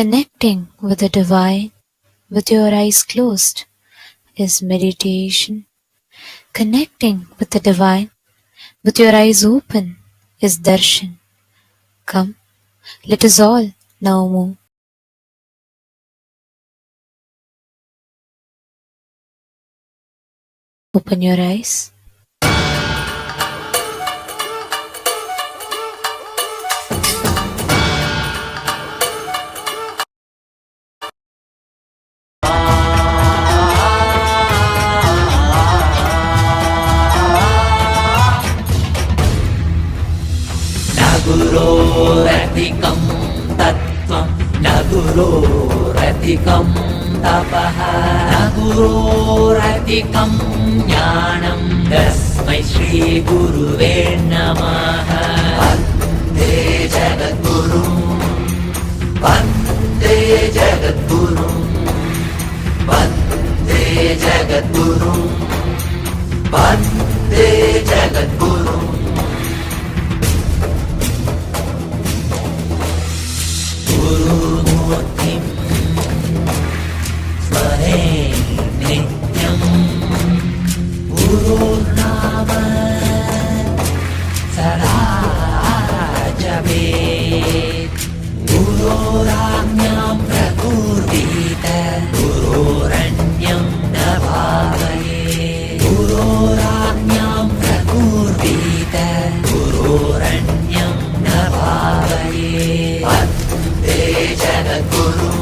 Connecting with the divine with your eyes closed is meditation. Connecting with the divine with your eyes open is darshan. Come, let us all now move. Open your eyes. गुरोरधिकं तत्त्वं न गुरोरधिकं तपः न गुरोरधिकं ज्ञानं तस्मै श्रीगुरुवे नमः वन्दे जगद्गुरुं वन्दे जगद्गुरुं वन्दे जगद्गुरुं वन्दे जगद्गुरुं गुरुमूर्तिं स्मरे नित्यं गुरुर्नाम सदा जपेत् गुरोराज्ञां प्रकुर्वीत गुरोरन्यं न भावयेत् गुरोराज्ञां प्रकुर्वीत गुरोरन्यं न भावयेत् वन्दे जगद्गुरुं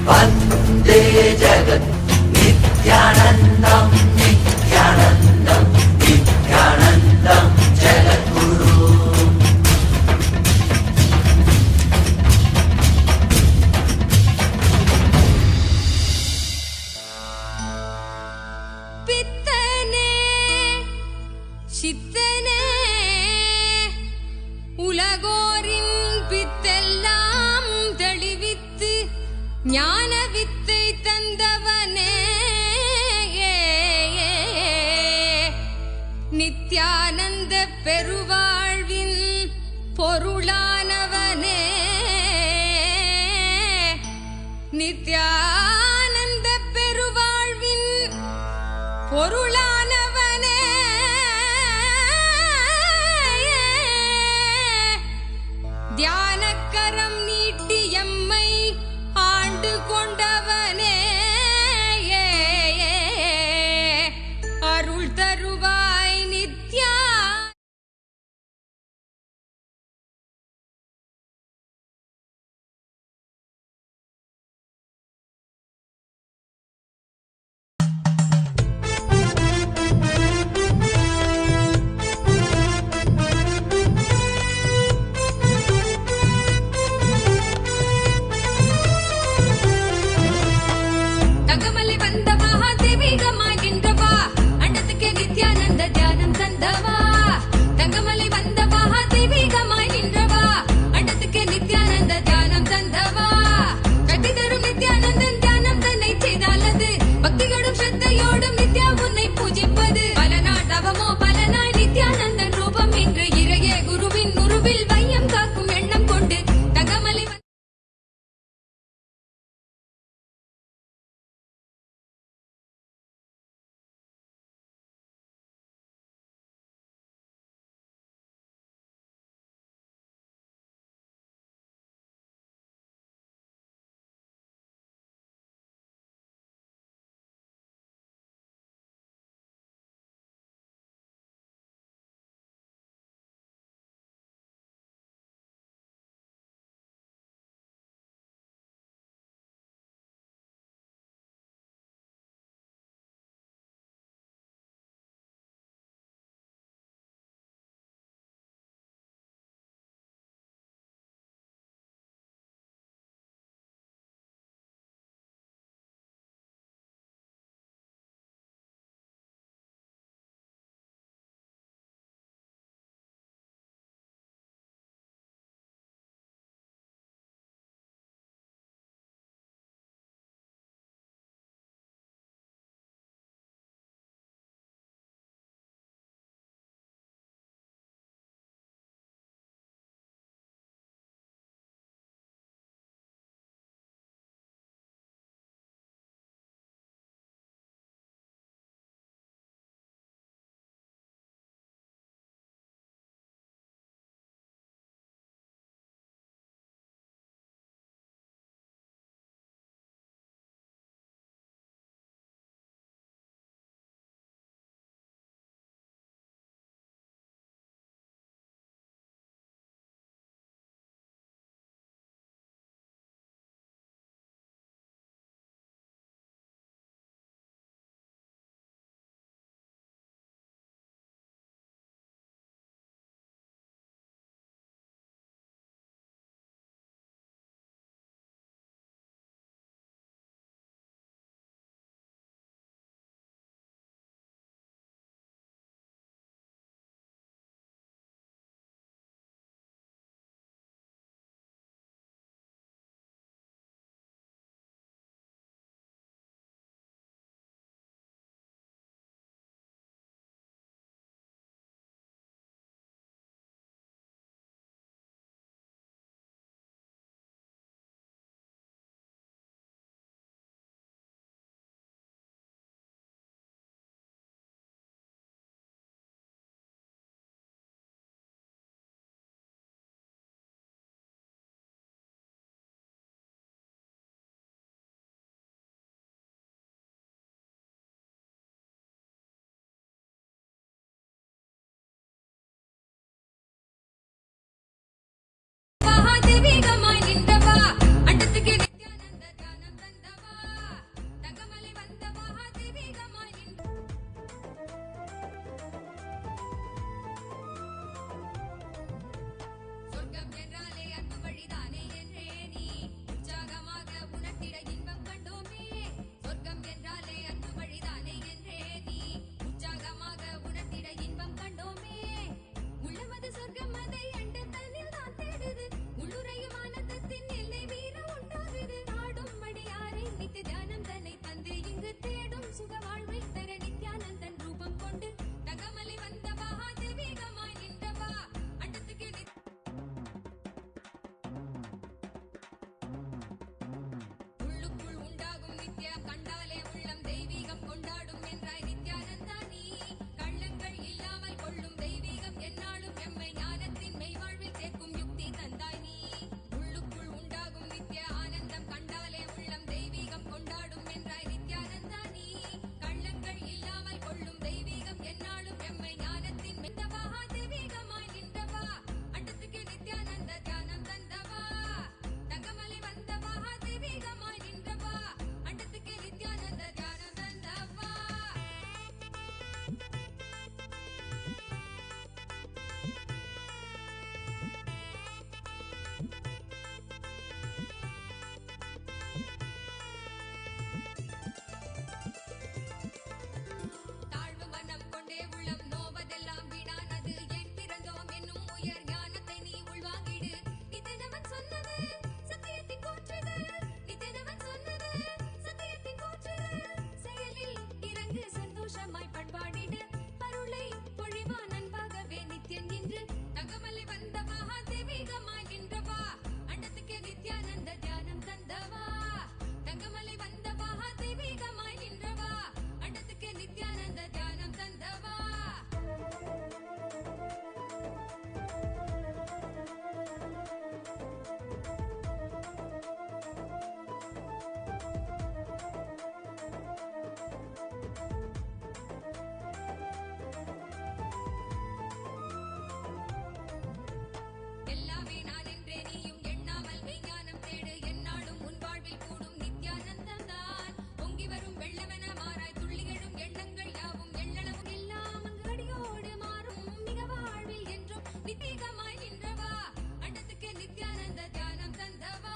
वन्दे जगत् नित्यानन्दं नित्यानन्दं नित्यानन्दं जगद्गुरुम् பித்தனே சித்தனே உலகோரின் பித்தெல்லாம் தெளிவித்து ஞான வித்தை தந்தவனே நித்யானந்த பெருவாழ்வின் பொருளானவனே நித்யானந்த பெருவாழ்வின் பொருளானவனே தியானக்கரம் நீட்டி எம்மை ஆண்டு கொண்டவனே அருள் தருவாய் நித்யா நித்திகமாய் நின்றவா அண்டத்துக்கு நித்யானந்த தியானம் தந்தவா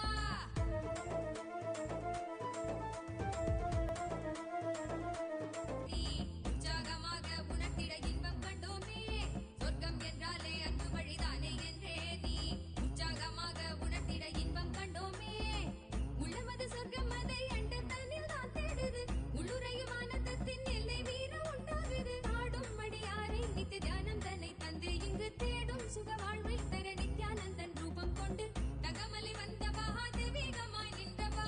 நீ உற்சாகமாக உணர்த்திட இன்பம் கண்டோமே சொர்க்கம் என்றாலே அன்பு வழிதானே என்றே நீ உற்சாகமாக உணர்த்திட இன்பம் கண்டோமே உள்ளமது சொர்க்கம் அதை அண்ட தன்னில் தான் தேடுது உள்ளுரையும் ஆனந்தத்தின் எல்லை வீர உண்டாகுது ஆடும் மடியாரை நித்திய தியானம் தன்னை தந்து இங்கு தேடும் சுக வாழ்வை தர நித்யானந்தன் ரூபம் கொண்டு தகமலை வந்த மகாதேவிகமாய் நின்றவா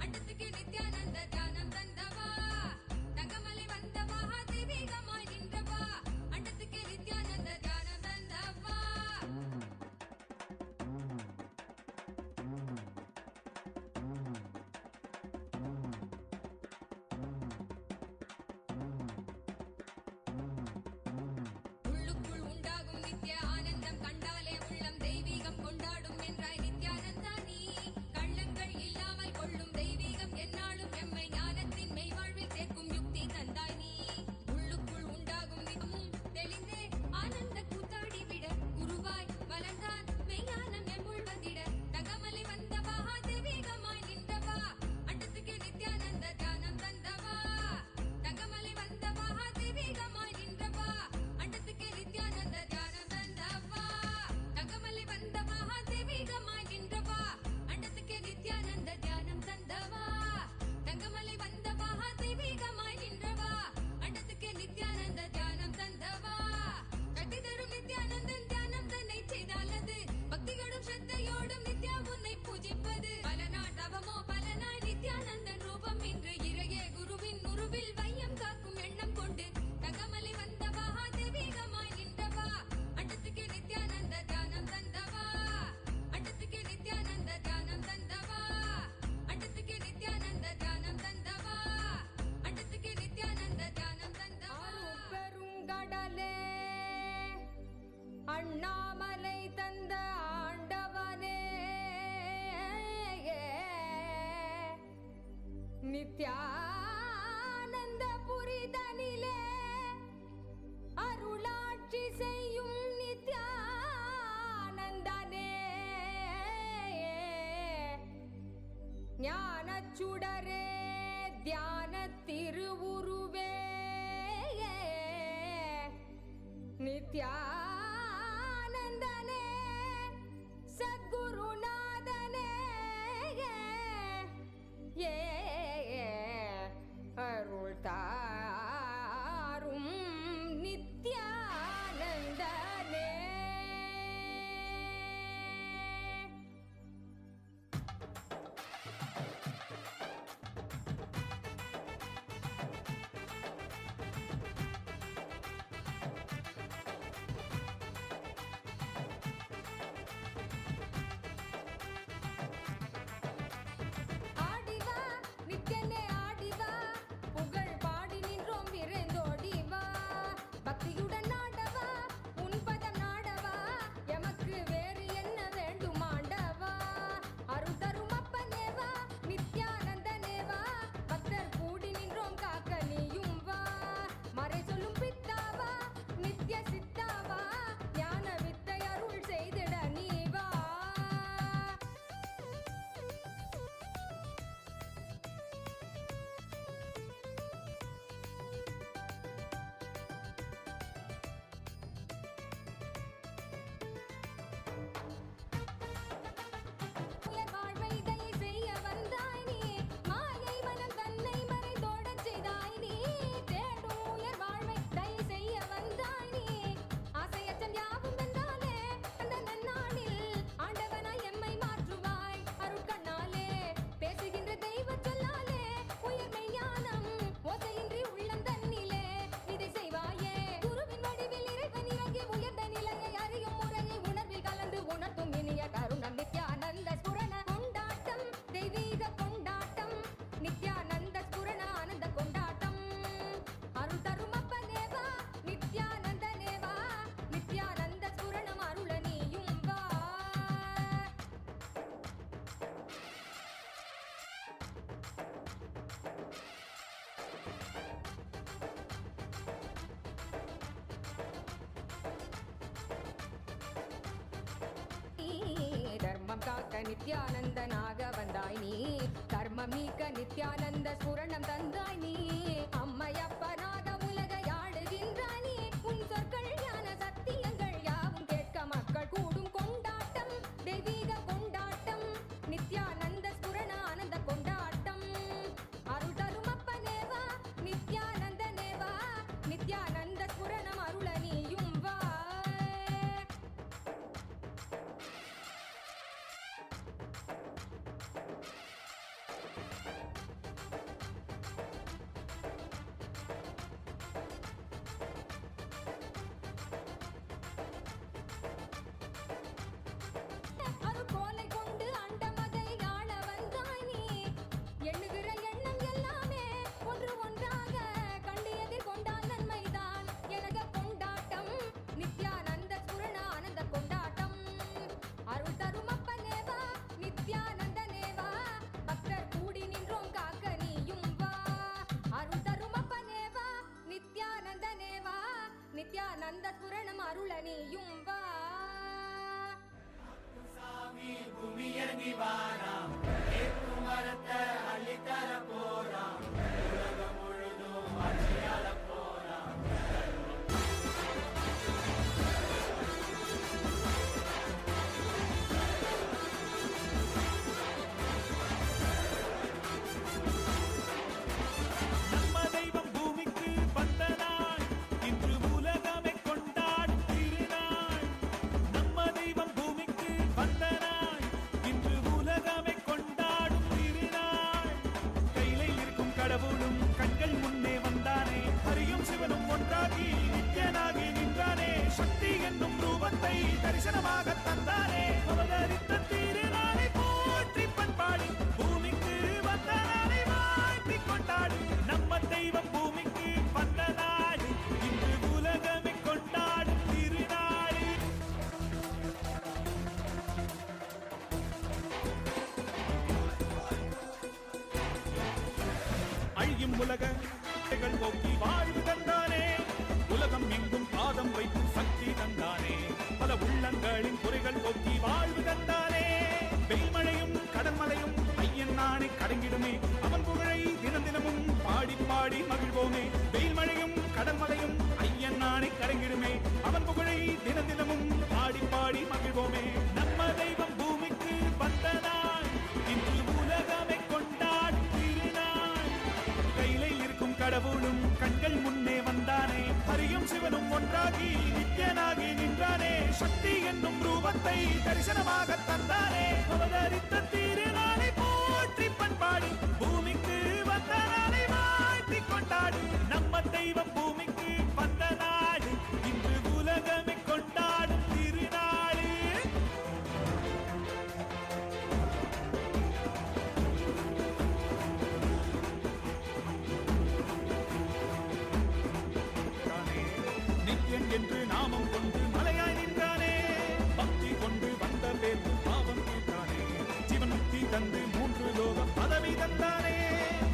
அண்டத்துக்கு நித்யானந்த தியானம் தந்தவா தகமலை வந்த மகாதேவிகமாய் நின்றவா அண்டத்துக்கு நித்யானந்த தியானம் தந்தவா உள்ளுக்குள் உண்டாகும் நித்திய ஆனந்தம் கண்டாலே உள்ளம் தெய்வீகம் கொண்டாடும் என்றாய் நித்யானந்தா நீ கள்ளங்கள் இல்லாமல் கொள்ளும் தெய்வீகம் என்னாலும் எம்மை ஞானத்தின் மெய்வாழ்வில் சேர்க்கும் யுக்தி தந்தாய் நீ உள்ளுக்குள் உண்டாகும் நித்தமும் தெளிந்தே ஆனந்த கூத்தாடி விட குருவாய் வளர்ந்தான் மெய்ஞானம் எம்முள் வந்திட தகமலை வந்த மகாதேவிகமாய் நின்றவா அண்டத்துக்கு நித்யானந்த தியானம் தந்தவா தகமலை வந்த மகாதேவிகமாய் நின்றவா அண்டத்துக்கு நித்யானந்த தியானம் தந்தவா தகமலை வந்த மகாதேவிகமாய் நின்றவா அண்டத்துக்கு நித்யானந்த தியானம் தந்தவா தகமலை வந்த மகாதேவிகமாய் நின்றவா அண்டத்துக்கு நித்யானந்த தியானம் தந்தவா கட்டி தரும் நித்யானந்தன் தியானம் தன்னை செய்தாலது பக்தியோடும் ஸ்ரத்தையோடும் நித்யா உன்னை பூஜிப்பது பல நாள் தவமோ பல நாள் நித்யானந்தன் ரூபம் இன்று இறையே குருவின் உருவில் வையம் காக்கும் எண்ணம் கொண்டு தகமலை வந்த மகாதேவிகமாய் நின்றவா அண்டத்துக்கு நித்யானந்த தியானம் தந்தவா அண்டத்துக்கு நித்யானந்த தியானம் தந்தவா அண்டத்துக்கு நித்யானந்த தியானம் தந்தவா அண்டத்துக்கு நித்யானந்த தியானம் தந்தவா பெருங்கடலே அண்ணாமலை தந்த ஆண்டவனே நித்யானந்த புரிதனிலே அருளாட்சி செய்யும் நித்யானந்தனே ஞானச்சுடரே தியான திருவுருவே நித்யானந்தனே சத்குருநாதனே ஏ அருள் தாரும் நித்யானந்தனே காக்க நித்யானந்தனாக வந்தாய் நீ. கர்மம் நீக்க நித்யானந்த ஸ்புரணம் தந்தாய் நீ. அம்மையப்பனாக உலகை ஆளுகின்றாய் நீ. உன் சொற்கள் ஞான சத்தியங்கள் யாவும் கேட்க மக்கள் கூடும் கொண்டாட்டம், தெய்வீக கொண்டாட்டம், நித்யானந்த ஸ்புரண ஆனந்த கொண்டாட்டம். அருள் தரும் அப்பனேவா நித்யானந்தனேவா, நித்யானந்த ஸ்புரணம் அருள நீயும் வா. அருட்கோலை கொண்டு அண்டமதை ஆள வந்தாய் நீ. எண்ணுகிற எண்ணம் எல்லாமே ஒன்று ஒன்றாக கண்டு எதிர்கொண்டால் நன்மைதான் எனக கொண்டாட்டம், நித்யானந்த ஸ்புரண ஆனந்த கொண்டாட்டம். அருள் தரும் அப்பனேவா நித்யானந்தனேவா, பக்தர் கூடி நின்றோம் காக்க நீயும் வா. அருள் தரும் அப்பனேவா நித்யானந்தனேவா, நித்யானந்த ஸ்புரணம் அருள நீயும் வா. சாமி பூமியங்கி வாராம், ஏற்றும் வரத்தை அள்ளித்தர போறாம், உலகம் முழுதும் ஆட்சியாள போறாம். நம்ம தெய்வம் பூமிக்கு வந்த நாள், இன்று உலகமே கொண்டாடும் திருநாள். நம்ம தெய்வம் பூமிக்கு வந்த நாள், இன்று உலகமே கொண்டாடும் திருநாள். கையிலே இருக்கும் கடவுளும் கண்கள் முன்னே வந்தானே, ஹரியும் சிவனும் ஒன்றாகி நித்யனாகி நின்றானே. சக்தி என்னும் ரூபத்தை தரிசனமாக தந்தானே. அவதரித்த திருநாளை போற்றி பண்பாடி, பூமிக்கு வந்த நாளை வாழ்த்தி கொண்டாடி. நம்ம தெய்வம் பூமிக்கு வந்த நாடு, இன்று உலகமே கொண்டாடும் திருநாடு. அழியும் உலக போக்கி வாழ்வு தந்தானே, உலகம் எங்கும் பாதம் வைத்து சக்தி தந்தானே. பல உள்ளங்களின் குறைகள் போக்கி வாழ்வு தந்தானே. வெயில்மழையும் கடன்மலையும் ஐயன் நானே கடங்கிடுமே, அவன் புகழை தினம் தினமும் பாடி பாடி மகிழ்வோமே. வெயில்மழையும் கடன்மலையும் ஐயன் நானே கடங்கிடுமே, அவன் புகழை தினம் தினமும் பாடி பாடி மகிழ்வோமே. நம்ம தெய்வம் பூமிக்கு வந்த நாள், இன்று உலகமே கொண்டாடும் திருநாள். கையிலே இருக்கும் கடவுளும் கண்கள் முன்னே வந்தானே, ஹரியும் சிவனும் ஒன்றாகி நித்யனாகி நின்றானே. சக்தி என்னும் ரூபத்தை தரிசனமாக தந்தானே. அவதரித்த திருநாளை போற்றி பண்பாடி, பூமிக்கு வந்த நாளை வாழ்த்தி கொண்டாடு. நம்ம தெய்வம் பூமிக்கு வந்த நாடு, இன்று உலகமே கொண்டாடும் திருநாடு. நித்யன் என்று நாமம் கொண்டு மலையாய் நின்றானே, பக்தி கொண்டு வந்த பேர் பாவம் தீர்த்தானே. ஜீவன் முக்தி தந்து 3 லோகம் பதவி தந்தானே.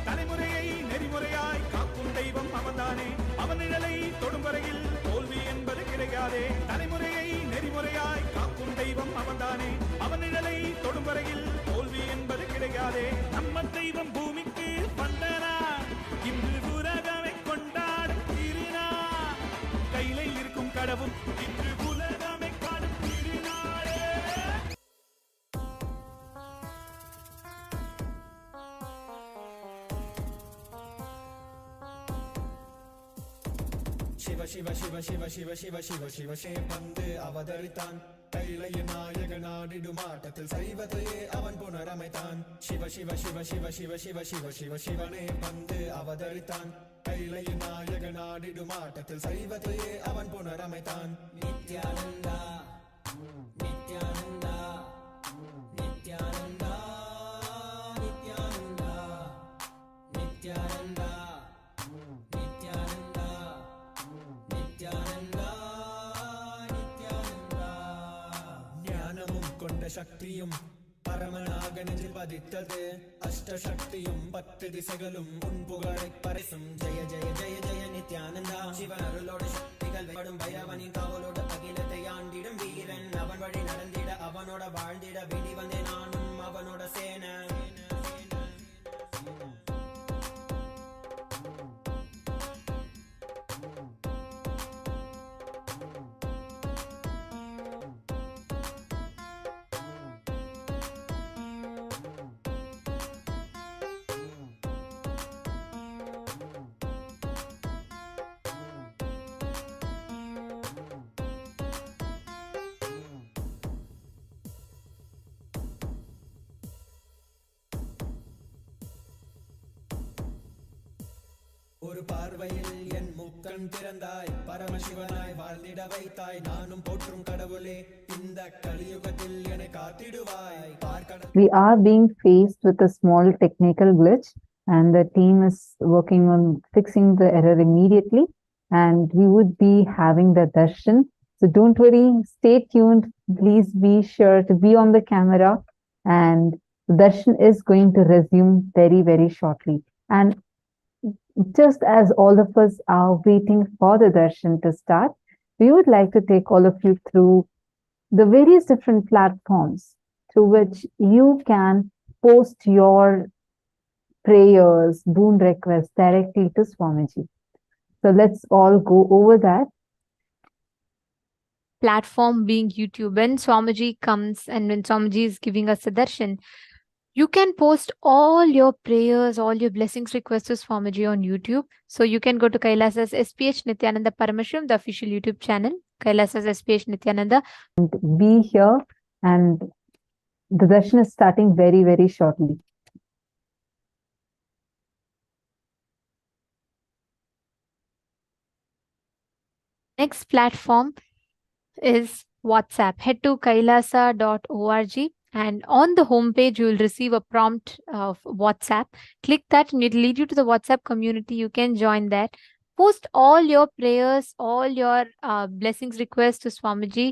தலைமுறையை நெறிமுறையாய் காக்கும் தெய்வம் அவன்தானே. அவன் நிழலை தொடும் வரையில் தோல்வி என்பது கிடையாதே. தலைமுறையை நெறிமுறையாய் காக்கும் தெய்வம் அவன்தானே. அவன் நிழலை தொடும் வரையில் தோல்வி என்பது கிடையாதே. நம்ம தெய்வம் பூமிக்கு வந்தனா, இன்று உலகமே கொண்டாடும் திருநாள். கையிலே இருக்கும் கடவுள் இன்று உலகமே காடும் திருநாளே. சிவ சிவ சிவ சிவ சிவ சிவ சிவ சிவ சிவ வந்து அவதரித்தான். கைலைய நாயக நாடிடும் ஆட்டத்தில் சைவத்தையே அவன் புனரமைத்தான். சிவ சிவ சிவ சிவ சிவ சிவ சிவ சிவ சிவனே வந்து அவதரித்தான். கைலைய நாயக நாடிடும் ஆட்டத்தில் சைவத்தையே அவன் புனரமைத்தான். நித்யானந்தா நித்யானந்தா நித்யானந்தா நித்யானந்தா நித்யானந்தா நித்யானந்தா நித்யானந்தா நித்யானந்தா. ஞானமும் கொண்ட சக்தியும் பரமனாக நெஞ்சில் பதித்தது. அஷ்டசக்தியும் 10 திசைகளும் உன் புகழை பரிசும். ஜெய ஜெய ஜெய ஜெய நித்யானந்தா. சிவன் அருளோட சக்திகள் படும் பைரவனின் காவலோட அகிலத்தை ஆண்டிடும் வீரன். அவன் வழி நடந்திட அவன் அவனோட வாழ்ந்திட வெளி வந்தே நானும் அவனோட சேன. ஒரு பார்வையில் என் முக்கண் திறந்தாய், பரமசிவனாய் வாழ்ந்திட வைத்தாய். நானும் போற்றும் கடவுளே, இந்த கலியுகத்தில் என்னை காத்திடுவாய். We are being faced with a small technical glitch, and the team is working on fixing the error immediately, and we would be having the darshan. So don't worry, stay tuned. Please be sure to be on the camera, and the darshan is going to resume very, very shortly. And just as all of us are waiting for the darshan to start, we would like to take all of you through the various different platforms through which you can post your prayers, boon requests directly to Swamiji. So let's all go over that. Platform being YouTube. When Swamiji comes and when Swamiji is giving us a darshan, you can post all your prayers, all your blessings requests to Swamiji on YouTube. So you can go to Kailasa's SPH Nityananda Paramashram, the official YouTube channel, Kailasa's SPH Nityananda. Be here, and the darshan is starting very, very shortly. Next platform is WhatsApp. Head to kailasa.org, and on the homepage you will receive a prompt of WhatsApp. Click that and it will lead you to the WhatsApp community. You can join that. Post all your prayers, all your blessings requests to Swamiji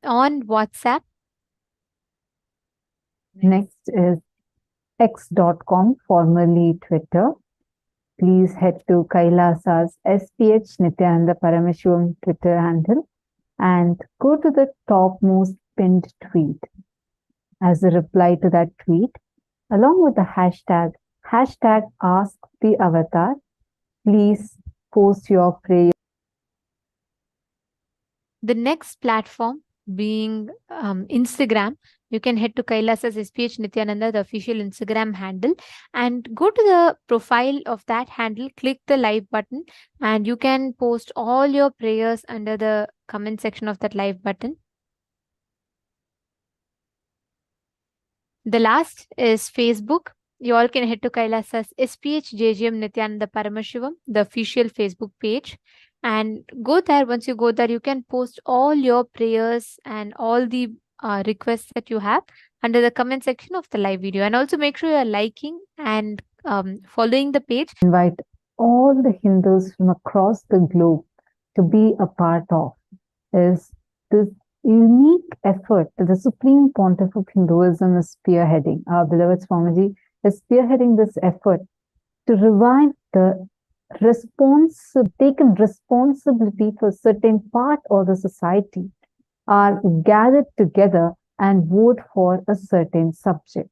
on WhatsApp. Next is x.com, formerly Twitter. Please head to Kailasa's SPH Nityananda Parameshwaram Twitter handle and go to the topmost pinned tweet. As a reply to that tweet, along with the hashtag #AskTheAvatar, please post your prayer. The next platform being Instagram. You can head to Kailasa's SPH Nityananda, the official Instagram handle, and go to the profile of that handle, click the live button, and you can post all your prayers under the comment section of that live button. The last is Facebook. You all can head to Kailasa's SPH JGM Nityananda Paramashivam, the official Facebook page, and go there. Once you go there, you can post all your prayers and all the requests that you have under the comment section of the live video. And also make sure you are liking and following the page. Invite all the Hindus from across the globe to be a part of is this unique effort that the Supreme Pontiff of Hinduism is spearheading. Our beloved Swamiji is spearheading this effort to revive the taken responsibility for a certain part of the society, are gathered together and vote for a certain subject.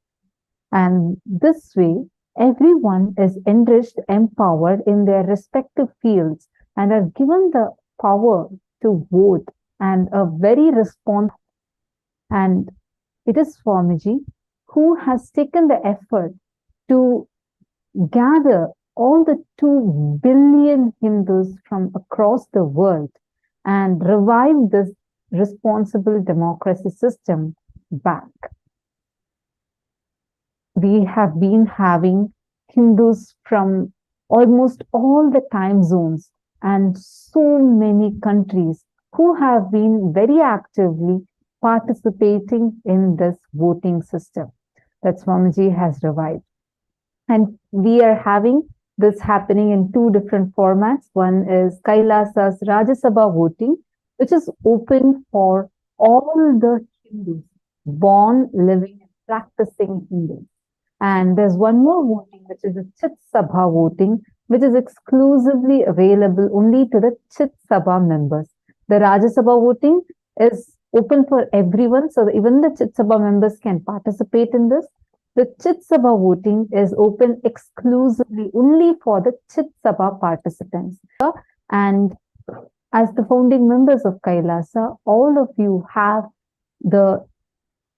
And this way, everyone is enriched, empowered in their respective fields, and are given the power to vote and a very responsible. And it is Swamiji who has taken the effort to gather all the 2 billion Hindus from across the world and revive this responsible democracy system back. We have been having Hindus from almost all the time zones and so many countries who have been very actively participating in this voting system that Swamiji has revived. And we are having this happening in 2 different formats. One is Kailasa's Rajya Sabha voting, which is open for all the Hindus, born, living, and practicing Hindus. And there's one more voting, which is the Chit Sabha voting, which is exclusively available only to the Chit Sabha members. The Rajya Sabha voting is open for everyone. So even the Chit Sabha members can participate in this. The Chit Sabha voting is open exclusively only for the Chit Sabha participants. And as the founding members of Kailasa, all of you have the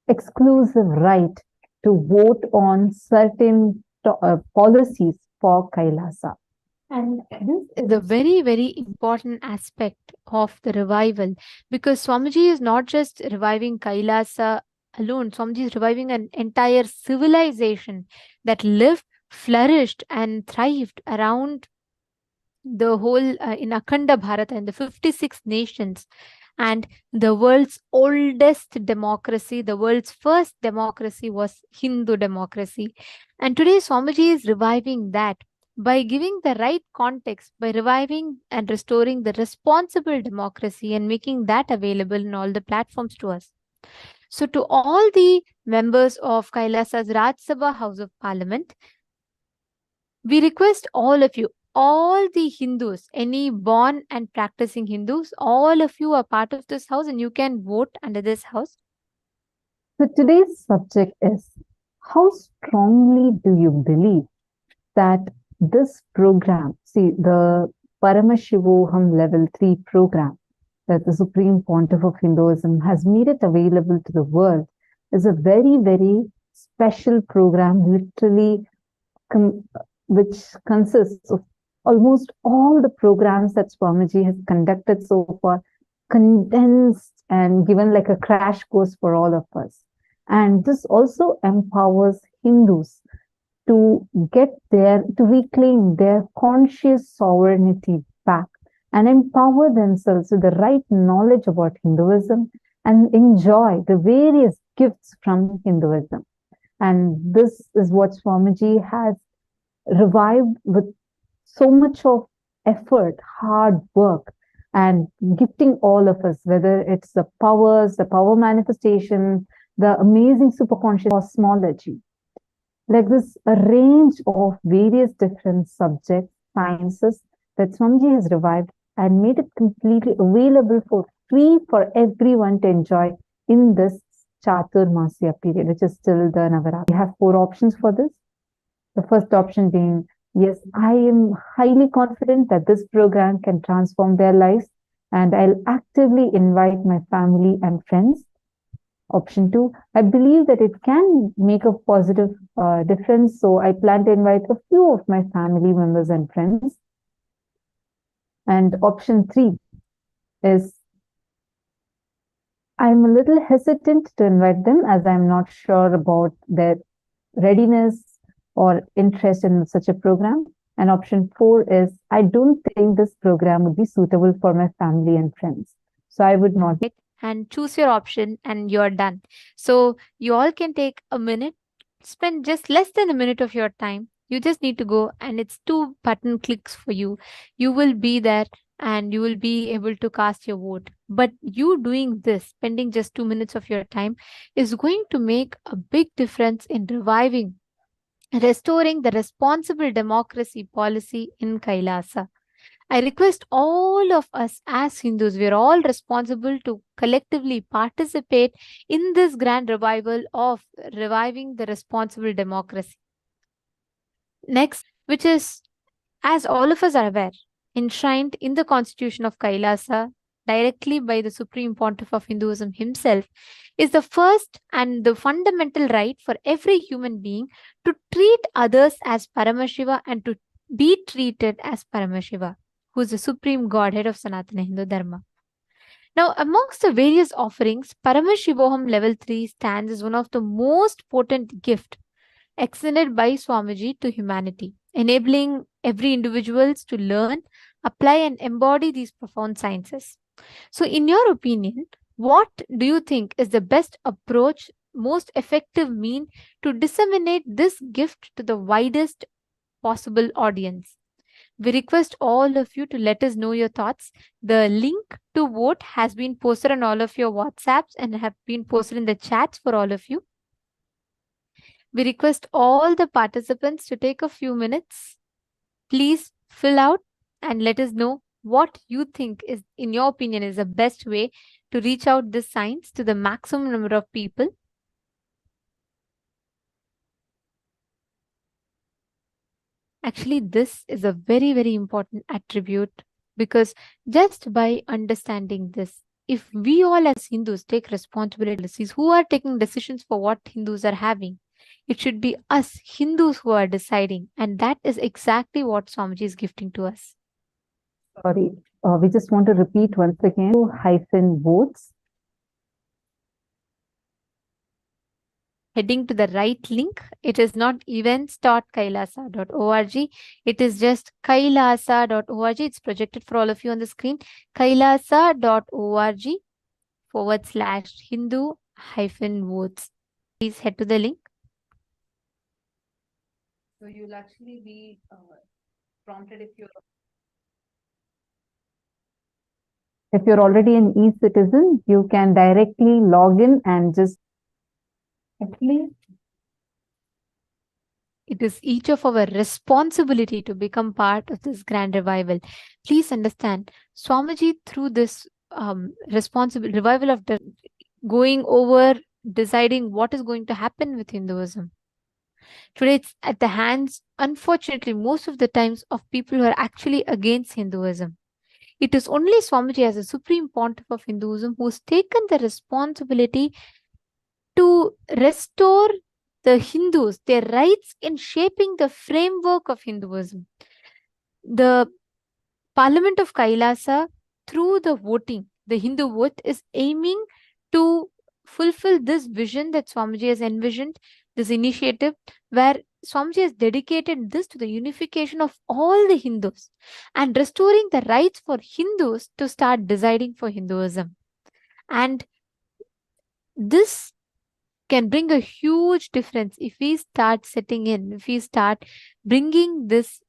exclusive right to vote on certain policies for Kailasa. And this is a very, very important aspect of the revival, because Swamiji is not just reviving Kailasa alone. Swamiji is reviving an entire civilization that lived, flourished, and thrived around the whole in Akhanda Bharata and the 56 nations. And the world's oldest democracy, the world's first democracy was Hindu democracy. And today Swamiji is reviving that by giving the right context, by reviving and restoring the responsible democracy and making that available in all the platforms to us. So, to all the members of Kailasa's Raj Sabha House of Parliament, we request all of you, all the Hindus, any born and practicing Hindus, all of you are part of this house and you can vote under this house. So today's subject is, how strongly do you believe that this program, see the Paramashivoham Level 3 program that the Supreme Pontiff of Hinduism has made it available to the world, is a very, very special program, literally, which consists of almost all the programs that Swamiji has conducted so far, condensed and given like a crash course for all of us. And this also empowers Hindus to to reclaim their conscious sovereignty back and empower themselves with the right knowledge about Hinduism and enjoy the various gifts from Hinduism. And this is what Swamiji has revived with so much of effort, hard work, and gifting all of us, whether it's the powers, the power manifestation, the amazing superconscious cosmology. Like this, a range of various different subjects, sciences that Swamiji has revived and made it completely available for free for everyone to enjoy in this Chaturmasya period, which is still the Navaratri. We have 4 options for this. The first option being, yes, I am highly confident that this program can transform their lives, and I'll actively invite my family and friends. Option 2, I believe that it can make a positive difference, so I plan to invite a few of my family members and friends. And option 3 is, I'm a little hesitant to invite them as I'm not sure about their readiness or interest in such a program. And option 4 is, I don't think this program would be suitable for my family and friends, so I would not. And choose your option and you're done. So you all can take a minute, spend just less than a minute of your time. You just need to go, and it's 2 button clicks for you. You will be there and you will be able to cast your vote. But you doing this, spending just 2 minutes of your time, is going to make a big difference in reviving, restoring the responsible democracy policy in Kailasa. I request all of us as Hindus, we are all responsible to collectively participate in this grand revival of reviving the responsible democracy. Next, which is, as all of us are aware, enshrined in the constitution of Kailasa directly by the Supreme Pontiff of Hinduism himself, is the first and the fundamental right for every human being to treat others as Paramashiva and to be treated as Paramashiva, who is the supreme godhead of Sanatana Hindu Dharma. Now, amongst the various offerings, Paramashivoham Level 3 stands as one of the most potent gift extended by Swamiji to humanity, enabling every individual to learn, apply and embody these profound sciences. So, in your opinion, what do you think is the best approach, most effective mean to disseminate this gift to the widest possible audience? We request all of you to let us know your thoughts. The link to vote has been posted on all of your WhatsApps and have been posted in the chats for all of you. We request all the participants to take a few minutes. Please fill out and let us know what you think is, in your opinion, is the best way to reach out this science to the maximum number of people? Actually, this is a very, very important attribute, because just by understanding this, if we all as Hindus take responsibility, who are taking decisions for what Hindus are having, it should be us Hindus who are deciding. And that is exactly what Swamiji is gifting to us. Sorry, we just want to repeat once again, -votes. Heading to the right link, it is not events.kailasa.org. It is just kailasa.org. It's projected for all of you on the screen. kailasa.org/Hindu-votes. Please head to the link. So you'll actually be prompted if you're already an e-citizen, you can directly log in and just actually it is each of our responsibility to become part of this grand revival. Please understand, Swamiji, through this responsible revival of going over, deciding what is going to happen with Hinduism. Today, it's at the hands, unfortunately, most of the times, of people who are actually against Hinduism. It is only Swamiji, as a supreme pontiff of Hinduism, who's taken the responsibility to restore the Hindus their rights in shaping the framework of Hinduism. The Parliament of Kailasa, through the voting, the Hindu vote, is aiming to fulfill this vision that Swamiji has envisioned, this initiative, where Swamiji has dedicated this to the unification of all the Hindus and restoring the rights for Hindus to start deciding for Hinduism. And this can bring a huge difference if we start setting in, if we start bringing this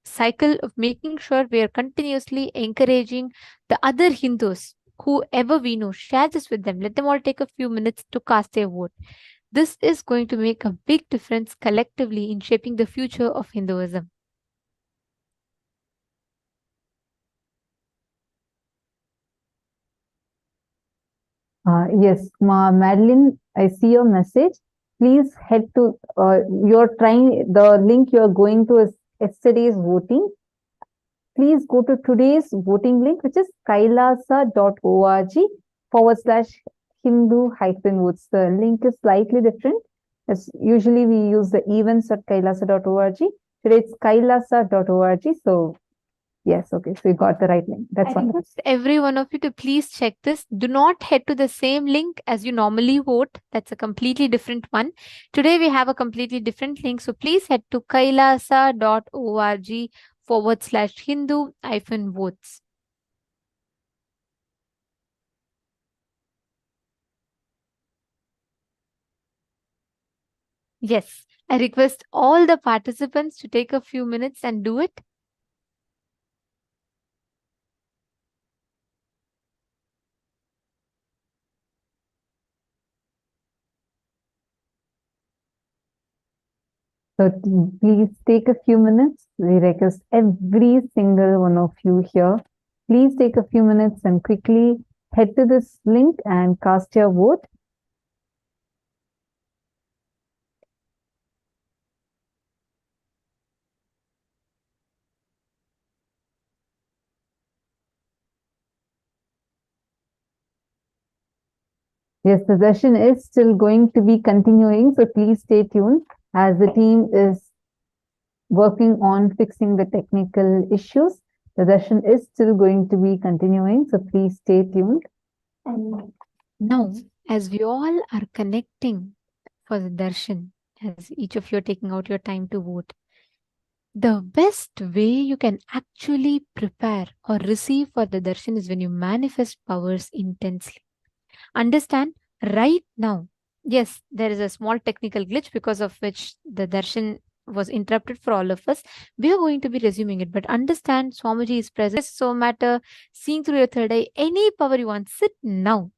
cycle of making sure we are continuously encouraging the other Hindus, whoever we know, share this with them. Let them all take a few minutes to cast their vote. This is going to make a big difference collectively in shaping the future of Hinduism. Yes, Madeline, I see your message. Please head to, you're trying, the link you're going to is yesterday's voting. Please go to today's voting link, which is kailasa.org/Hindu-votes. The link is slightly different. As usually we use the events.kailasa.org. Today it's kailasa.org. So yes, okay. So you got the right link. That's I all. request every one of you to please check this. Do not head to the same link as you normally vote. That's a completely different one. Today we have a completely different link. So please head to kailasa.org/Hindu-votes. Yes, I request all the participants to take a few minutes and do it. So please take a few minutes. We request every single one of you here. Please take a few minutes and quickly head to this link and cast your vote. Yes, the session is still going to be continuing, so please stay tuned as the team is working on fixing the technical issues. The session is still going to be continuing, so please stay tuned. And now, as we all are connecting for the darshan, as each of you are taking out your time to vote, the best way you can actually prepare or receive for the darshan is when you manifest powers intensely. Understand, right now, yes, there is a small technical glitch because of which the darshan was interrupted for all of us. We are going to be resuming it, but understand, Swamiji is present. So matter, seeing through your third eye, any power you want, sit now.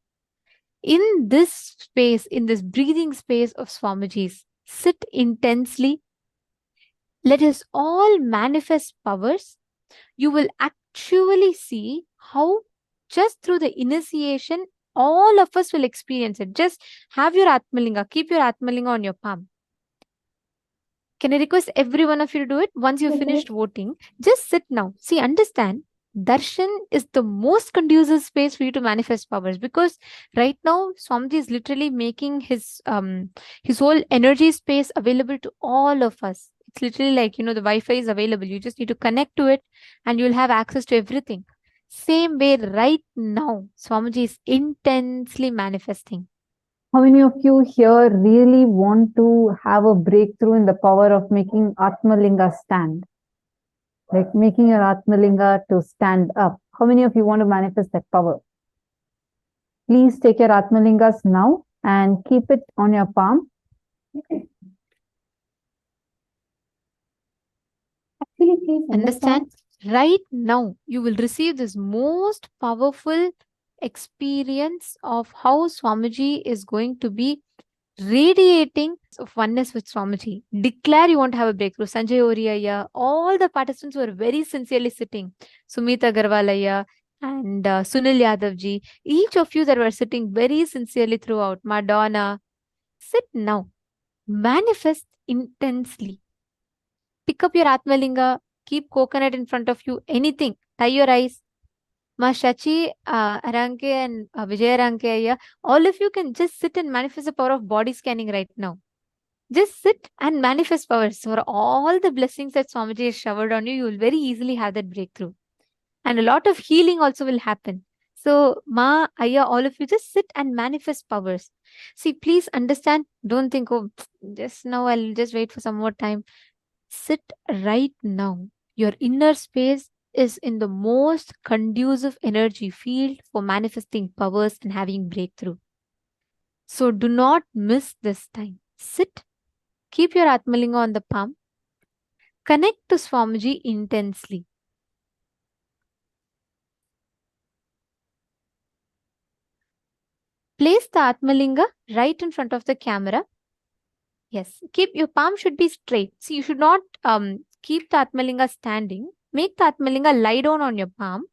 In this space, in this breathing space of Swamiji's, sit intensely. Let us all manifest powers. You will actually see how just through the initiation, all of us will experience it. Just have your Atmalinga, keep your Atmalinga on your palm. Can I request every one of you to do it? Once you've finished voting, just sit now. See, understand, darshan is the most conducive space for you to manifest powers, because right now Swamiji is literally making his whole energy space available to all of us. It's literally like, the Wi-Fi is available. You just need to connect to it and you'll have access to everything. Same way right now, Swamiji is intensely manifesting. How many of you here really want to have a breakthrough in the power of making Atmalinga stand? Like making your Atmalinga to stand up. How many of you want to manifest that power? Please take your Atmalingas now and keep it on your palm. Actually, please Understand? Right now, you will receive this most powerful experience of how Swamiji is going to be radiating of oneness with Swamiji. Declare you want to have a breakthrough. Sanjay Oriya, all the participants were very sincerely sitting. Sumit Agarwalaya and Sunil Yadavji, each of you that were sitting very sincerely throughout. Madonna, sit now. Manifest intensely. Pick up your Atmalinga, keep coconut in front of you, anything. Tie your eyes. Ma Shachi, Aranke and Vijay Aranke, all of you can just sit and manifest the power of body scanning right now. Just sit and manifest powers. For all the blessings that Swamiji has showered on you, you will very easily have that breakthrough. And a lot of healing also will happen. So, Ma, Aya, all of you just sit and manifest powers. See, please understand. Don't think, oh, just now I'll just wait for some more time. Sit right now. Your inner space is in the most conducive energy field for manifesting powers and having breakthrough. So do not miss this time. Sit, keep your Atmalinga on the palm, connect to Swamiji intensely. Place the Atmalinga right in front of the camera. Yes, keep your palm should be straight. See, you should not keep the Atmalinga standing. Make the Atmalinga lie down on your palm.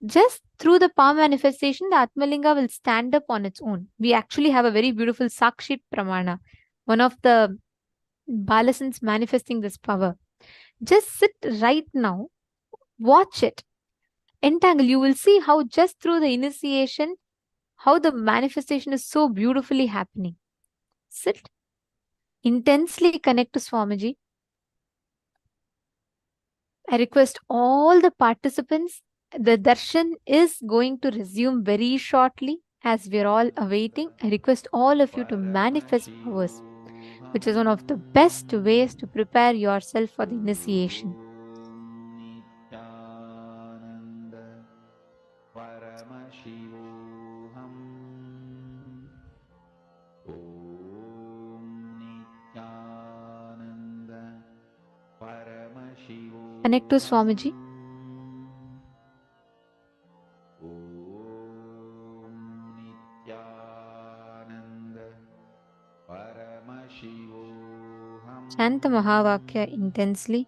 Just through the palm manifestation, the Atmalinga will stand up on its own. We actually have a very beautiful Sakshit Pramana, one of the Balasans manifesting this power. Just sit right now, watch it, entangle. You will see how just through the initiation, how the manifestation is so beautifully happening. Sit, intensely connect to Swamiji. I request all the participants, the darshan is going to resume very shortly as we're all awaiting. I request all of you to manifest powers, which is one of the best ways to prepare yourself for the initiation. Connect to Swamiji. Chant the Mahavakya intensely.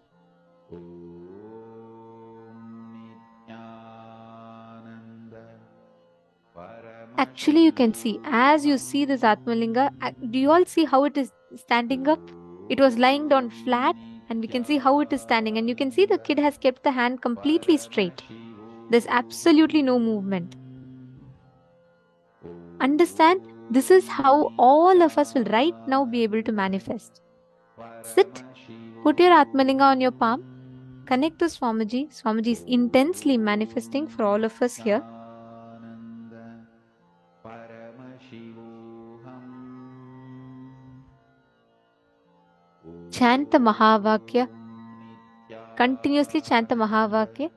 Actually, you can see, as you see this Atmalinga, do you all see how it is standing up? It was lying down flat, and we can see how it is standing. And you can see the kid has kept the hand completely straight. There's absolutely no movement. Understand, this is how all of us will right now be able to manifest. Sit, put your Atmalinga on your palm, connect to Swamiji. Swamiji is intensely manifesting for all of us here. Chant the Mahavakya. Continuously chant the Mahavakya.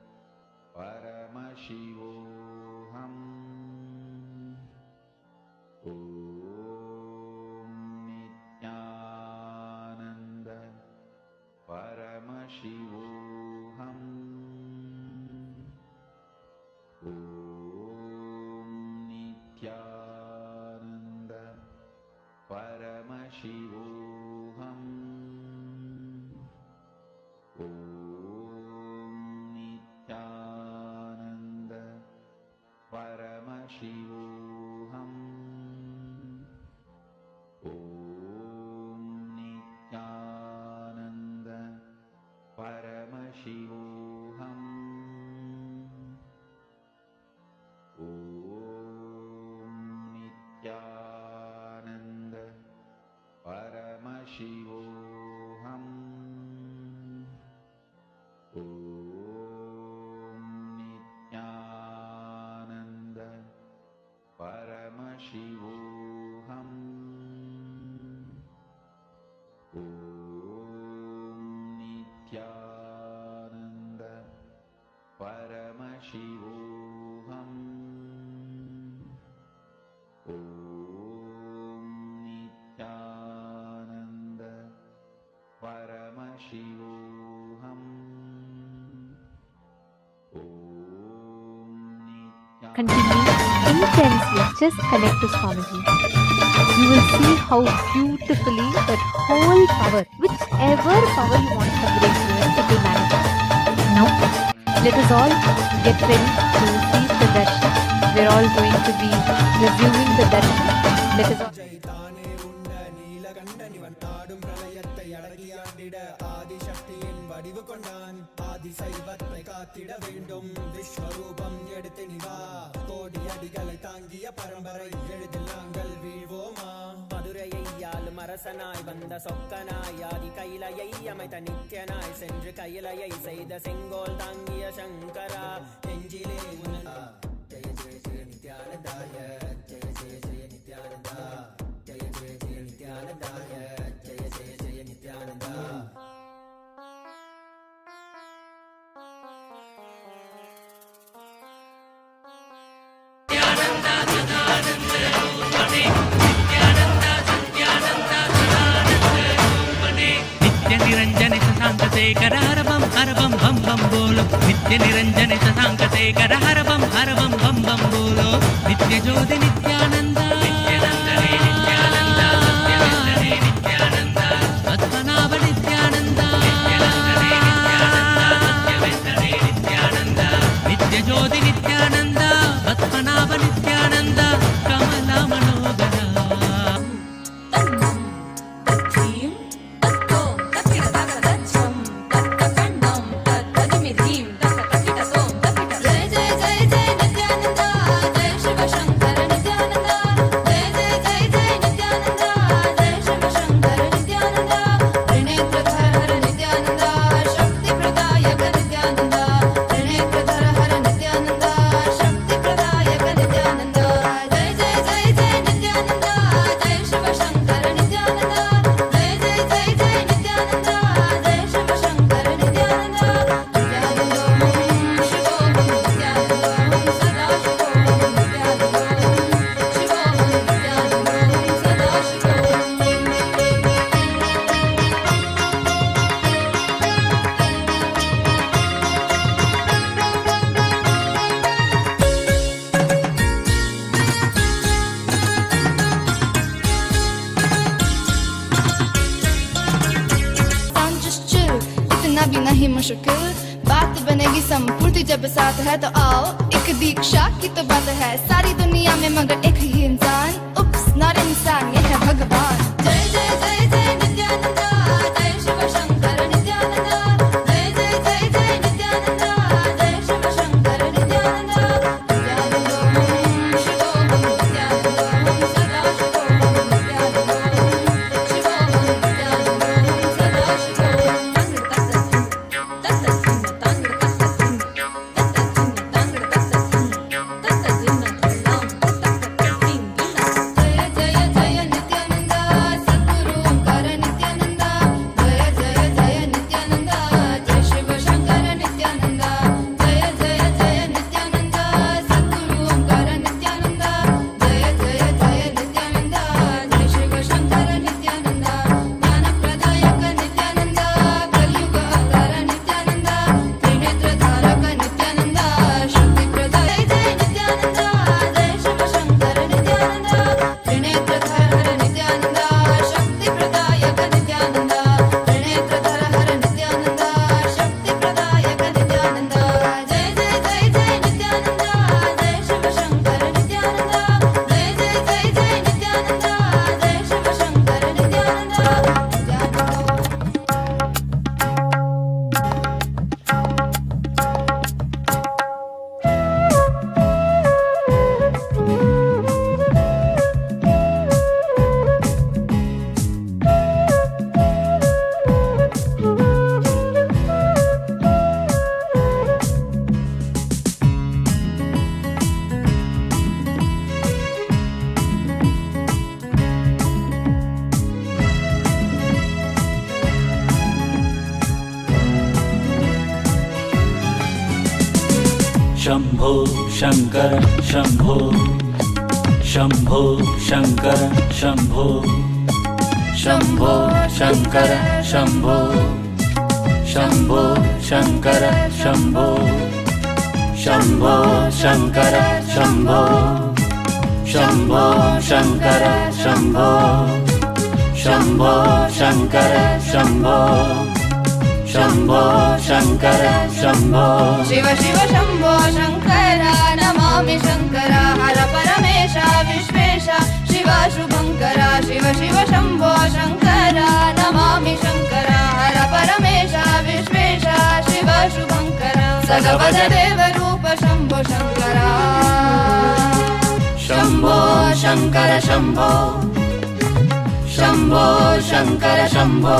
continue intensely. Just connect to Swamiji. You will see how beautifully that whole power, whichever power you want to bring to it, it will manifest. Now, let us all get ready to receive the darshan. We're all going to be resuming the darshan. Let us all. தானே உண்ட நீலகண்டனிவன் ஆடும் பிரளயத்தை அடக்கியாண்டிட ஆதிசக்தியின் வடிவு கொண்டான் ஆதி சைவத்தை காத்திட வேண்டும் விஸ்வரூபம் எடுத்து நிவா கோடி அடிகளை தாங்கிய பரம்பரை எழுதில் நாங்கள் வீழ்வோமா மதுரையை ஆளும் அரசனாய் வந்த சொக்கனாய் ஆதி கைலையை அமைத்த நித்யனாய் சென்று கைலையை செய்த செங்கோல் தாங்கிய சங்கரா நெஞ்சிலே உணர்ந்தா ஜெய ஜெய ஜெய நித்யானந்தாய ஜெய ஜெய ஜெய நித்யானந்தா ஜெய ஜெய ஜெய நித்யானந்தாய ஜெய ஜெய ஜெய நித்யானந்தா नित्य निरंजन शशांक शेखर हर बम बम बम बोलो नित्य निरंजन शशांक शेखर हर बम बम बम बोलो नित्य ज्योति नित्यानंद नित्यानंदने नित्यानंद नित्यानंदने नित्यानंद पद्मनाभ नित्यानंद नित्यानंदने नित्यानंद नित्यानंद नित्य ज्योति नित्यानंद पद्मनाभ नित्यानंद कमला मनोहर भी नहीं मुश्किल बात बनेगी संपूर्ण जब साथ है तो आओ एक दीक्षा की तो बात है सारी दुनिया में मगर एक ही इंसान उप्स नॉट इंसान ये है भगवान जय जय जय जय नित्यानंद जय शिव शंकर नित्यानंद जय जय जय जय नित्यानंद जय शिव शंकर नित्यानंद शिवोहम नित्यानंद सदा शिवोहम नित्यानंद शिवोहम नित्यानंद सदा शिवोहम शंभो शंकर शंभो शंभो शंकर शंभो शंभो शंकर शंभो शंभो शंकर शंभो शम्भो शङ्कर शम्भो शम्भो शङ्कर शम्भो शम्भो शङ्कर शम्भो शम्भो शङ्कर शम्भो शिव शिव शम्भो शङ्कर नमामि शङ्कर हर परमेश विश्वेश शिव शुभङ्कर शिव शिव शम्भो शङ्कर नमामि शङ्कर हर परमेश विश्वेश शिव शुभङ्कर सगवदेव रूप शम्भो शङ्कर शम्भो शङ्कर शम्भो शम्भो शङ्कर शम्भो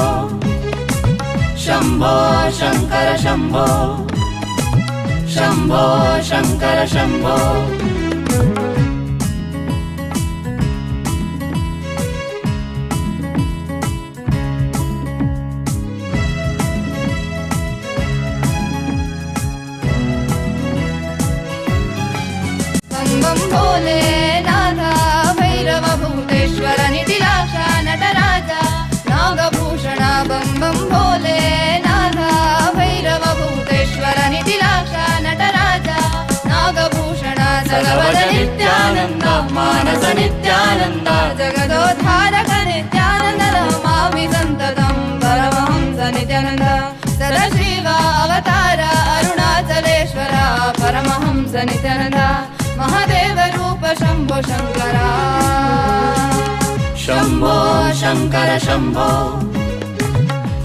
शम्भो शङ्कर शम्भो शम्भो शङ्कर शम्भो बम भोले नाथा भैरव भूतेश्वर निधिलाक्ष नटराजा नागभूषण बम बम भोले नाथा भैरव भूतेश्वर निधिलाक्ष नटराजा नागभूषण सगवद नित्यानन्द मानस नित्यानन्द जगदोद्धारक नित्यानन्द नमामि सन्ततं परमहंस नित्यानन्द सदाशिव अवतार अरुणाचलेश्वर परमहंस नित्यानन्द महादेव रूप शम्भो शङ्कर शम्भो शङ्कर शम्भो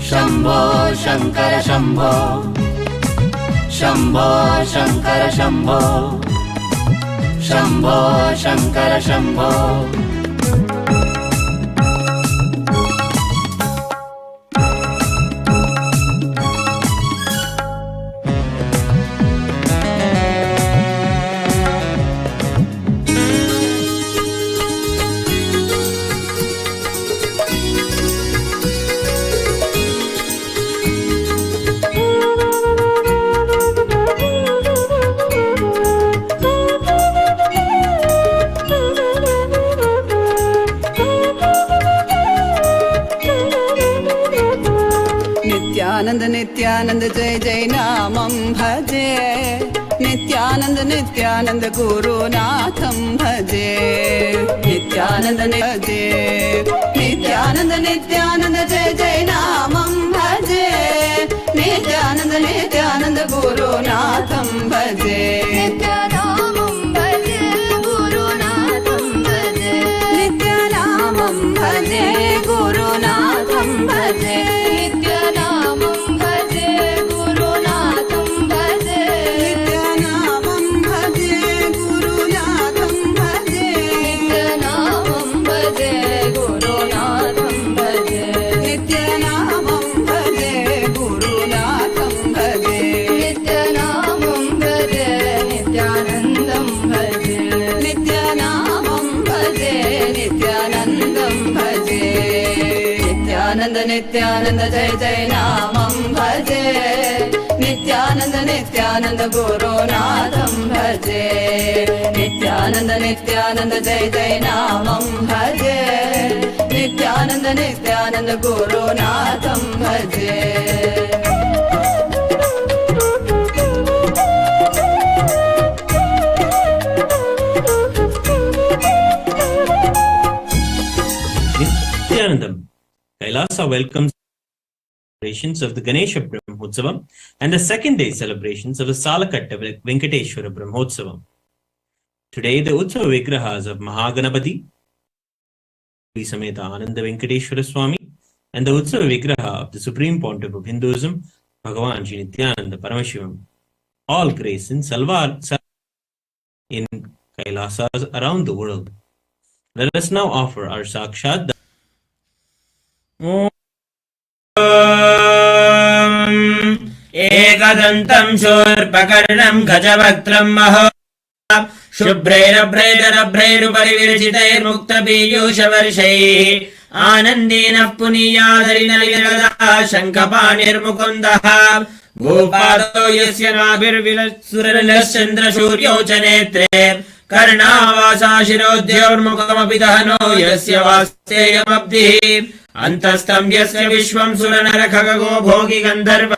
शम्भो शङ्कर शम्भो शम्भो शङ्कर शम्भो शम्भो शङ्कर शम्भो नित्यानंद जय जय नामं भजे नित्यानंद नित्यानंद गुरुनाथं भजे नित्यानंद भजे नित्यानंद नित्यानंद जय जय नामं भजे नित्यानंद नित्यानंद गुरुनाथं भजे नित्यानामं भजे गुरुनाथं भजे नित्यानामं भजे गुरुनाथं भजे नित्यानामं भजे गुरुनाथं भजे नित्यानामं भजे गुरुनाथं भजे नित्यानामं भजे गुरुनाथं भजे नित्यानामं भजे गुरुनाथं भजे नित्यानामं भजे नित्यानन्दं भजे नित्यानामं भजे नित्यानन्दं भजे नित्यानंद नित्यानंद जय जय नामं भजे नित्यानंद नित्यानंद गुरुनाथं भजे नित्यानंद नित्यानंद जय जय नामं भजे नित्यानंद नित्यानंद गुरुनाथं भजे Nityanandam. Kailasa welcomes celebrations of the Ganesha Brahmotsavam and the second day celebrations of the Salakatta Venkateshwara Brahmotsavam. Today, the Utsava Vigrahas of Mahaganapati, Sameta Ananda Venkateshwara Swami, and the Utsava Vigraha of the Supreme Pontiff of Hinduism, Bhagavan Shri Nityananda Paramashivam, all grace in Salvar in Kailasas around the world. Let us now offer our Sakshat. एकदन्तं शूर्पकर्णं गजवक्त्रं महो शुभ्रैरभ्रैरभ्रैरुपरिविरचितैर्मुक्तपीयूषवर्षैः आनन्दीनः पुनीयादरिनलिगदा शङ्खपाणिर्मुकुन्दः भूपादो यस्य नाभिर्विलसुरलश्चन्द्रसूर्यौ च नेत्रे कर्णावासा शिरोद्योर्मुखमपि दहनो यस्य वास्तेयमब्धिः अन्तस्तं यस्य विश्वं सुरनरखगो भोगि गन्धर्व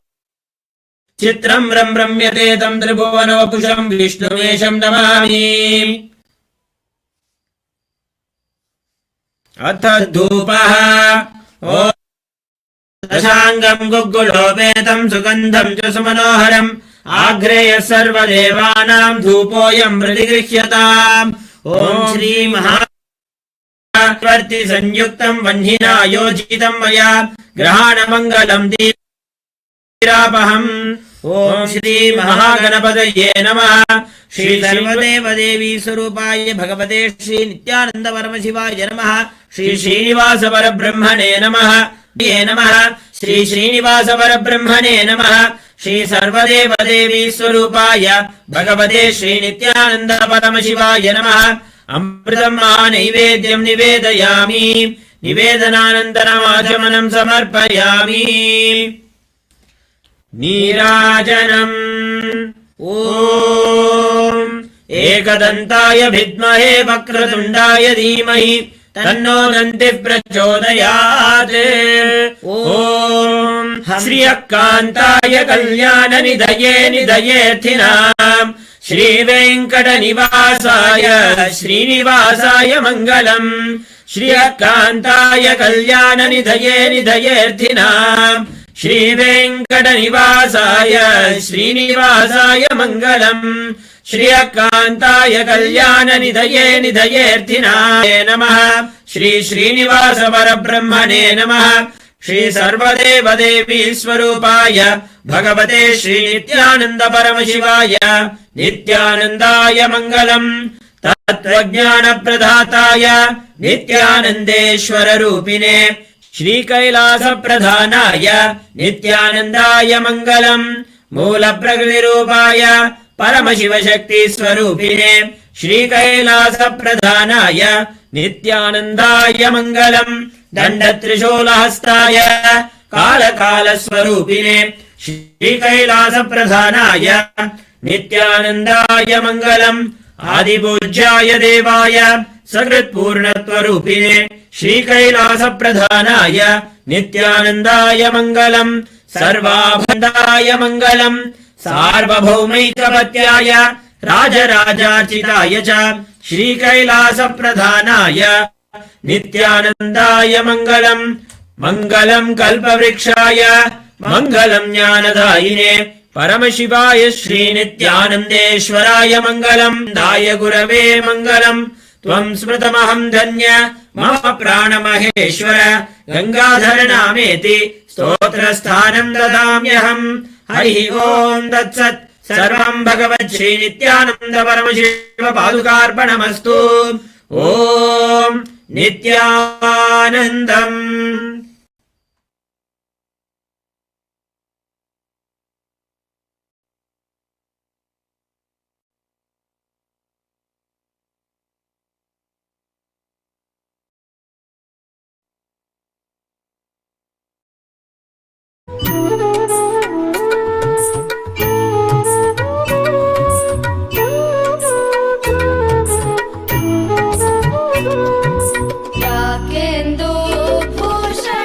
चित्रं रम्यते तं त्रिभुवनवपुषं विष्णुवेशं नमामि। अथ धूपः ॐ दशाङ्गं गुग्गुलोपेतं सुगन्धं च सुमनोहरम् आग्रेय सर्वदेवानां धूपोऽयं प्रतिगृह्यताम्। ॐ श्रीमहावर्ति संयुक्तं वह्निना योजितं मया ग्रहाणमङ्गलं दीरापहम्। ॐ श्री महागणपतये नमः। श्री सर्वदेवदेवी स्वरूपाय भगवते श्री नित्यानंद परमशिवाय नमः। श्री श्रीनिवास परब्रह्मणे नमः। नमः श्री श्रीनिवास परब्रह्मणे नमः। श्री सर्वदेवदेवी स्वरूपाय भगवते श्री नित्यानंद परमशिवाय नमः। अमृतं महानैवेद्यं निवेदयामि। निवेदनानन्तरमाचमनं समर्पयामि। नीराजनम् ॐ एकदन्ताय विद्महे वक्रतुण्डाय धीमहि तन्नो दन्तिः प्रचोदयात्। ॐ श्रियकान्ताय कल्याणनिधये निधयेऽर्थिनाम् श्रीवेङ्कटनिवासाय श्रीनिवासाय मङ्गलम्। श्रियकान्ताय कल्याणनिधये निधयेऽर्थिनाम् श्रीवेङ्कटनिवासाय श्रीनिवासाय मङ्गलम्। श्रियकान्ताय कल्याणनिधये निधयेऽर्थिनाय नमः। श्री श्रीनिवास परब्रह्मणे नमः। श्री सर्वदेवदेवी स्वरूपाय भगवते श्री नित्यानंद परमशिवाय नित्यानन्दाय मङ्गलम्। तत्त्वज्ञानप्रदाताय नित्यानन्देश्वर रूपिणे श्री कैलास प्रधानाय नित्यानन्दाय मङ्गलम्। मूलप्रकृतिरूपाय परमशिवशक्ति स्वरूपिणे श्री कैलास प्रधानाय नित्यानन्दाय मङ्गलम्। दण्डत्रिशूलहस्ताय कालकालस्वरूपिणे श्री कैलास प्रधानाय नित्यानन्दाय मङ्गलम्। आदिपूज्याय देवाय सकृत्पूर्णत्वरूपिणे श्री कैलास प्रधानाय नित्यानन्दाय मङ्गलम्। सर्वाभन्दाय मङ्गलम्। सार्वभौमैकपत्याय राजराजार्चिताय च श्री कैलास प्रधानाय नित्यानन्दाय मङ्गलम्। मङ्गलम् कल्पवृक्षाय मङ्गलम् ज्ञानदायिने परमशिवाय श्री नित्यानन्देश्वराय मङ्गलम्। दाय गुरवे मङ्गलम्। त्वं स्मृतमहं धन्य मम प्राणमहेश्वर गंगाधर नामेति स्तोत्रस्थानं ददाम्यहम्। हरिः ओम् तत्सत्। सर्वं भगवत् श्री नित्यानंद परमशिव पादुकार्पणमस्तु। ओम् नित्यानन्दम्। याकेन्दु भूषण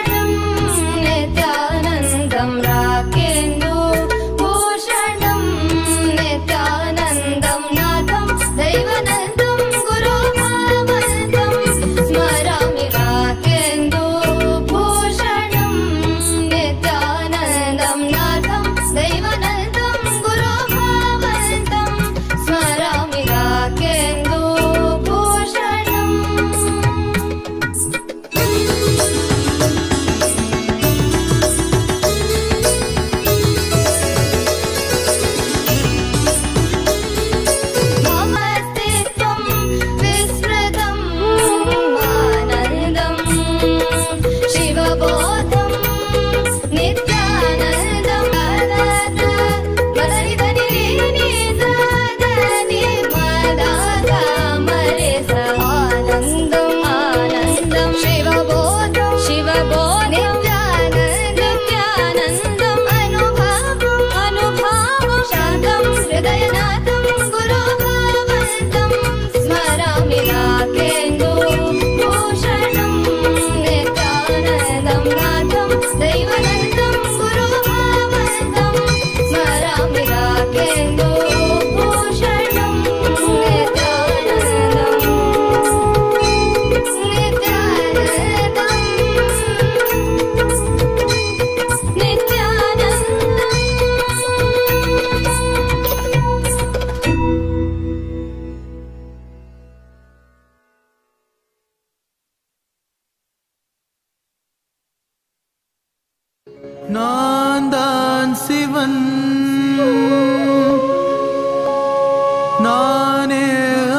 நான் தான் சிவன், நானே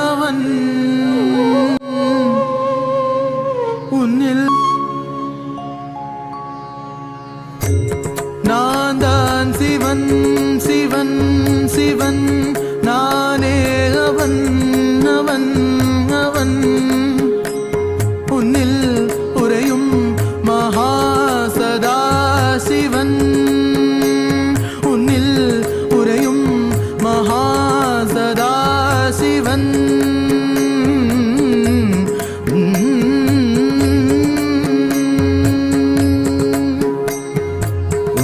அவன். உன்னில் நான் தான் சிவன், சிவன், சிவன். நானே அவன், அவன், அவன். உன்னில் உறையும் மகா சதா சிவன், உன்னில் உறையும் மகா சதா சிவன்.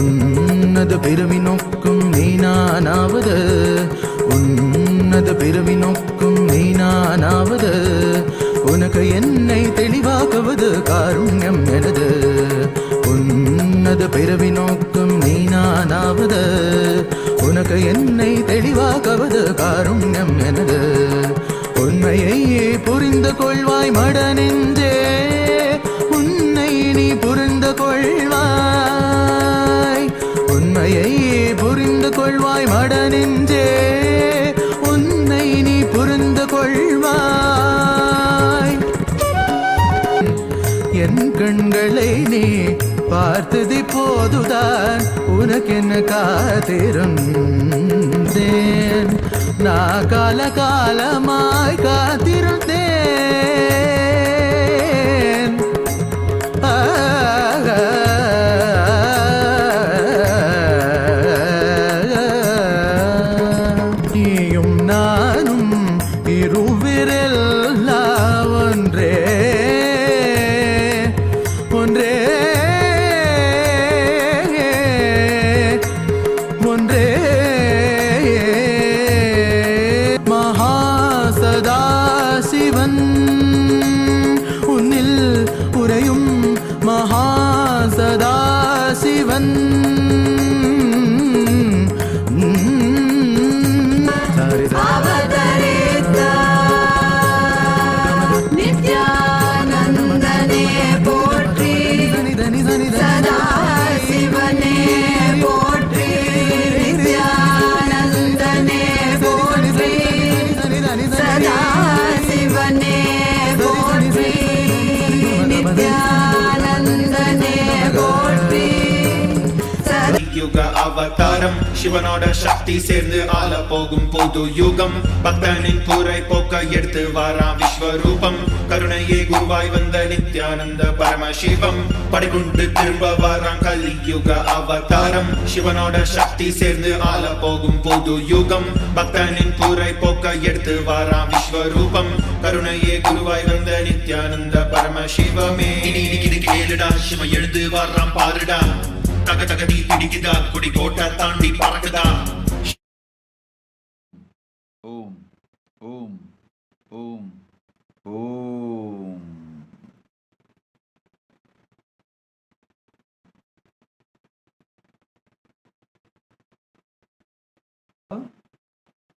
உன்னத பிறவி நோக்கும் நீனானாவது, உன்னத பிறவி நோக்கும் நீனானாவது. உனக்கு என்னை தெளிவாக்குவது காருண்யம் எனது. உன்னத பிறவி நோக்கும் நீனானாவது. உனக்கு என்னை தெளிவாக்குவது காருண்யம் எனது. உண்மையை புரிந்து கொள்வாய் மட நெஞ்சே, உன்னை நீ புரிந்து கொள்வாய். உண்மையை புரிந்து கொள்வாய் மட நெஞ்சே, உன்னை நீ புரிந்து கொள்வாய். என் கண்களை நீ பார்த்தது போதுதான் உனக்கென்ன காத்திருந்தேன். நான் கால காலமாய் காத்திருந்தேன். நீயும் நானும் இருவிரெல்லாம் ஒன்றே, ஒன்றே, ஒன்றே. மகா சதா சிவன், உன்னில் உறையும் மகா சதா சிவன். அவதரித்த நித்யானந்தனே போற்றி, சதா சிவனே போற்றி. நித்யானந்தனே போற்றி, சதா சிவனே போற்றி. நித்யானந்தனே போற்றி. யுக அவதாரம் சிவனோட சக்தி சேர்ந்து ஆள போகும் புது யுகம். பக்தனின் கூரை போக்க எடுத்து வாராம் விஸ்வரூபம். கருணையே குருவாய் வந்த நித்யானந்த பரமசிவம். படிகுண்டு திரும்ப வாராம் கலியுக அவதாரம். சிவனோட சக்தி சேர்ந்து ஆள போகும் புது யுகம். பக்தனின் கூரை போக்க எடுத்து வாராம் விஸ்வரூபம். கருணையே குருவாய் வந்த நித்யானந்த பரமசிவமே. இனி இது கேளுடா, சிவ எழுந்து வாராம் பாருடா. தக தக தீ பிடிக்குதா, குடி கோட்டை தாண்டி பறக்குதா. ஓம் ஓம் ஓம் ஓம்.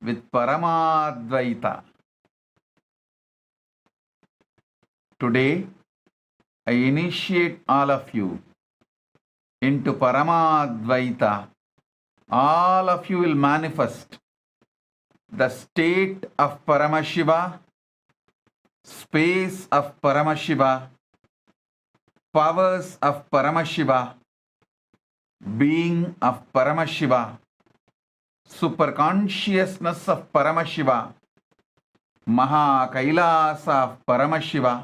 With Paramadvaita. Today I initiate all of you into Paramadvaita. All of you will manifest the state of Paramashiva, space of Paramashiva, powers of Paramashiva, being of Paramashiva, super consciousness of Paramashiva, Maha Kailasa of Paramashiva,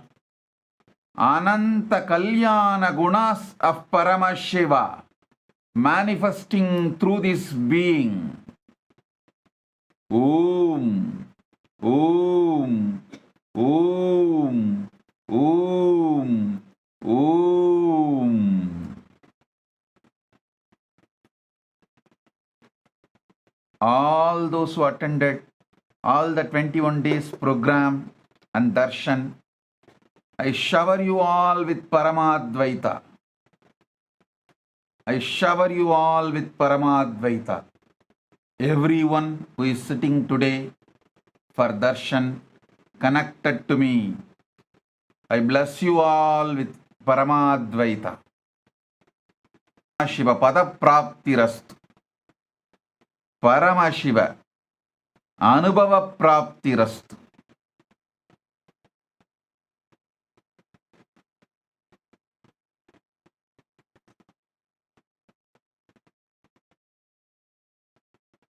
Ananta Kalyana Gunas of Paramashiva manifesting through this being. Om, Om, Om, Om, Om. All those who attended all the 21 days program and darshan, I shower you all with Paramadvaita. I shower you all with Paramadvaita. Everyone who is sitting today for darshan connected to me, I bless you all with Paramadvaita. Shiva ಪದಪ್ರಾಪ್ತಿರಸ್ತು. Paramashiva ಅನುಭವ ಪ್ರಾಪ್ತಿರಸ್ತು.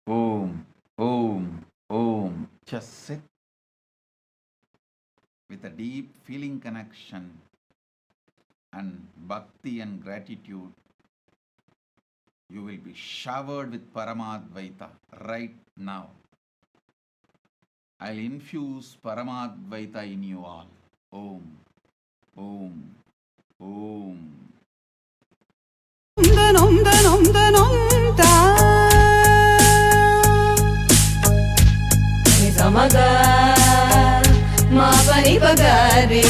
Om, Om, Om. Just sit with a deep feeling connection and bhakti and gratitude. You will be showered with Paramadvaita right now. I'll infuse Paramadvaita in you all. Om, Om, Om. Samaga ma pani pagare.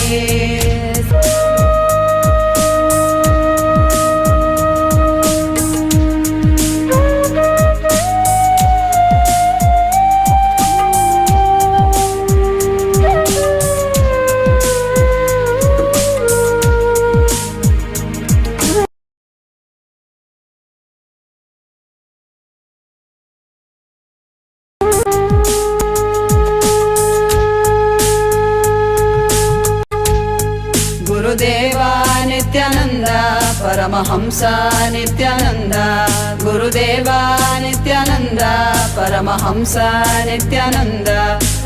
Paramahamsa Nityananda Gurudeva Nityananda Paramahamsa Nityananda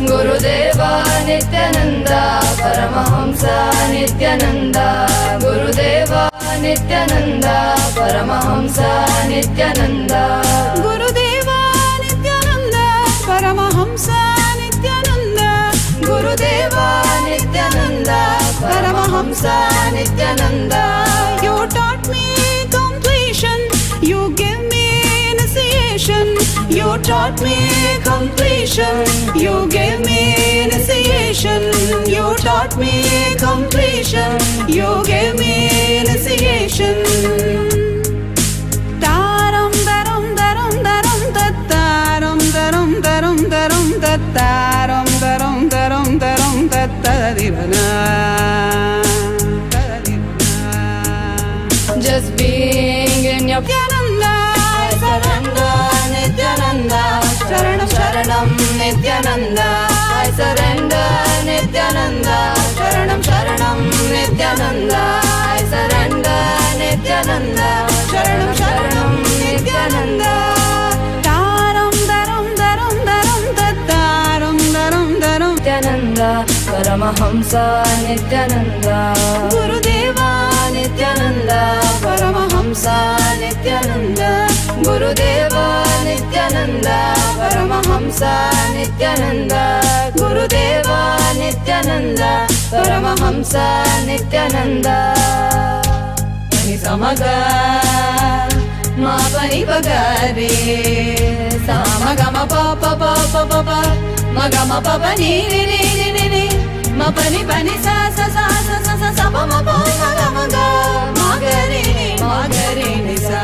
Gurudeva Nityananda Paramahamsa Nityananda Gurudeva Nityananda Paramahamsa Nityananda Gurudeva Nityananda Paramahamsa Nityananda Gurudeva Nityananda Paramahamsa Nityananda. You taught me completion, you gave me initiation. You taught me completion, you gave me initiation. You taught me completion, you gave me initiation. Taram daram daram daram tattaram daram daram daram tattaram daram daram daram tattadirana. Just being in your Nityananda, I surrender Nityananda, Sharanam Sharanam Nityananda, I surrender Nityananda, Sharanam Sharanam Nityananda, I surrender Nityananda, Sharanam Sharanam Nityananda. Taram daram daram daram tattaram daram daram Nityananda, Paramahamsa Nityananda, Gurudeva Nityananda, Paramahamsa Nityananda, Gurudeva Nityananda, Paramahamsa Nityananda, Gurudeva Nityananda, Paramahamsa Nityananda. Pani samaga ma pani pagare, samagama pa pa pa pa pa pa, magama pa pa ni ni ni ni ni, ma pani pani sa sa sa sa sa sa sa pa ma pa ma ma ga ma ga ni ni ma ga ni ni sa.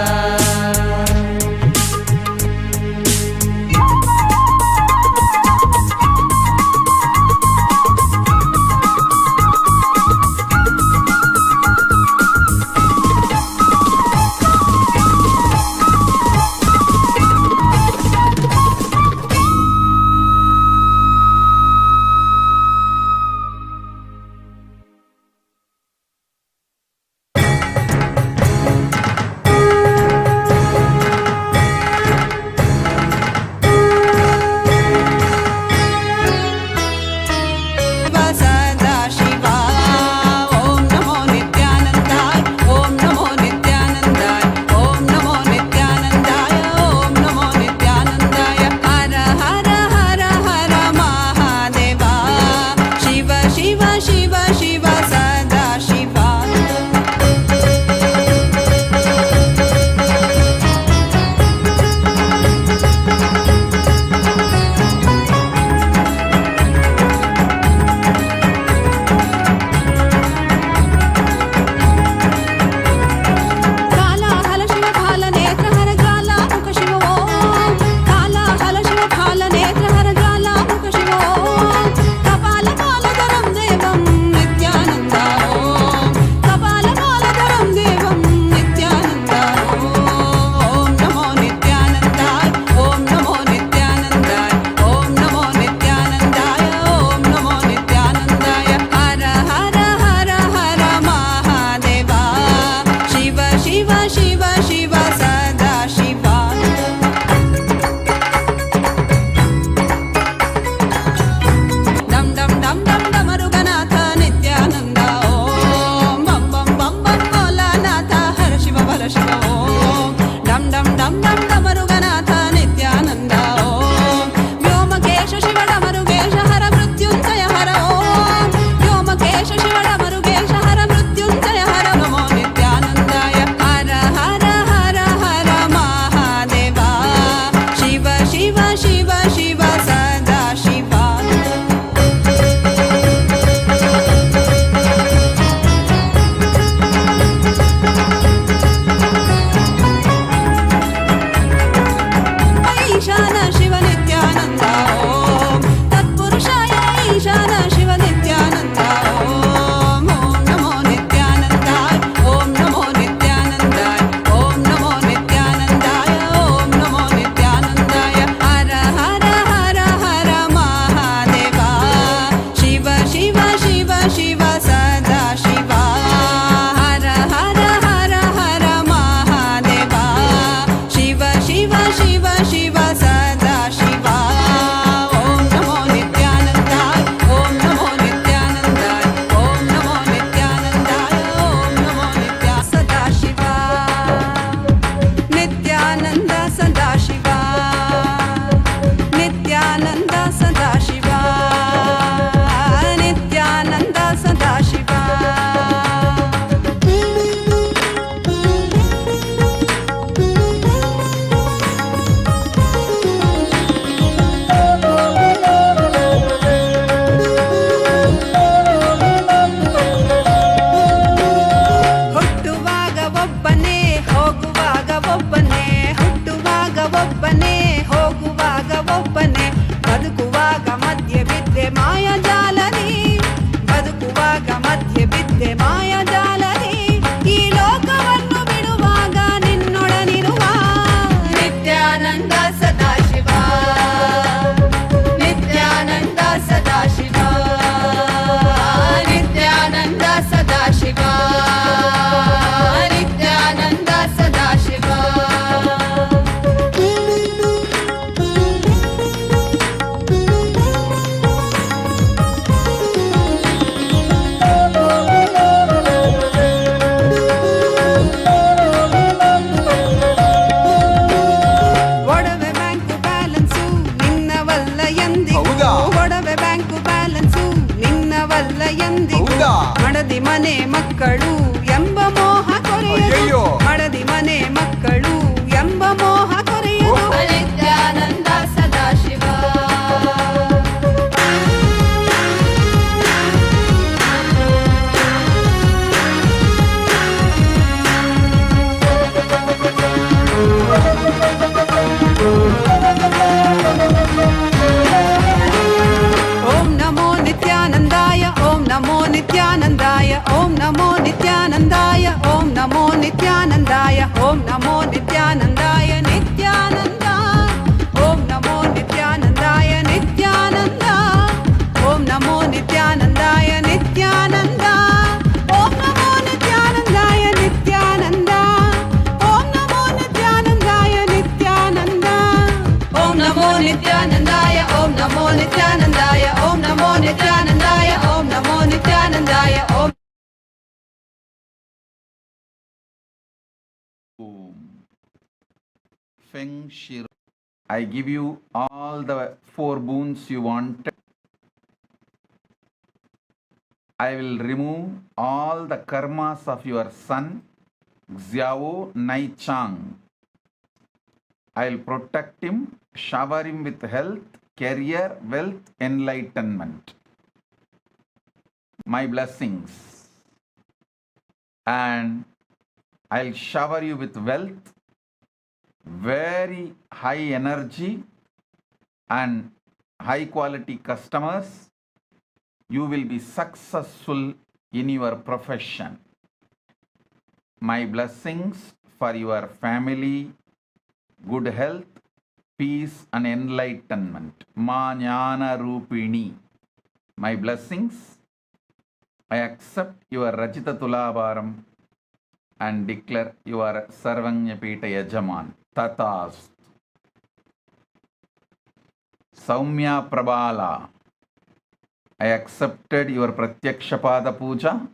Feng Shiro. I give you all the 4 boons you wanted. I will remove all the karmas of your son, Xiao Nai Chang. I will protect him, shower him with health, career, wealth, enlightenment. My blessings. And I'll shower you with wealth, very high energy and high quality customers. You will be successful in your profession. My blessings for your family, good health, peace and enlightenment. Ma Jnana Rupini. My blessings. I accept your Rajita Tulabharam and declare your Sarvanyapita Yajaman. Tatas. Saumya Prabhala. I accepted your Pratyakshapada Puja.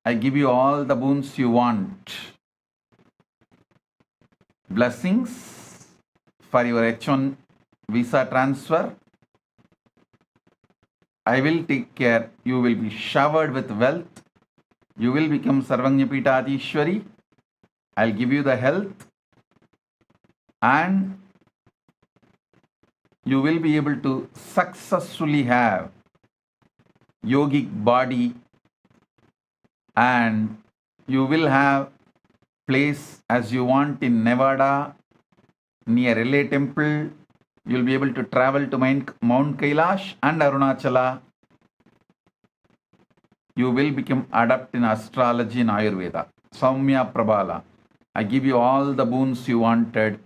I give you all the boons you want. Blessings for your H1 visa transfer. I will take care. You will be showered with wealth. You will become Sarvanyapita Adishwari. I'll give you the health. And you will be able to successfully have yogic body. And you will have place as you want in Nevada, near LA temple. You will be able to travel to Mount Kailash and Arunachala. You will become adept in astrology and Ayurveda. Saumya Prabhala. I give you all the boons you wanted.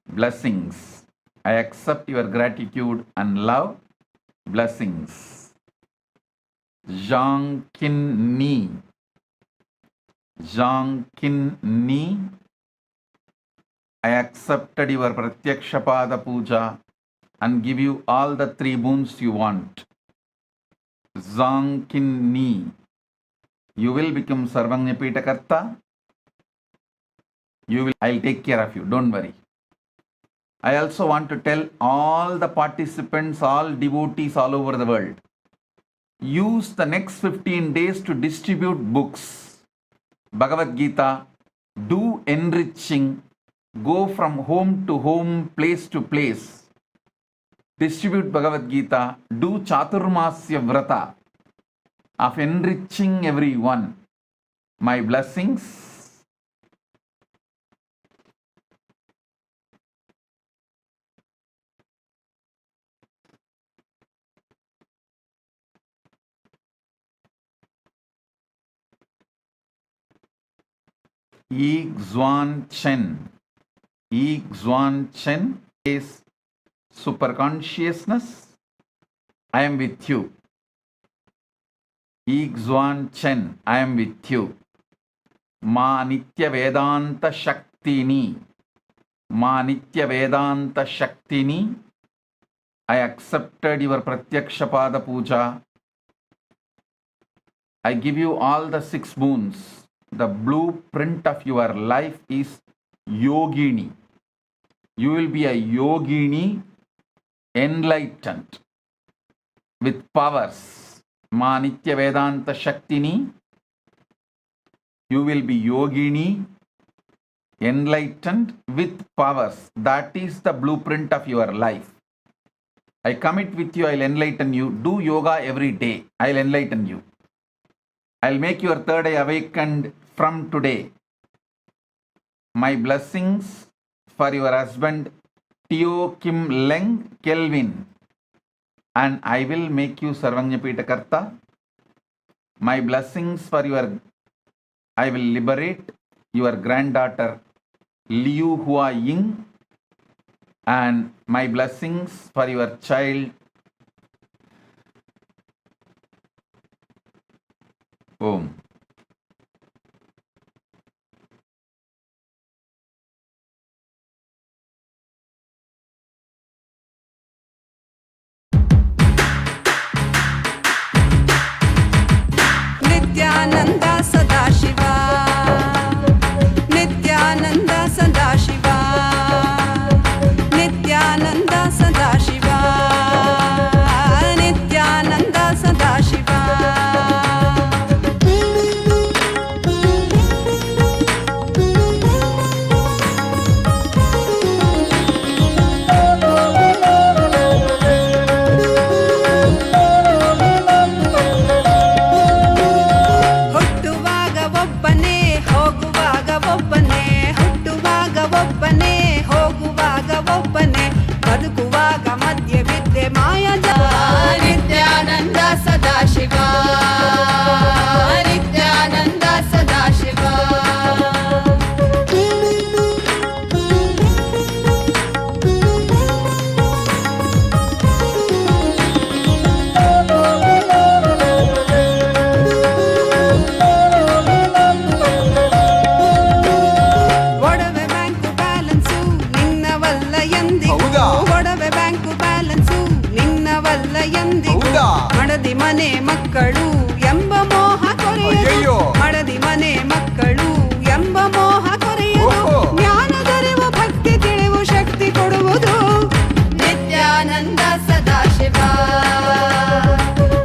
Blessings. I accept your gratitude and love. Blessings. Zhang Kin Ni. Zhang Kin Ni. I accepted your Pratyakshapada Puja and give you all the 3 boons you want. Zhang Kin Ni. You will become Sarvanyapita Karta. I'll take care of you. Don't worry. I also want to tell all the participants, all devotees all over the world. Use the next 15 days to distribute books. Bhagavad Gita. Do enriching. Go from home to home, place to place. Distribute Bhagavad Gita. Do Chaturmasya Vrata of enriching everyone. My blessings. Yi Xuan Chen. Yi Xuan Chen is super consciousness. I am with you. Yi Xuan Chen, I am with you. Ma Nitya Vedanta Shaktini. Ma Nitya Vedanta Shaktini. I accepted your Pratyakshapada Puja. I give you all the 6 boons. The blueprint of your life is Yogini. You will be a Yogini, enlightened, with powers. Ma Nitya Vedanta Shaktini. You will be Yogini, enlightened, with powers. That is the blueprint of your life. I commit with you, I'll enlighten you. Do yoga every day. I'll enlighten you. I'll make your 3rd eye awakened from today. My blessings for your husband, Teo Kim Leng Kelvin. And I will make you Sarvanyapita Karta. My blessings for I will liberate your granddaughter, Liu Hua Ying. And my blessings for your child, Om. Nityananda Sadashiva. Nityananda Sadashiva. ಮಡದಿ ಮನೆ ಮಕ್ಕಳು ಎಂಬ ಮೋಹ ಕೊರೆಯದು ಮಡದಿ ಮನೆ ಮಕ್ಕಳು ಎಂಬ ಮೋಹ ಕೊರೆಯದು ಜ್ಞಾನದರಿವು ಭಕ್ತಿ ತಿಳಿವು ಶಕ್ತಿ ಕೊಡುವುದು ನಿತ್ಯಾನಂದ ಸದಾಶಿವ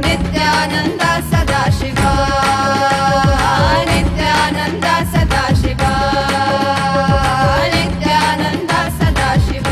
ನಿತ್ಯಾನಂದ ಸದಾಶಿವ ನಿತ್ಯಾನಂದ ಸದಾಶಿವ ನಿತ್ಯಾನಂದ ಸದಾಶಿವ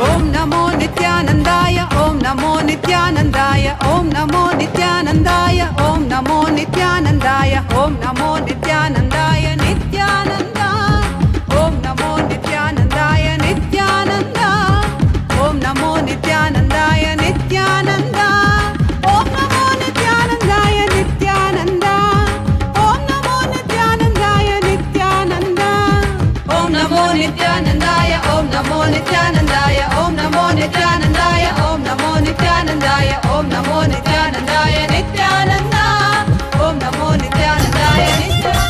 ಓಂ ನಮೋ ನಿತ್ಯಾನಂದಾಯ ಓಂ ನಮೋ ನಿತ್ಯಾನಂದಾಯ ಓಂ ನಮೋ ನಿತ್ಯಾನಂದಾಯ ಓಂ ನಮೋ ನಿತ್ಯಾನಂದಾಯ ಓಂ ನಮೋ ನಿತ್ಯಾನಂದಾಯ ನಿತ್ಯಾನಂದ ಓಂ ನಮೋ ನಿತ್ಯಾನಂದಾಯ ನಿತ್ಯಾನಂದ ಓಂ ನಮೋ ನಿತ್ಯಾನಂದಾಯ ನಿತ್ಯಾನಂದ ಓಂ ನಮೋ ನಿತ್ಯಾನಂದಾಯ ನಿತ್ಯಾನಂದ ಓಂ ನಮೋ ನಿತ್ಯಾನಂದಾಯ ನಿತ್ಯಾನಂದ ಓಂ ನಮೋ ನಿತ್ಯಾನಂದಾಯ ಓಂ ನಮೋ ನಿತ್ಯಾನಂದಾಯ ಓಂ ನಮೋ ನಿತ್ಯಾನಂದಾಯ ಓಂ ನಮೋ ನಿತ್ಯಾನಂದಾಯ ಓಂ ನಮೋ ನಿತ್ಯಾನಂದಾಯ ನಿತ್ಯಾನಂದ ಓಂ ನಮೋ ನಿತ್ಯಾನಂದಾಯ ನಿತ್ಯಾನಂದ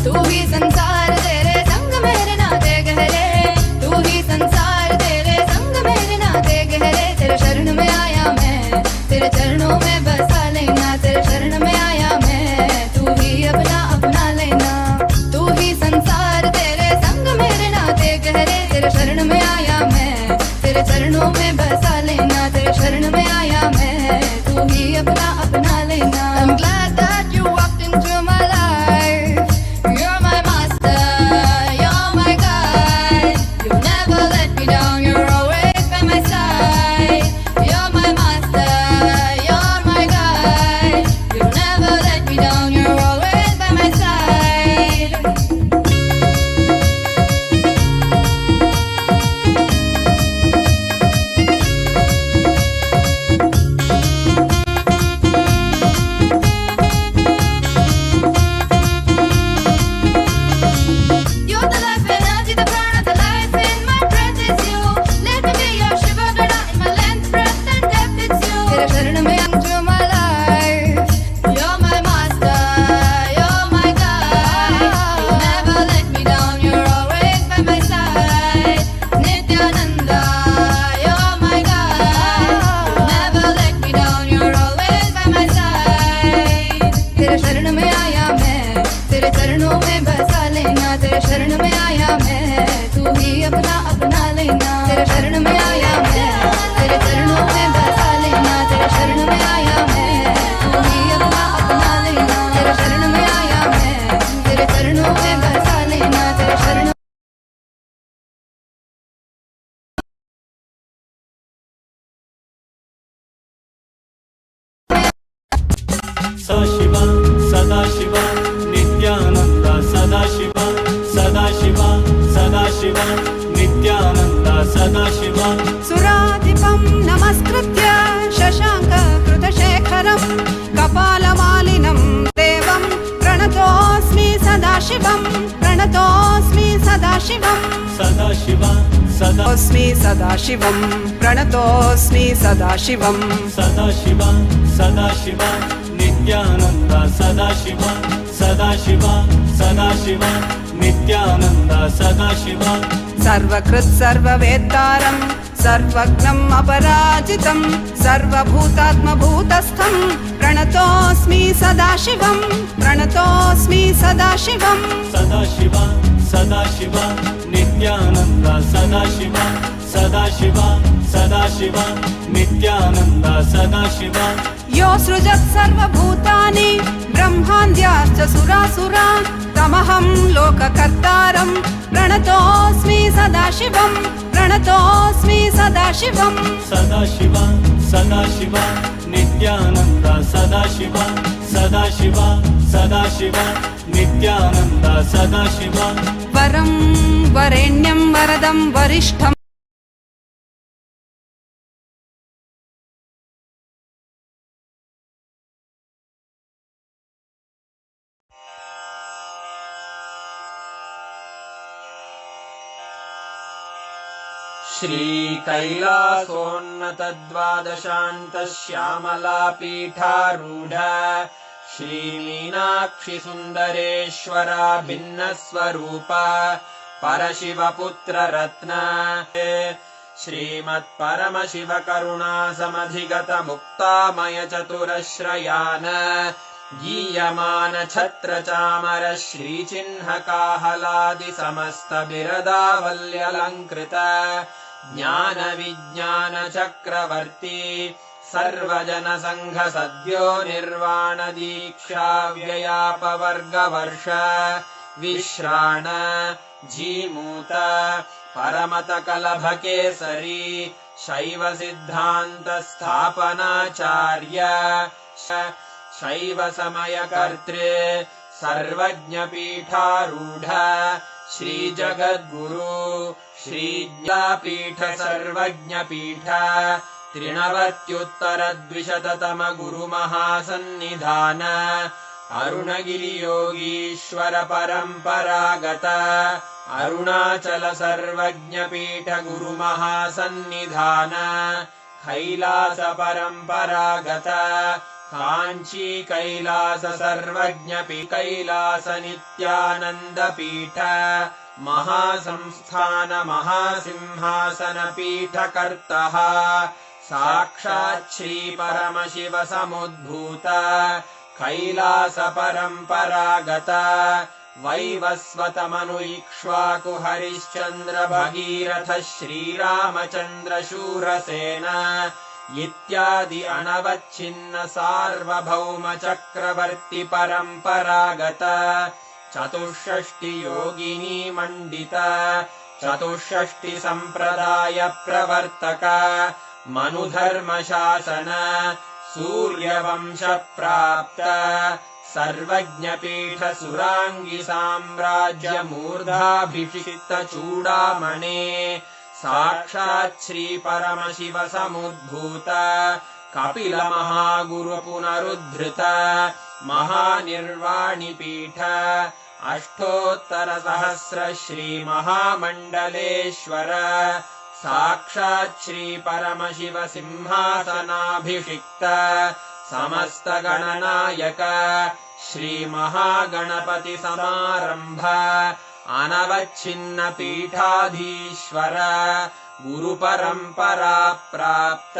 तू ही संसार तेरे संग मेरे नाते गहरे तू ही संसार तेरे संग मेरे नाते गहरे तेरे शरण में आया मैं तेरे चरणों में बसा लेना तेरे शरण में आया मैं तू ही अपना अपना लेना तू ही संसार तेरे संग मेरे नाते गहरे तेरे शरण में आया मैं तेरे चरणों में बसा लेना तेरे शरण में आया मैं तू ही अपना अपना लेना I'm glad that you walked into my life. You're my master, you're my guide. You never let me down, you're always by my side. You're my master, you're my guide. You never let me down, you're always by my side. You're the life energy, the prana, the life in my breath is you. Let me be your Shiva Gada in my length, breadth and depth it's you. तेरे शरण में into my life. You're my master, you're my guide. You never let me down, you're always by my side. Nityananda, you're my guide. You never let me down, you're always by my side. तेरे शरण में आया मैं तेरे चरणों में बसा लेना तेरे शरण में आया मैं तू ही अपना अपना लेना तेरे शरण में आया मैं तेरे चरणों में बसा लेना तेरे शरण में आया मैं तू ही अपना अपना लेना तेरे शरण में आया मैं तेरे चरणों में बसा लेना तेरे शरण सशिव सदाशिव नित्यानन्द सदाशिव सदाशिव सदाशिव नित्यानन्द सदाशिव सुराधिपं नमस्कृत्य शशाङ्ककृतशेखरं कपालमालिनं देवं प्रणतोऽस्मि सदाशिवं प्रणतोऽस्मि सदाशिवं सदाशिव सदास्मि सदाशिवं प्रणतोऽस्मि सदाशिवं सदाशिव सदाशिव नित्यानन्द सदाशिव सदाशिव सदाशिव नित्यानन्द सदाशिव सर्वकृत् सर्ववेत्तारं सर्वज्ञम् अपराजितं सर्वभूतात्मभूतस्थं प्रणतोऽस्मि सदाशिवं प्रणतोऽस्मि सदाशिवं सदाशिव सदाशिव नित्यानन्द सदाशिव सदाशिव सदाशिव नित्यानन्द सदाशिव यो सृजत् सर्वभूतानि ब्रह्मान्द्याश्च सुरासुरा तमहं लोककर्तारं प्रणतोऽस्मि सदाशिवं प्रणतोऽस्मि सदाशिवं सदाशिव सदाशिव नित्यानन्द सदाशिव सदाशिव सदाशिव नित्यानन्द सदाशिव वरं वरेण्यं वरदं वरिष्ठम् श्रीकैलासोन्नतद्वादशान्तश्यामलापीठारूढ श्रीमीनाक्षिसुन्दरेश्वरा भिन्नस्वरूप परशिवपुत्ररत्न श्रीमत्परमशिवकरुणासमधिगतमुक्तामयचतुरश्रयान् गीयमान छत्रचामर श्रीचिह्नकाहलादिसमस्तबिरदावल्यलङ्कृत ज्ञानविज्ञानचक्रवर्ती सर्वजनसङ्घसद्यो निर्वाणदीक्षा व्ययापवर्गवर्ष विश्राण जीमूत परमतकलभकेसरी शैवसिद्धान्तस्थापनाचार्य शैवसमयकर्तृ सर्वज्ञपीठारूढ श्रीजगद्गुरु श्रीज्ञापीठ सर्वज्ञपीठ त्रिणवत्युत्तरद्विशततम गुरुमहासन्निधान अरुणगिरियोगीश्वर परम्परागत अरुणाचल सर्वज्ञपीठ गुरुमहासन्निधान कैलास परम्परागत काञ्ची कैलास सर्वज्ञपि कैलास नित्यानन्दपीठ महासंस्थान महासिंहासन पीठकर्तः साक्षात् श्री परमशिव समुद्भूत कैलास परम्परागत वैवस्वतमनु इक्ष्वाकु हरिश्चन्द्र भगीरथ श्रीरामचन्द्र शूरसेन इत्यादि अनवच्छिन्न सार्वभौम चक्रवर्ति परम्परागत चतुष्षष्टि योगिनी मण्डित चतुष्षष्टि सम्प्रदाय प्रवर्तक मनुधर्मशासन सूर्यवंश प्राप्त सर्वज्ञपीठ सुराङ्गी साम्राज्य मूर्धाभिषिक्त चूडामणे साक्षात् श्री परमशिव समुद्भूत कपिल महागुरु पुनरुद्धृत महानिर्वाणिपीठ अष्टोत्तर सहस्र श्री महामण्डलेश्वर साक्षात् श्री परमशिव सिंहासनाभिषिक्त समस्त गणनायक श्री महागणपति समारंभ अनवच्छिन्न पीठाधीश्वर गुरुपरम्परा प्राप्त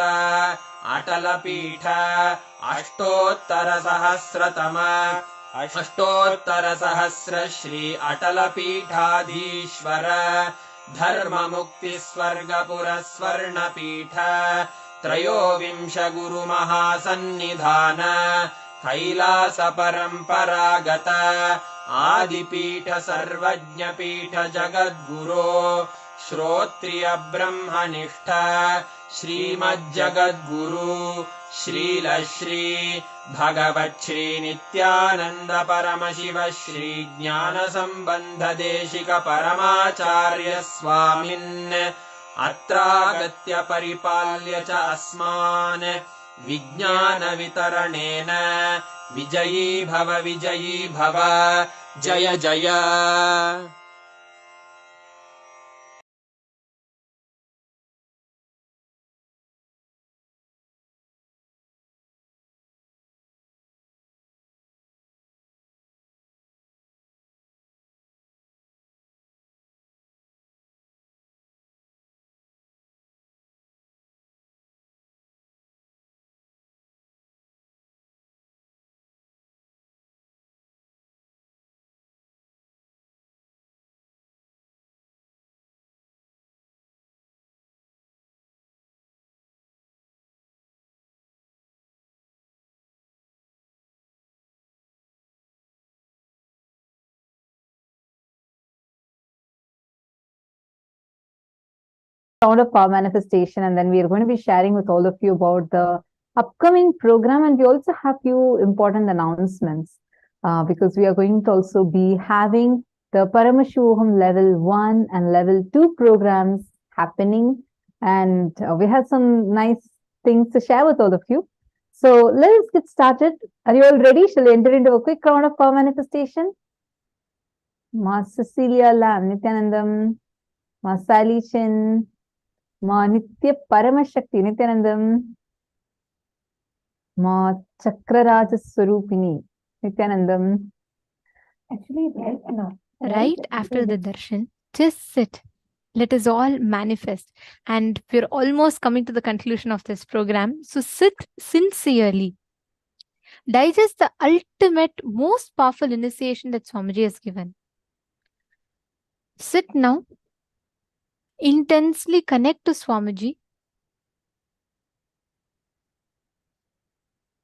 अटल पीठ अष्टोत्तर सहस्र श्री अटल पीठाधीश्वर धर्म मुक्ति स्वर्गपुर स्वर्ण पीठ त्रयोविंश गुरु महासन्निधान कैलास परम्परागत आदिपीठ सर्वज्ञपीठ जगद्गुरो श्रोत्रिय ब्रह्मनिष्ठ श्रीमज्जगद्गुरु श्रीलश्री भगवच्छ्री नित्यानन्द परमशिव श्री ज्ञान संबंध देशिक परमाचार्य स्वामिन् अत्रागत्य परिपाल्य च अस्मान् विज्ञान वितरणेन विजयी भव जय जय। Round of power manifestation, and then we are going to be sharing with all of you about the upcoming program, and we also have few important announcements because we are going to also be having the Paramashivoham level 1 and level 2 programs happening, and we have some nice things to share with all of you. So let us get started. Are you all ready? Shall we enter into a quick round of power manifestation? Ma Cecilia Lam, Nityanandam, Ma Sally Chen, Ma Nitya Paramashakti, Nityanandam, Ma Chakraraja Swarupini, Nityanandam. Actually, Right after the darshan, just sit. Let us all manifest. And we're almost coming to the conclusion of this program. So sit sincerely. Digest the ultimate, most powerful initiation that Swamiji has given. Sit now. Intensely connect to Swamiji.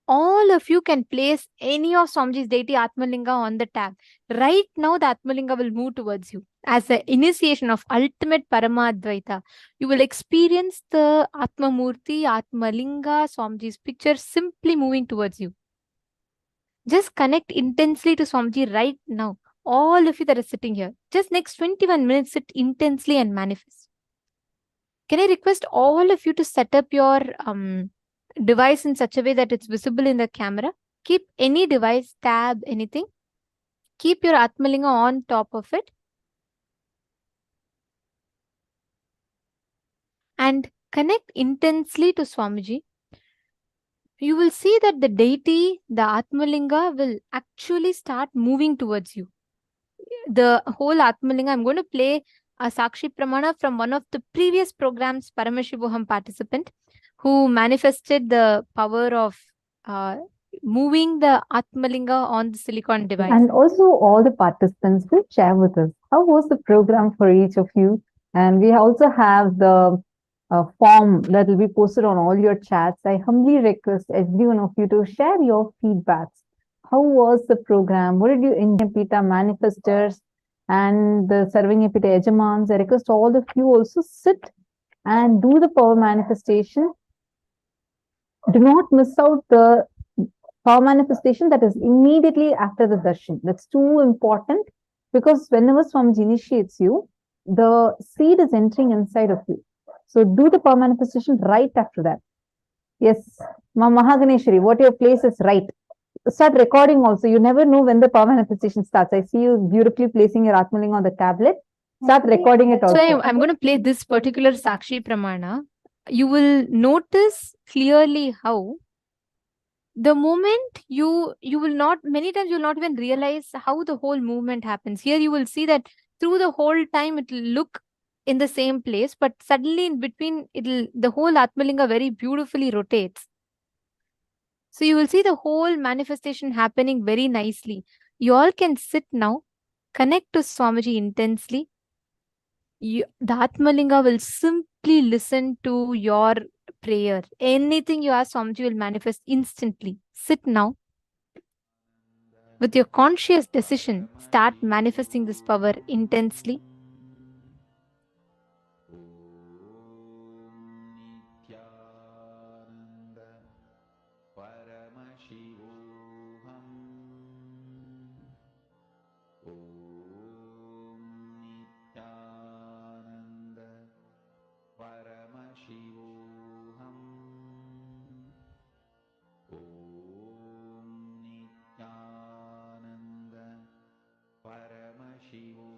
All of you can place any of Swamiji's deity Atmalinga on the tab. Right now, the Atmalinga will move towards you. As the initiation of ultimate Paramadvaita, you will experience the Atmamurti, Atmalinga, Swamiji's picture simply moving towards you. Just connect intensely to Swamiji right now. All of you that are sitting here, just next 21 minutes, sit intensely and manifest. Can I request all of you to set up your device in such a way that it's visible in the camera? Keep any device, tab, anything. Keep your Atmalinga on top of it. And connect intensely to Swamiji. You will see that the deity, the Atmalinga, will actually start moving towards you. The whole Atmalinga, I'm going to play a Sakshi Pramana from one of the previous programs, Paramashivoham participant, who manifested the power of moving the Atmalinga on the silicon device. And also all the participants will share with us how was the program for each of you. And we also have the form that will be posted on all your chats. I humbly request every one of you to share your feedbacks. How was the program? What did you enjoy? Pita manifestors and the serving Pita Ejamans. I request all of you also sit and do the power manifestation. Do not miss out the power manifestation that is immediately after the darshan. That's too important because whenever Swamiji initiates you, the seed is entering inside of you. So do the power manifestation right after that. Yes, Ma Mahaganeshwari, what your place is right. Start recording also. You never know when the power manifestation starts. I see you beautifully placing your Atmalinga on the tablet. Start recording it also. So I'm going to play this particular Sakshi Pramana. You will notice clearly how the moment you will not, many times you will not even realize how the whole movement happens. Here you will see that through the whole time it will look in the same place, but suddenly in between the whole Atmalinga very beautifully rotates. So you will see the whole manifestation happening very nicely. You all can sit now, connect to Swamiji intensely. The Atmalinga will simply listen to your prayer. Anything you ask, Swamiji will manifest instantly. Sit now. With your conscious decision, start manifesting this power intensely. Paramashivoham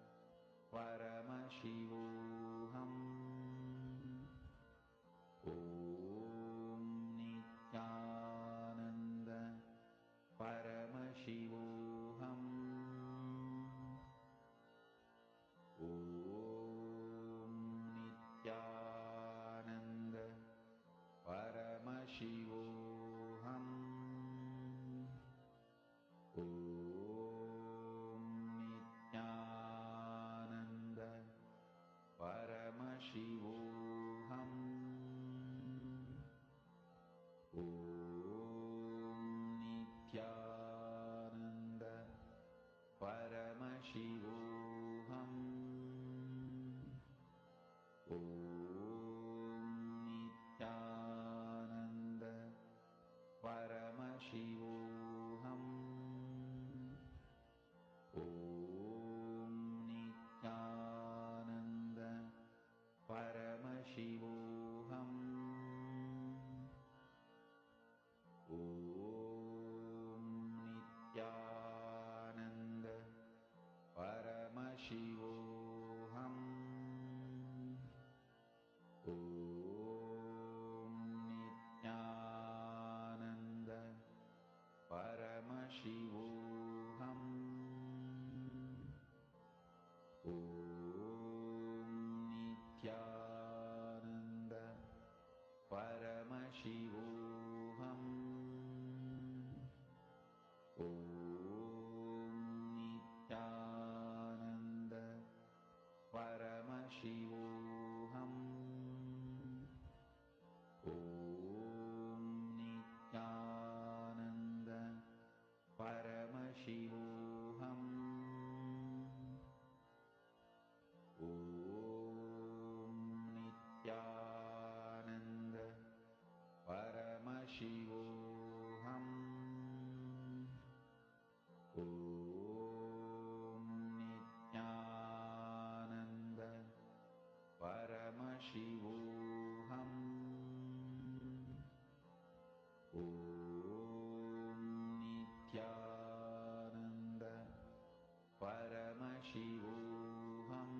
Shivoham.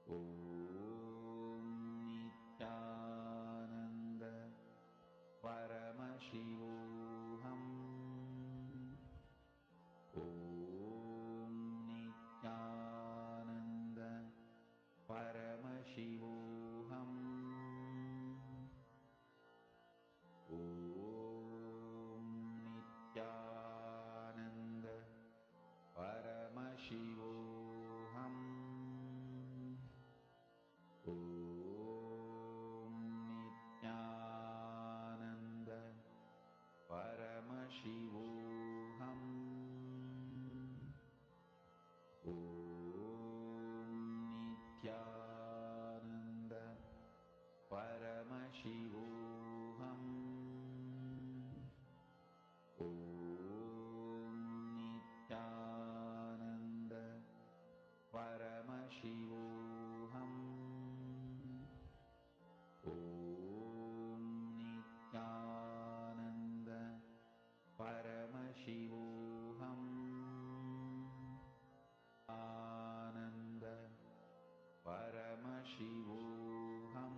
Om Nityananda Paramashivoham. Om Nityananda Paramashivoham. Om Nityananda Paramashivoham. Om Nityananda Paramashivoham. Om Nityananda Paramashivoham. Om Nityananda Paramashivoham. Om Nityananda Paramashivoham. Ananda Paramashivoham.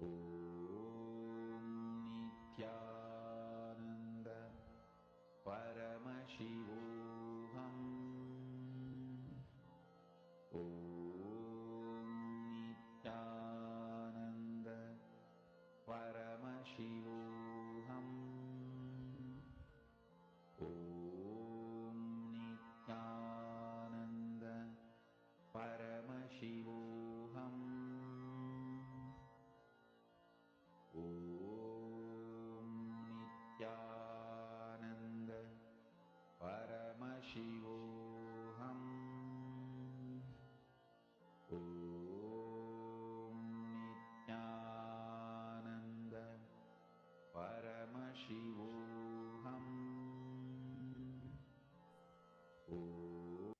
Om Nityananda Paramashivoham. Om Nityananda Paramashivoham. Om Nityananda Paramashivoham. Om Nityananda Paramashivoham. Om Nityananda Paramashivoham. Om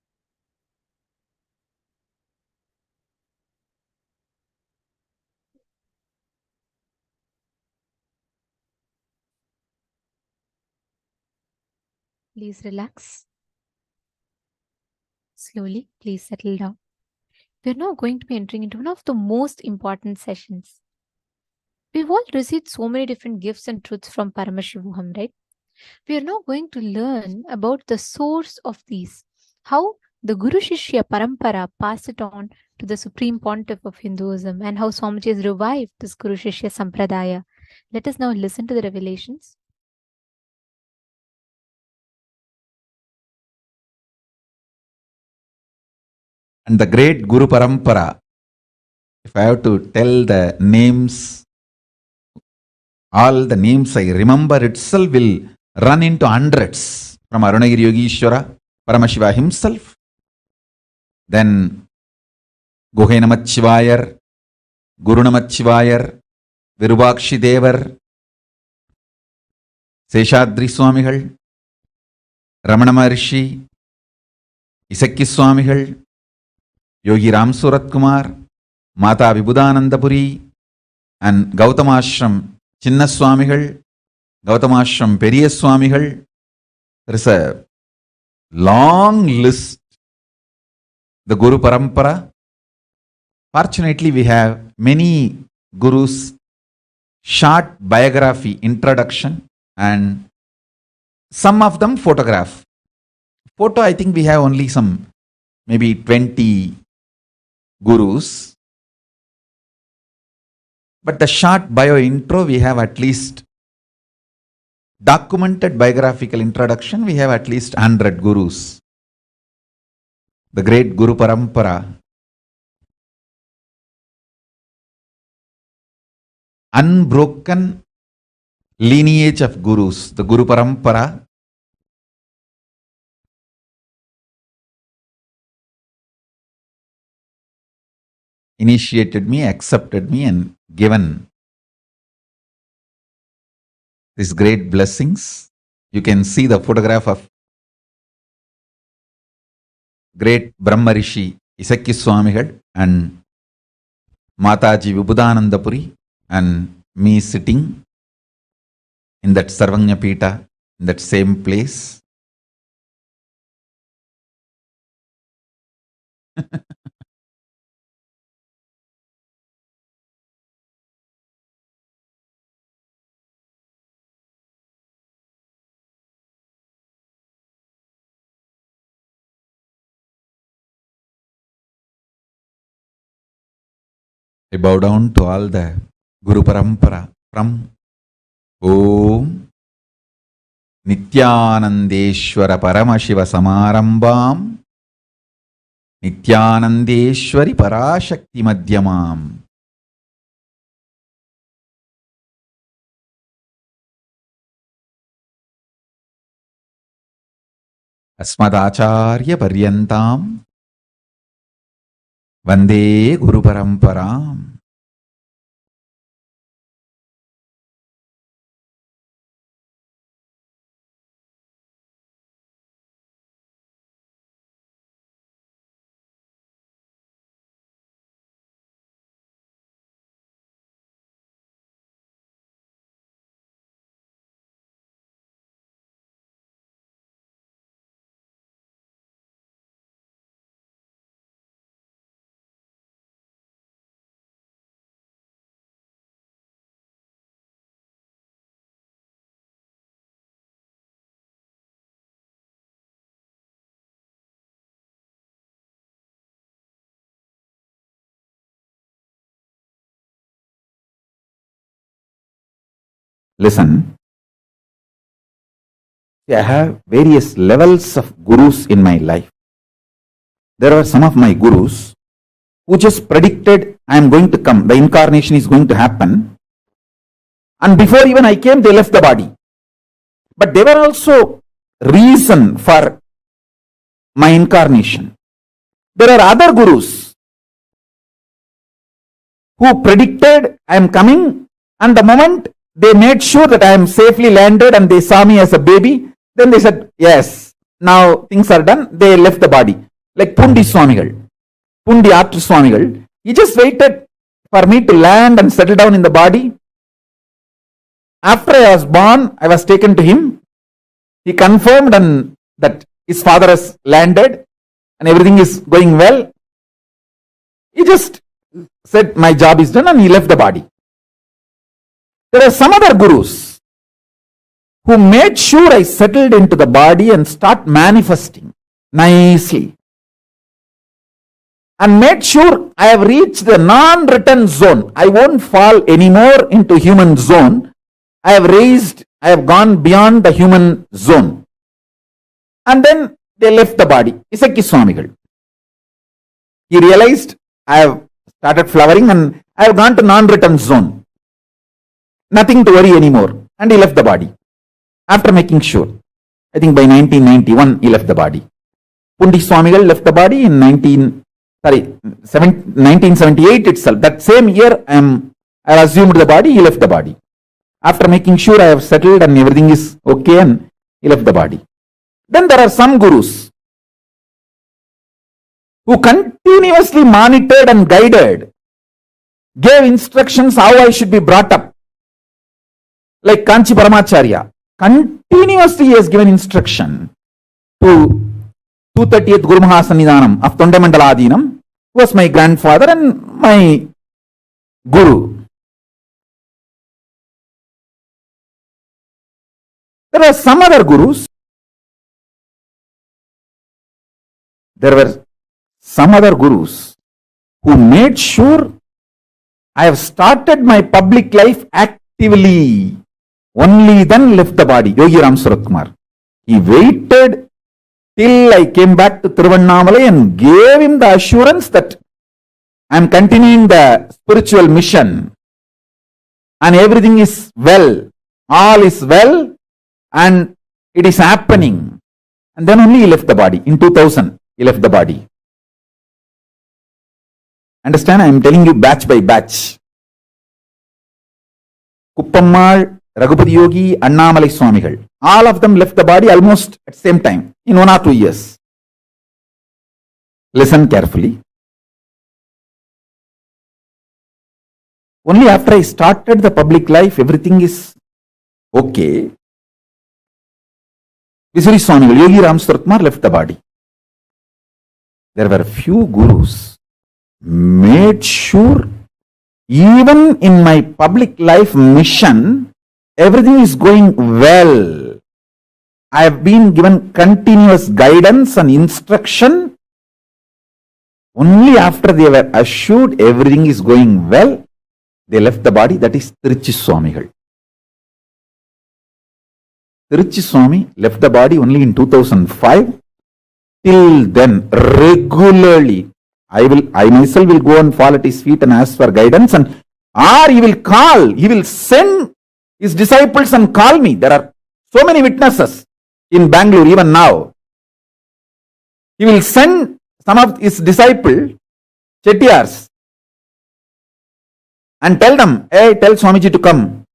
Please relax. Slowly, please settle down. We're now going to be entering into one of the most important sessions. We've all received so many different gifts and truths from Paramashivoham, right? We are now going to learn about the source of these, how the Guru Shishya Parampara passed it on to the Supreme Pontiff of Hinduism, and how Swamiji has revived this Guru Shishya Sampradaya. Let us now listen to the revelations. And the great Guru Parampara, if I have to tell the names, all the names I remember itself will run into hundreds. From Arunagiri Yogishwara, Paramashiva himself, then Guhe Namachivayar, Guru Namachivayar, Virubakshi Devar, Seshadri Swamigal, Ramana Maharishi, Isakki Swamigal, Yogi Ram Surat Kumar, Mata Vibhudanandapuri, and Gautamashram Chinna Swamigal, Gautamashram Periya Swamigal. There is a long list. The Guru Parampara. Fortunately, we have many Gurus, short biography, introduction, and some of them photograph. Photo, I think we have only some, maybe 20 Gurus. But the short bio intro, we have at least documented biographical introduction, we have at least 100 Gurus. The great Guru Parampara, unbroken lineage of Gurus, the Guru Parampara, initiated me, accepted me, and given these great blessings. You can see the photograph of great Brahma Rishi Isakki Swamigal and Mataji Vibhudanandapuri, and me sitting in that Sarvanya Pita, in that same place. I bow down to all the Guru Parampara from Om Nityanandeshwara Paramashiva Samarambam Nityanandeshwari Parashakti Madhyamam Asmadacharya Paryantam Vande Guru Paramparam. Listen, I have various levels of gurus in my life. There are some of my gurus who just predicted I am going to come, the incarnation is going to happen. And before even I came, they left the body. But they were also reason for my incarnation. There are other gurus who predicted I am coming, and the moment they made sure that I am safely landed and they saw me as a baby, then they said, yes, now things are done. They left the body. Like Pundi Swamigal, Pundi Atru Swamigal. He just waited for me to land and settle down in the body. After I was born, I was taken to him. He confirmed that his father has landed and everything is going well. He just said, my job is done, and he left the body. There are some other gurus who made sure I settled into the body and start manifesting nicely. And made sure I have reached the non-return zone. I won't fall anymore into human zone. I have gone beyond the human zone. And then they left the body. Isaki Swamigal. He realized I have started flowering and I have gone to non-return zone. Nothing to worry anymore. And he left the body. After making sure. I think by 1991 he left the body. Pundi Swamigal left the body in 1978 itself. That same year I assumed the body, he left the body. After making sure I have settled and everything is okay, and he left the body. Then there are some gurus who continuously monitored and guided, gave instructions how I should be brought up. Like Kanchi Paramacharya, continuously he has given instruction to 230th Guru Mahasannidhanam of Tondaimandaladinam, who was my grandfather and my guru. There are some other gurus. There were some other gurus who made sure I have started my public life actively. Only then left the body. Yogi Ram Suratkumar. He waited till I came back to Tiruvannamalai and gave him the assurance that I am continuing the spiritual mission and everything is well. All is well and it is happening. And then only he left the body. In 2000, he left the body. Understand? I am telling you batch by batch. Kuppammal, Raghupati Yogi, Annamalai Swamigal. All of them left the body almost at the same time, in 1 or 2 years. Listen carefully. Only after I started the public life, everything is okay. Visuri Swamigal, Yogi Ram Suratkumar left the body. there were few gurus made sure even in my public life mission, everything is going well. I have been given continuous guidance and instruction. Only after they were assured everything is going well, they left the body. That is Tiruchi Swamigal. Tiruchi Swami left the body only in 2005. Till then, regularly, I myself will go and fall at his feet and ask for guidance, or he will send his disciples and call me. There are so many witnesses in Bangalore even now. He will send some of his disciples, Chettiars, and tell them, hey, tell Swamiji to come.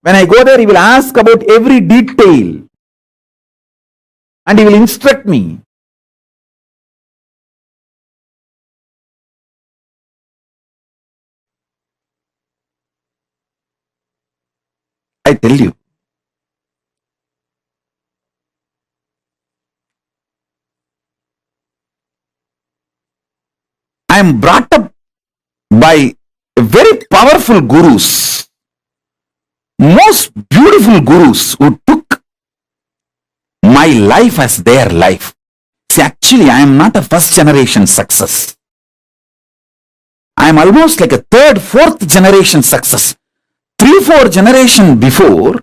When I go there, he will ask about every detail and he will instruct me. I tell you, I am brought up by very powerful gurus, most beautiful gurus who took my life as their life. See, actually, I am not a first generation success. I am almost like a third, fourth generation success. 3-4 generations before,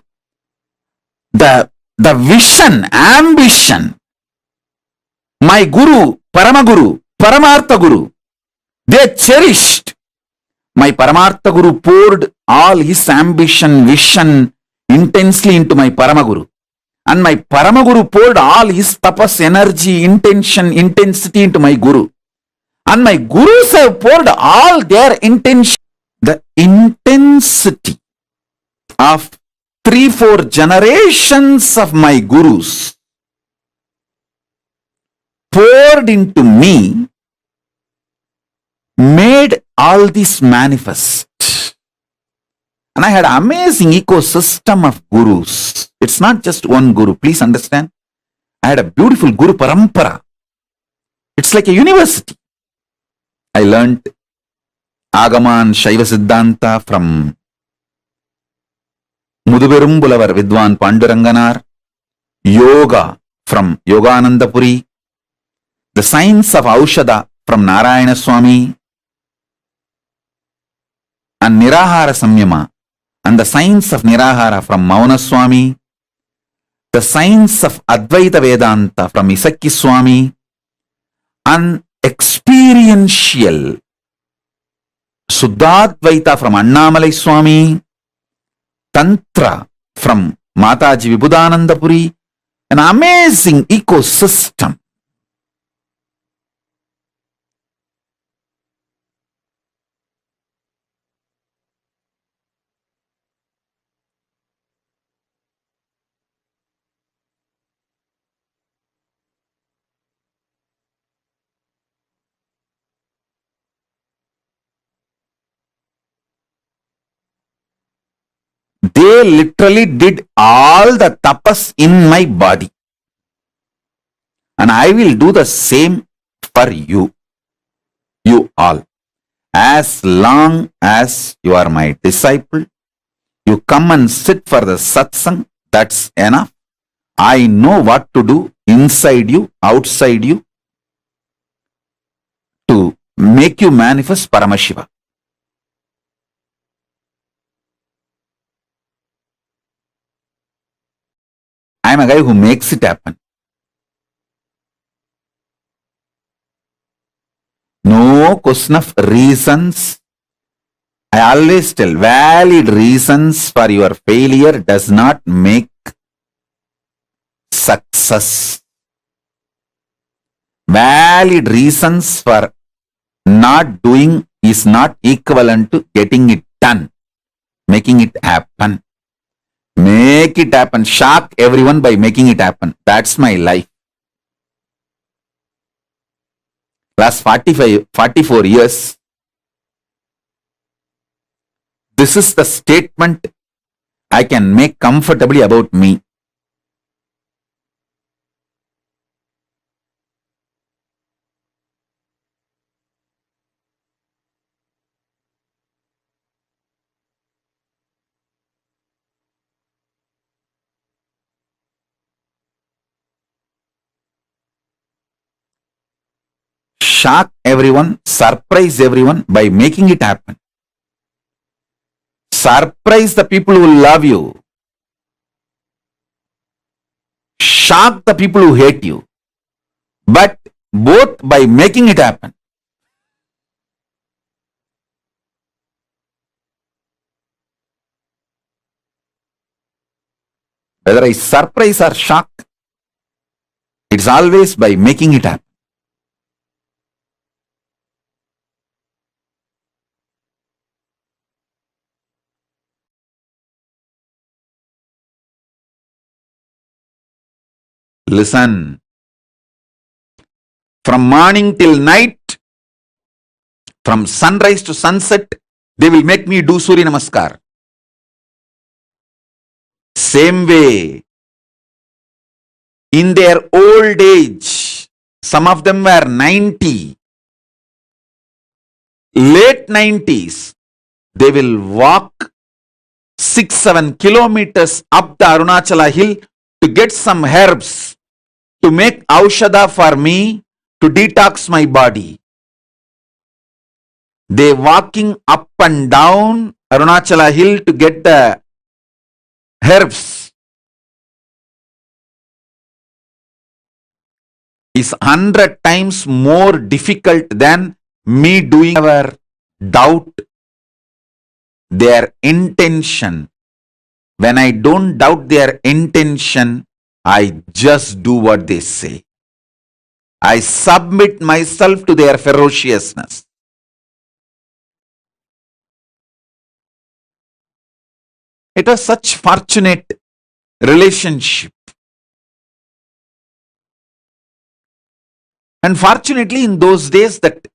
the vision, ambition, my guru, Paramaguru, Paramartha Guru, they cherished. My Paramartha Guru poured all his ambition, vision intensely into my Paramaguru. And my Paramaguru poured all his tapas, energy, intention, intensity into my Guru. And my Gurus have poured all their intention. The intensity of 3-4 generations of my Gurus poured into me made all this manifest. And I had an amazing ecosystem of Gurus. It's not just one Guru, please understand. I had a beautiful Guru Parampara. It's like a university. I learnt Agama and Shaiva Siddhanta from Muduberumbulavar Vidwan Panduranganar, Yoga from Yoganandapuri, the science of Aushada from Narayana Swami, and Nirahara Samyama, and the science of Nirahara from Mauna Swami, the science of Advaita Vedanta from Isakki Swami, and experiential Suddhadvaita from Annamalai Swami, Tantra from Mataji Vibhudanandapuri, an amazing ecosystem. They literally did all the tapas in my body. And I will do the same for you all. As long as you are my disciple, you come and sit for the satsang, that's enough. I know what to do inside you, outside you, to make you manifest Paramashiva. I am a guy who makes it happen. No question of reasons. I always tell, valid reasons for your failure does not make success. Valid reasons for not doing is not equivalent to getting it done, making it happen. Make it happen. Shock everyone by making it happen. That's my life. Last 44 years, this is the statement I can make comfortably about me. shock everyone, surprise everyone by making it happen. Surprise the people who love you. Shock the people who hate you. But both by making it happen. Whether I surprise or shock, it's always by making it happen. Listen. From morning till night, from sunrise to sunset, they will make me do Surya Namaskar. Same way, in their old age, some of them were 90, late 90s, they will walk 6-7 kilometers up the Arunachala hill to get some herbs to make aushadha for me to detox my body. They walking up and down Arunachala hill to get the herbs is 100 times more difficult than me doing our doubt their intention. When I don't doubt their intention, I just do what they say. I submit myself to their ferociousness. It was such fortunate relationship. And fortunately, in those days, that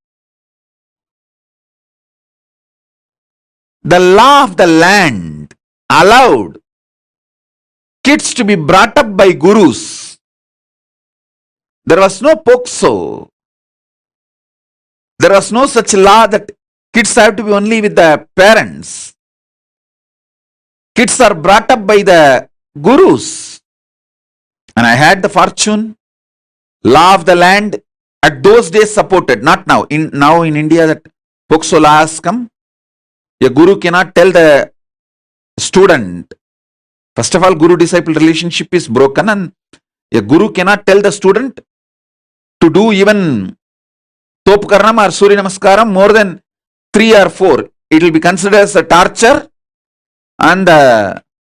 the law of the land allowed kids to be brought up by gurus. There was no POXO. There was no such law that kids have to be only with the parents. Kids are brought up by the gurus. And I had the fortune, law of the land at those days supported, not now. Now in India that POXO law has come. A guru cannot tell the student. First of all, guru-disciple relationship is broken, and a guru cannot tell the student to do even Topkaranam or Surya Namaskaram more than 3 or 4. It will be considered as a torture and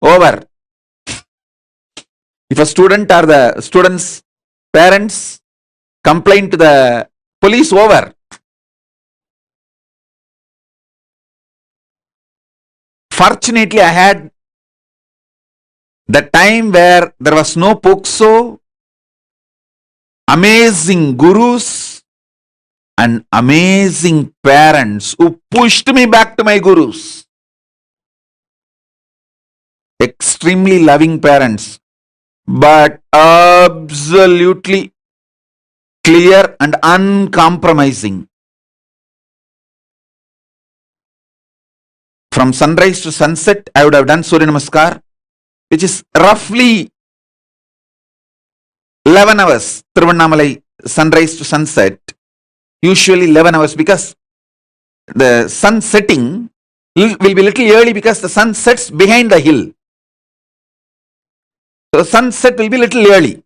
over. If a student or the student's parents complain to the police, over. Fortunately, I had the time where there was no POXO, amazing gurus and amazing parents who pushed me back to my gurus. Extremely loving parents, but absolutely clear and uncompromising. From sunrise to sunset, I would have done Surya Namaskar, which is roughly 11 hours. Tiruvannamalai, sunrise to sunset, usually 11 hours, because the sun setting will be little early because the sun sets behind the hill. So sunset will be little early.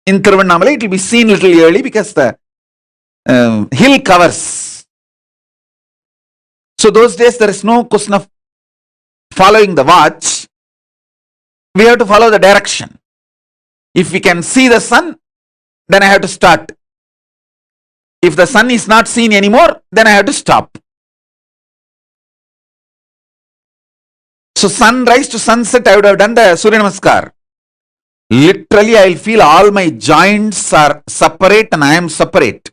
In Tiruvannamalai, it will be seen little early because the hill covers. So those days there is no question of following the watch. We have to follow the direction. If we can see the sun, then I have to start. If the sun is not seen anymore, then I have to stop. So sunrise to sunset, I would have done the Surya Namaskar. Literally, I will feel all my joints are separate and I am separate.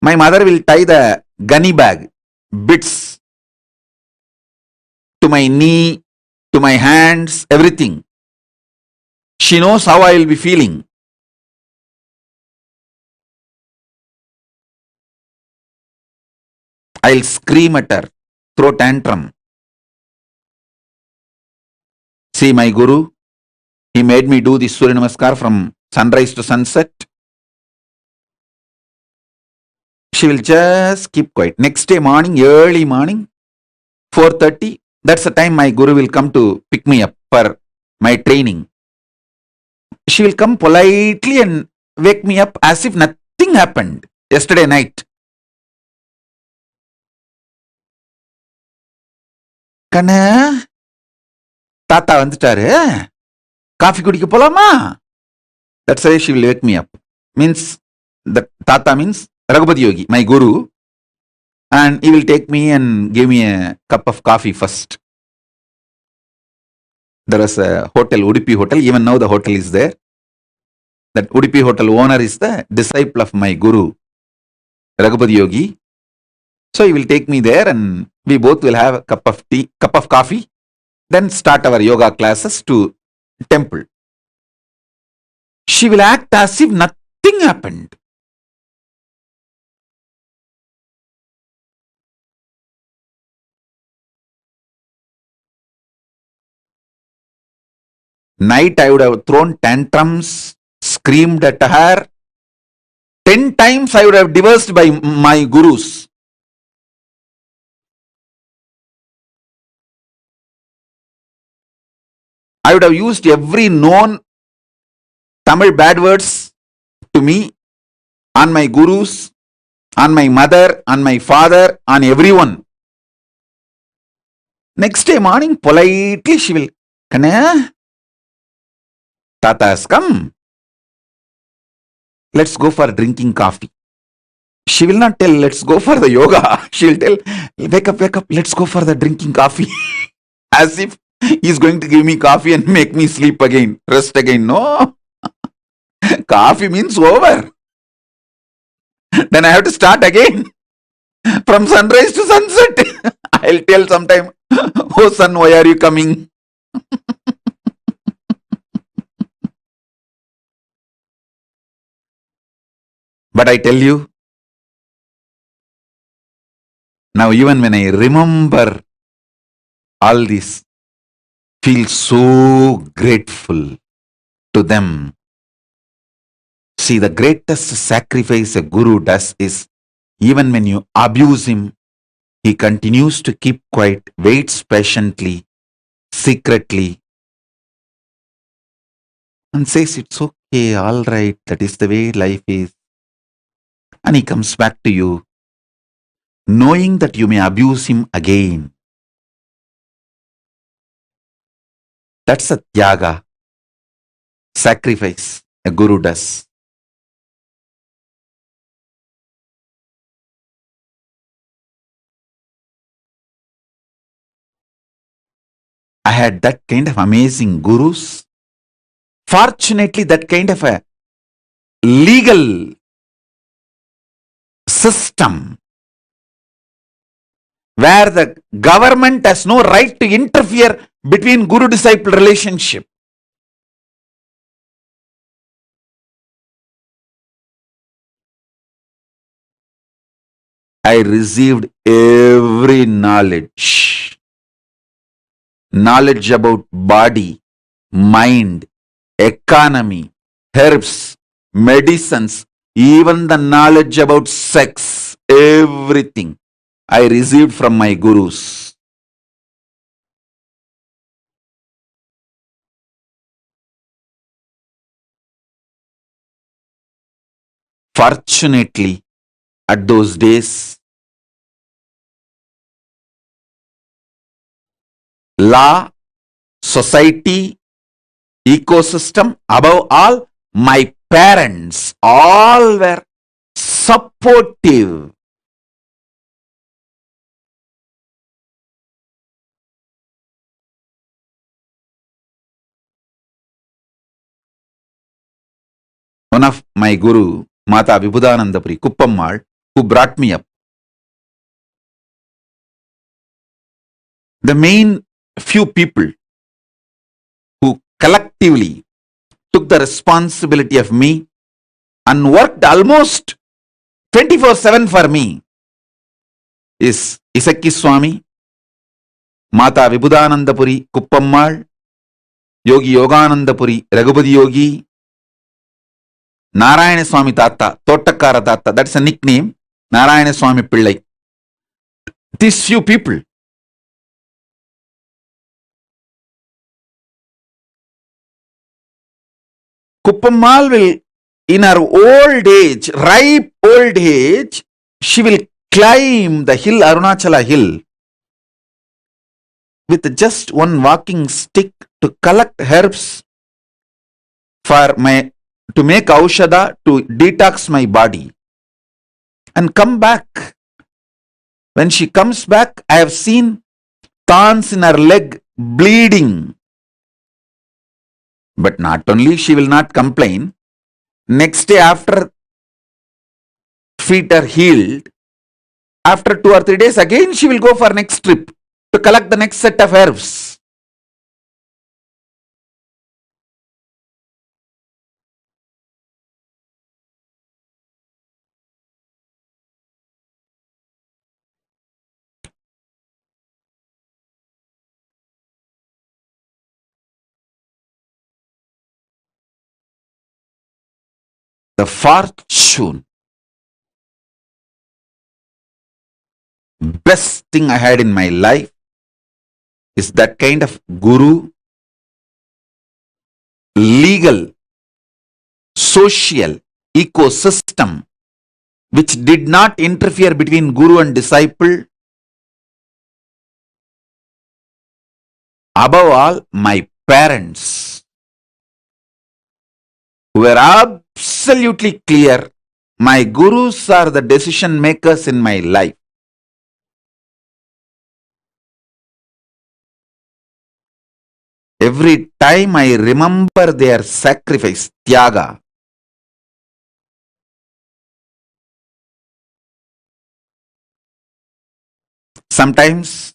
My mother will tie the gunny bag, bits, to my knee, to my hands, everything. She knows how I will be feeling. I'll scream at her, throw tantrum. See, my guru, he made me do this Surya Namaskar from sunrise to sunset. She will just keep quiet. Next day morning, early morning, 4:30, that's the time my guru will come to pick me up for my training. She will come politely and wake me up as if nothing happened yesterday night. கண்ணு தாத்தா வந்துட்டாரு, coffee குடிக்க போலாமா? That's why she will wake me up. Means the Tata means Raghupati Yogi, my guru, and he will take me and give me a cup of coffee first. There was a hotel, Udupi Hotel. Even now the hotel is there. That Udupi Hotel owner is the disciple of my guru, Raghupati Yogi. So he will take me there and we both will have a cup of tea, cup of coffee, then start our yoga classes to temple. She will act as if nothing happened. Night I would have thrown tantrums, screamed at her. 10 times I would have divorced by my gurus. I would have used every known Tamil bad words to me, on my gurus, on my mother, on my father, on everyone. Next day morning, politely she will, Kanna, Tata has come. Let's go for drinking coffee. She will not tell, let's go for the yoga. She will tell, wake up, let's go for the drinking coffee. As if he's going to give me coffee and make me sleep again, rest again. No. Coffee means over. Then I have to start again. From sunrise to sunset. I'll tell sometime, oh son, why are you coming? But I tell you, now even when I remember all this, feel so grateful to them. See, the greatest sacrifice a guru does is, even when you abuse him, he continues to keep quiet, waits patiently, secretly, and says, it's okay, all right, that is the way life is. And he comes back to you, knowing that you may abuse him again. That's a tyaga, sacrifice a guru does. I had that kind of amazing gurus. Fortunately, that kind of a legal system where the government has no right to interfere between guru-disciple relationship. I received every knowledge. Knowledge about body, mind, economy, herbs, medicines, even the knowledge about sex, everything I received from my gurus. Fortunately, at those days, law, society, ecosystem, above all, my parents, all were supportive. One of my guru, Mata Vibhudanandapuri, Kuppammal, who brought me up, the main few people who collectively took the responsibility of me and worked almost 24/7 for me is Isakki Swami, Mata Vibhudanandapuri, Kuppammal, Yogi Yoganandapuri, Raghupati Yogi, Narayana Swami Tata, Tottakara Tata, that's a nickname. Narayana Swami Pillai. These few people. Kuppammal will, in her old age, ripe old age, she will climb the hill, Arunachala hill, with just one walking stick to collect herbs to make aushadha, to detox my body, and come back. When she comes back, I have seen thorns in her leg bleeding. But not only she will not complain, next day after feet are healed, after 2 or 3 days again she will go for next trip to collect the next set of herbs. The fortune, best thing I had in my life is that kind of guru, legal, social ecosystem which did not interfere between guru and disciple. Above all, my parents were absolutely clear. My gurus are the decision makers in my life. Every time I remember their sacrifice, tyaga, sometimes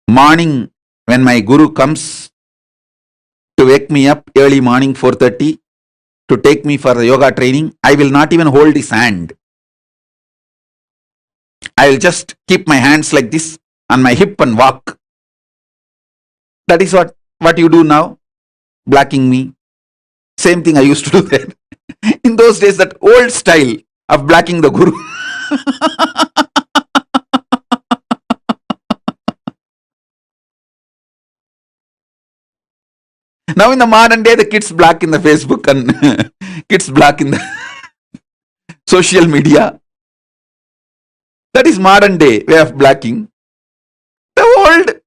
morning when my guru comes to wake me up early morning 4:30 to take me for the yoga training, I will not even hold his hand. I will just keep my hands like this on my hip and walk. That is what you do now, blocking me. Same thing I used to do then. In those days, that old style of blocking the guru. Now in the modern day, the kids block in the Facebook and kids block in the social media. That is modern day way of blocking. The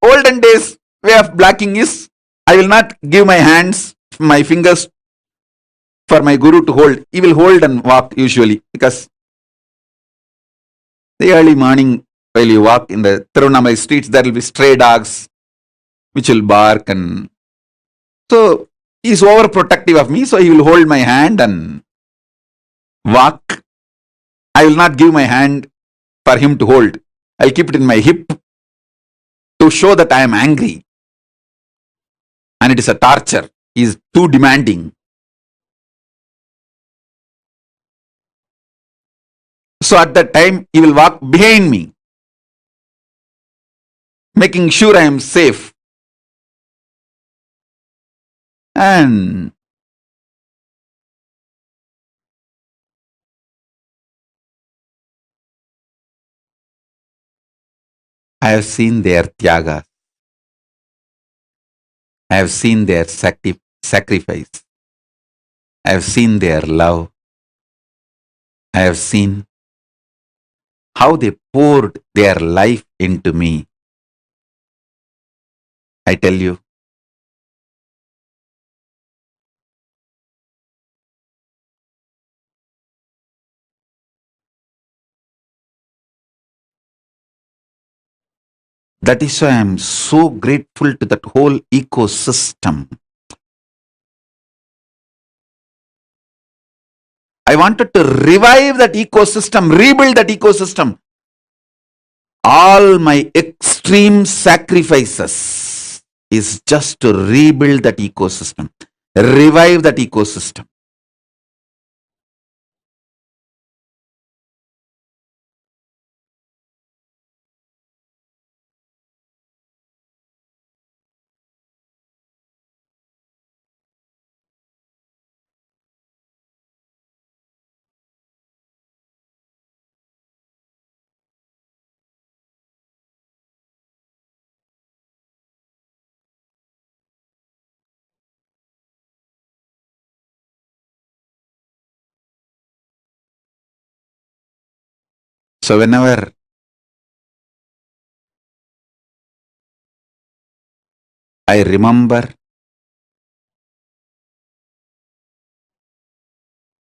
olden days way of blocking is, I will not give my hands, my fingers for my guru to hold. He will hold and walk usually, because the early morning while you walk in the Tirunamai streets, there will be stray dogs which will bark, and so he is overprotective of me, so he will hold my hand and walk. I will not give my hand for him to hold. I'll keep it in my hip to show that I am angry. And it is a torture. He is too demanding. So at that time, he will walk behind me, making sure I am safe. And I have seen their tyaga. I have seen their sacrifice. I have seen their love. I have seen how they poured their life into me. I tell you, that is why I am so grateful to that whole ecosystem. I wanted to revive that ecosystem, rebuild that ecosystem. All my extreme sacrifices is just to rebuild that ecosystem, revive that ecosystem. So whenever I remember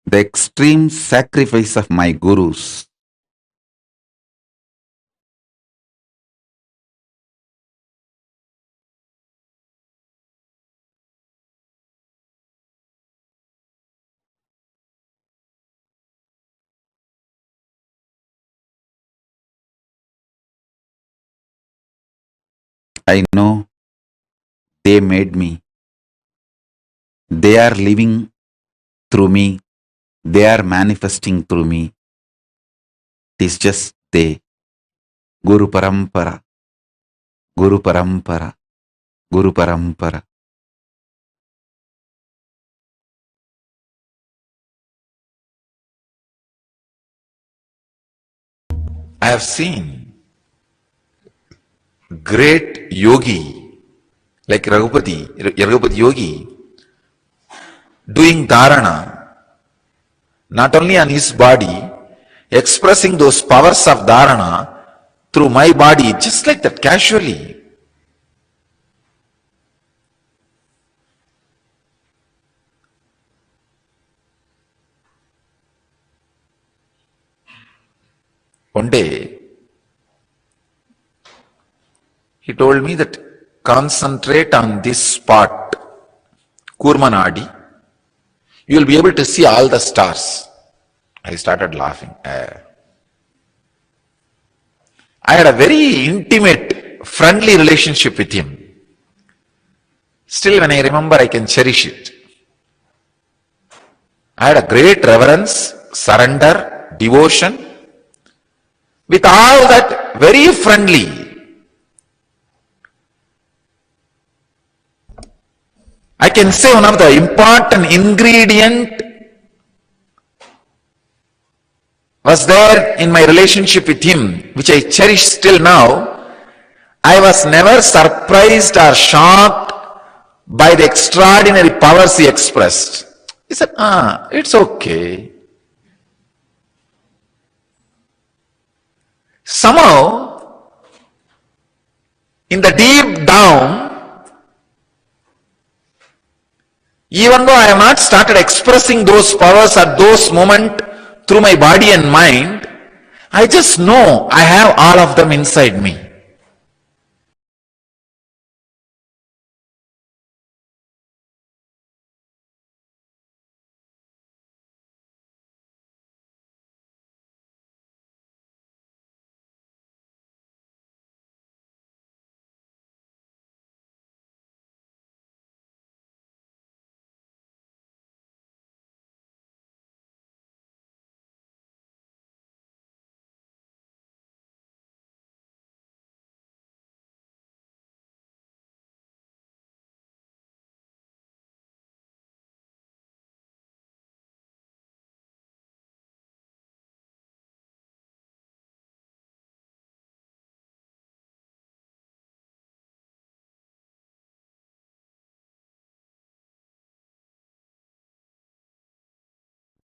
the extreme sacrifice of my gurus, I know they made me. They are living through me. They are manifesting through me. It is just they. Guru Parampara, Guru Parampara, Guru Parampara. I have seen great yogi like Raghupati Yogi doing dharana not only on his body, expressing those powers of dharana through my body, just like that, casually. One day, he told me that concentrate on this spot, Kurmanadi, you will be able to see all the stars. I started laughing. I had a very intimate, friendly relationship with him. Still, when I remember, I can cherish it. I had a great reverence, surrender, devotion. With all that, very friendly. I can say one of the important ingredient was there in my relationship with him, which I cherish still now. I was never surprised or shocked by the extraordinary powers he expressed. He said, it's okay. Somehow, in the deep down, even though I have not started expressing those powers at those moments through my body and mind, I just know I have all of them inside me.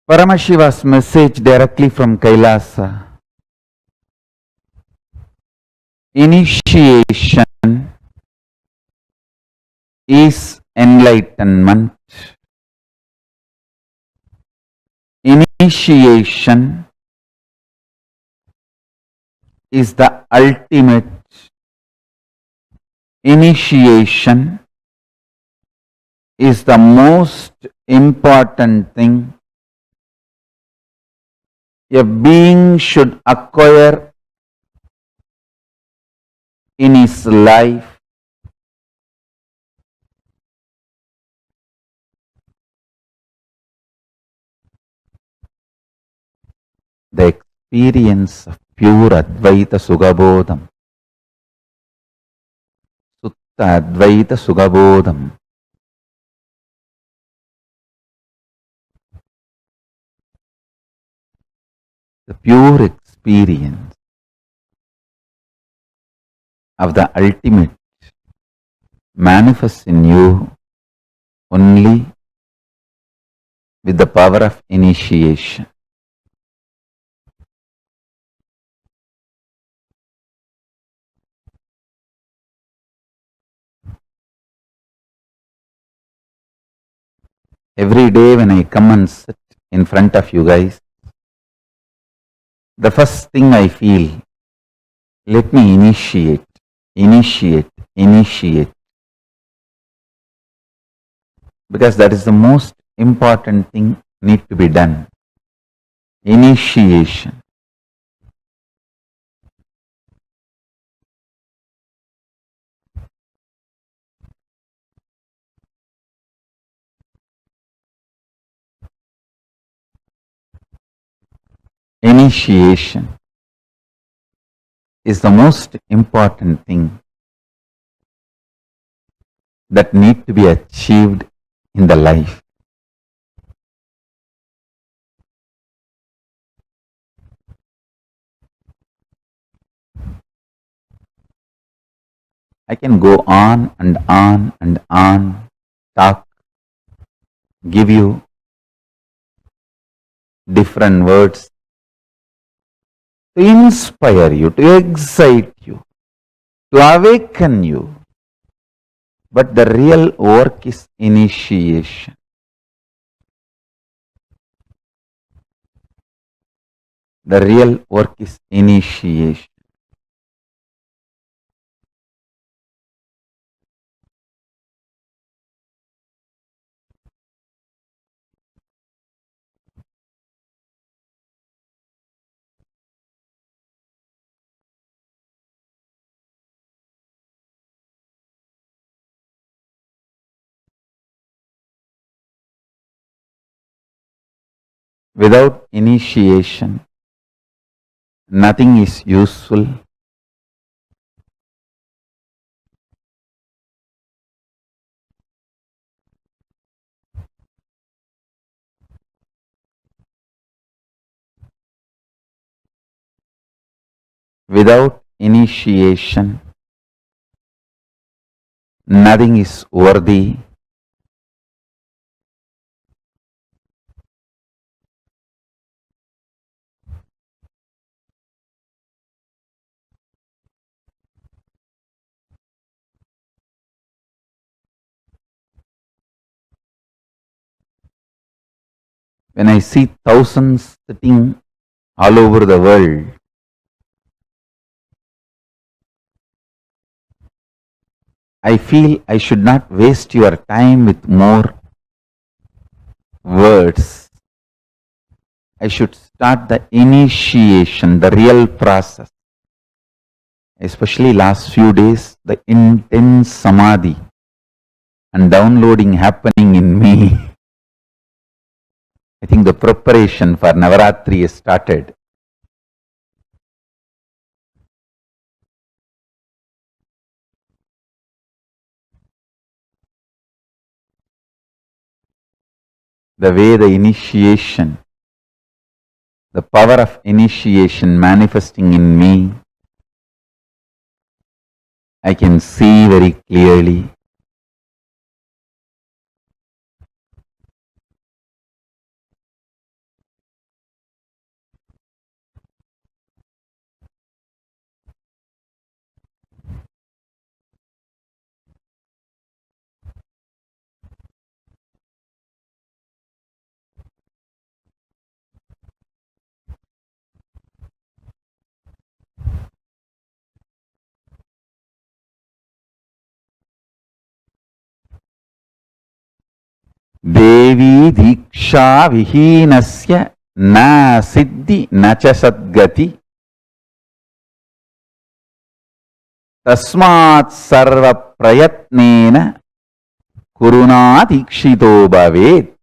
Paramashiva's message directly from Kailasa. Initiation is enlightenment. Initiation is the ultimate. Initiation is the most important thing a being should acquire in his life. The experience of pure Advaita Sugabodham. Sutta Advaita Sugabodham. The pure experience of the ultimate manifests in you only with the power of initiation. Every day when I come and sit in front of you guys, the first thing I feel, let me initiate. Because that is the most important thing need to be done. Initiation. Initiation is the most important thing that need to be achieved in the life. I can go on and on and on, talk, give you different words to inspire you, to excite you, to awaken you. But the real work is initiation. The real work is initiation. Without initiation, nothing is useful. Without initiation, nothing is worthy. When I see thousands sitting all over the world, I feel I should not waste your time with more words. I should start the initiation, the real process. Especially last few days, the intense samadhi and downloading happening in me. I think the preparation for Navaratri has started. The way the initiation, the power of initiation manifesting in me, I can see very clearly. Devi Diksha Vihinasya Na Siddhi Nacha Sadgati Tasmat Sarva Prayatnena Kuruna Dikshito Bhavet.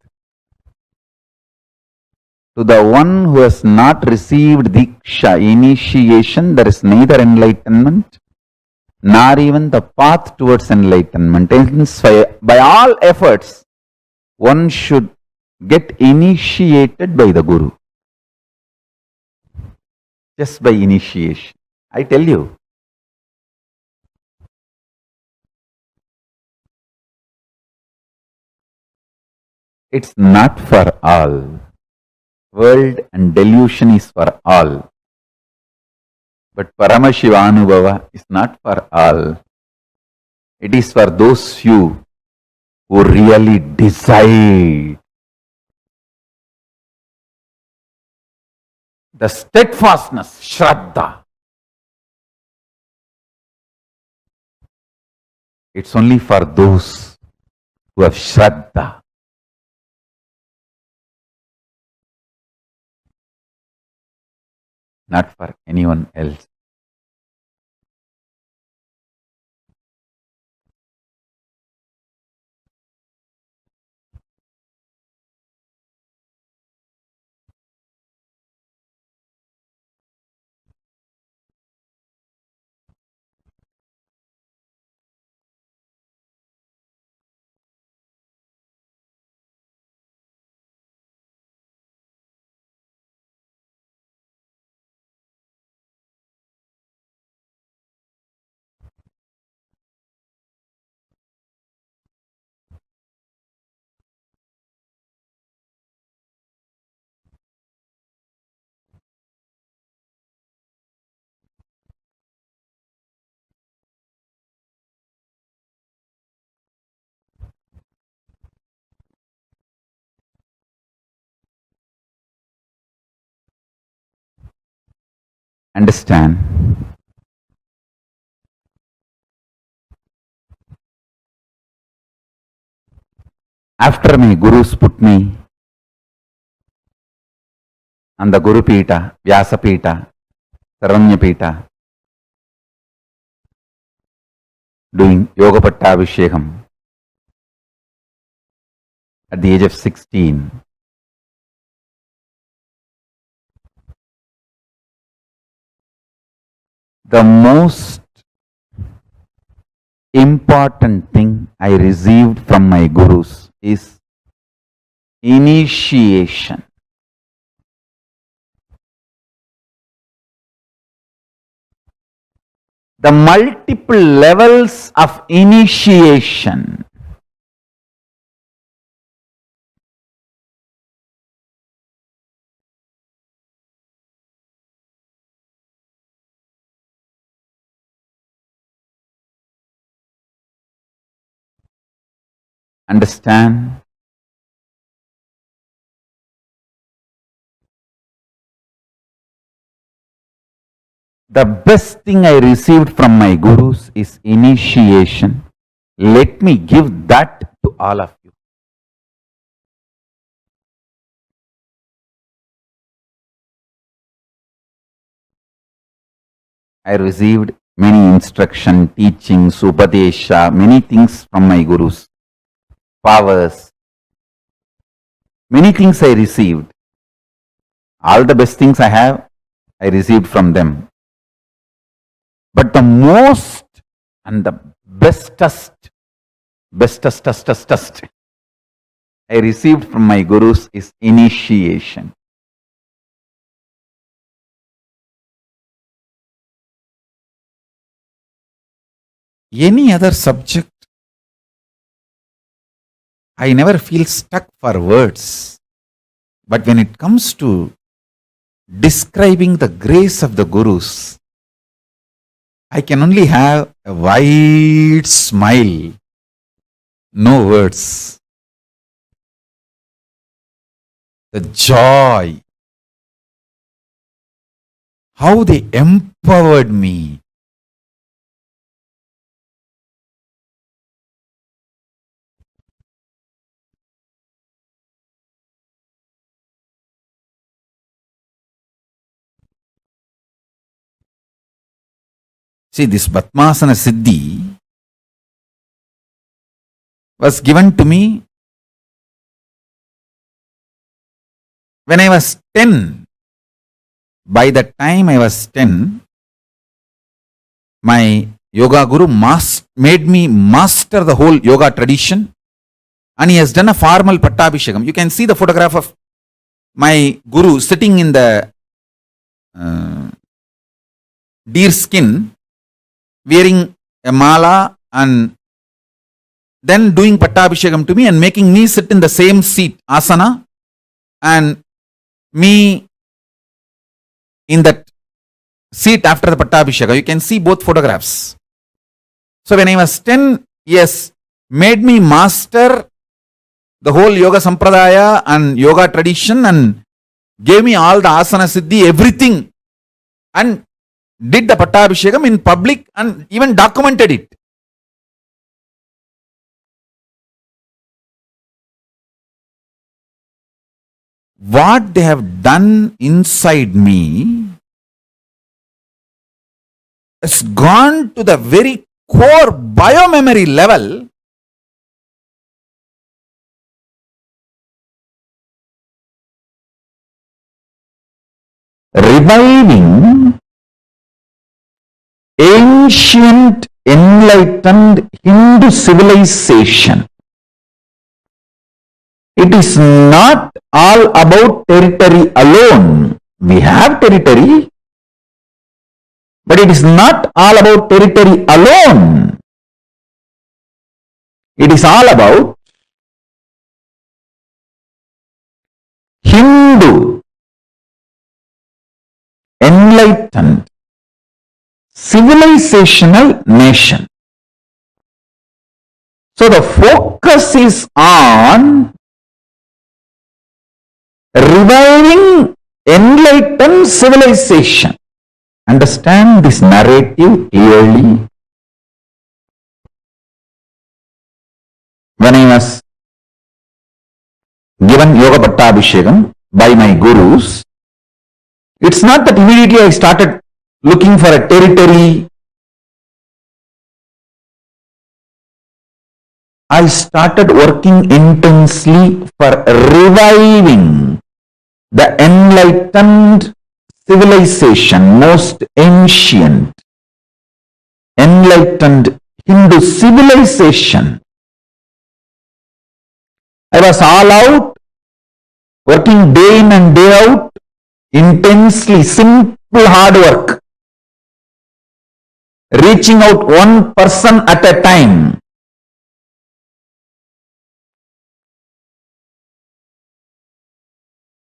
To the one who has not received Diksha, initiation, there is neither enlightenment nor even the path towards enlightenment. Hence, by all efforts, one should get initiated by the Guru. Just by initiation. I tell you. It's not for all. World and delusion is for all. But Paramashivanubhava is not for all. It is for those few who really decide the steadfastness, Shraddha. It's only for those who have Shraddha. Not for anyone else. Understand? After my gurus put me on the Guru Pita, Vyasa Pita, Sarvanya Pita, doing Yoga Pattabhishekam at the age of 16. The most important thing I received from my gurus is initiation. The multiple levels of initiation. Understand? The best thing I received from my gurus is initiation. Let me give that to all of you. I received many instruction, teachings, upadesha, many things from my gurus. Powers. Many things I received. All the best things I have, I received from them. But the most and the bestest I received from my gurus is initiation. Any other subject, I never feel stuck for words. But when it comes to describing the grace of the gurus, I can only have a wide smile, no words. The joy, how they empowered me. See, this Bhatmasana Siddhi was given to me when I was 10. By the time I was 10, my yoga guru made me master the whole yoga tradition, and he has done a formal Pattabhishekam. You can see the photograph of my guru sitting in the deer skin, wearing a mala and then doing Pattabhishekam to me and making me sit in the same seat, asana, and me in that seat after the Pattabhishekam. You can see both photographs. So when I was 10, yes, made me master the whole yoga sampradaya and yoga tradition, and gave me all the asana siddhi, everything, and did the Pattabhishekam in public and even documented it. What they have done inside me has gone to the very core biomemory level. Reviving ancient enlightened Hindu civilization. It is not all about territory alone. We have territory, but it is not all about territory alone. It is all about Hindu enlightened civilizational nation. So the focus is on reviving enlightened civilization. Understand this narrative clearly. When I was given Yoga Pattabhishekam by my gurus, it's not that immediately I started looking for a territory. I started working intensely for reviving the enlightened civilization, most ancient, enlightened Hindu civilization. I was all out, working day in and day out, intensely, simple hard work, reaching out one person at a time.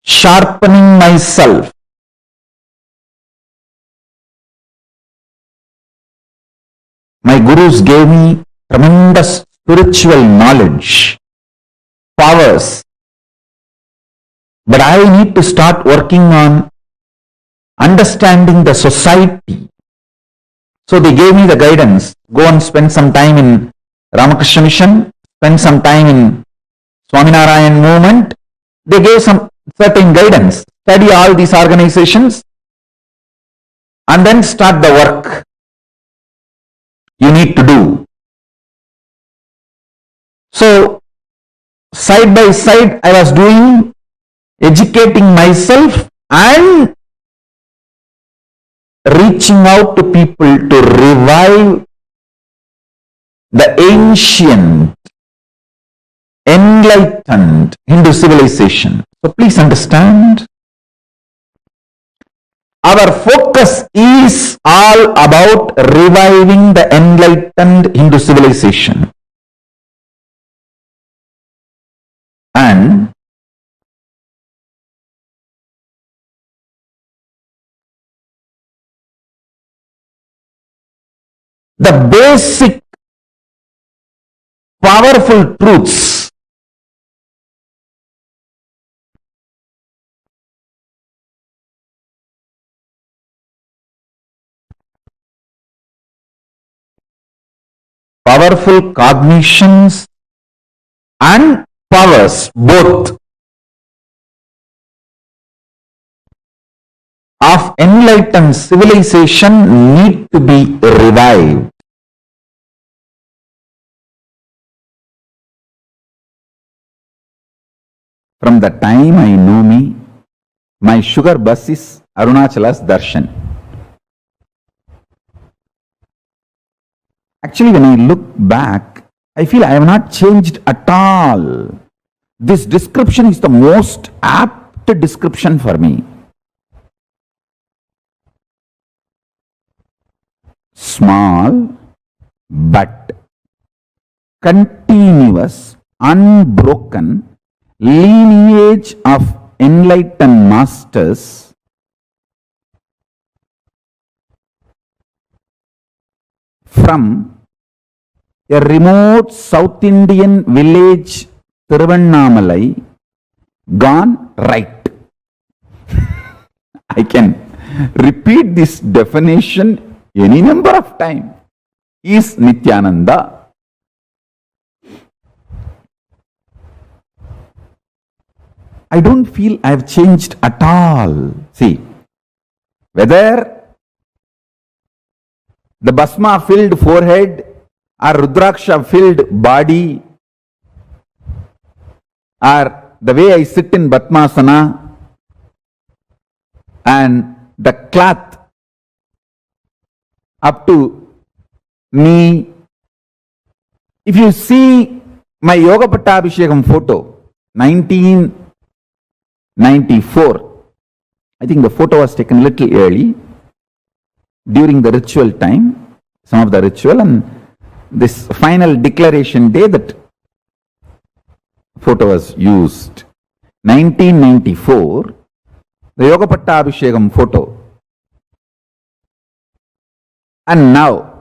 Sharpening myself. My gurus gave me tremendous spiritual knowledge, powers, but I need to start working on understanding the society. So they gave me the guidance. Go and spend some time in Ramakrishna Mission, spend some time in Swaminarayan movement. They gave some certain guidance. Study all these organizations and then start the work you need to do. So side by side I was doing, educating myself and reaching out to people to revive the ancient, enlightened Hindu civilization. So please understand, our focus is all about reviving the enlightened Hindu civilization. And the basic powerful truths powerful cognitions and powers both of enlightened civilization need to be revived. From the time I know me, my sugar bus is Arunachala's darshan. Actually, when I look back, I feel I have not changed at all. This description is the most apt description for me. Small but continuous, unbroken lineage of enlightened masters from a remote South Indian village, Tiruvannamalai, gone right. I can repeat this definition any number of times. Is Nityananda. I don't feel I have changed at all. See, whether the Bhasma filled forehead or Rudraksha filled body, or the way I sit in Batmasana, and the cloth up to me. If you see my Yoga Pattabhishekam photo, 1994, I think the photo was taken a little early during the ritual time, some of the ritual, and this final declaration day, that photo was used. 1994, the Yoga Pattabhishekam photo. And now,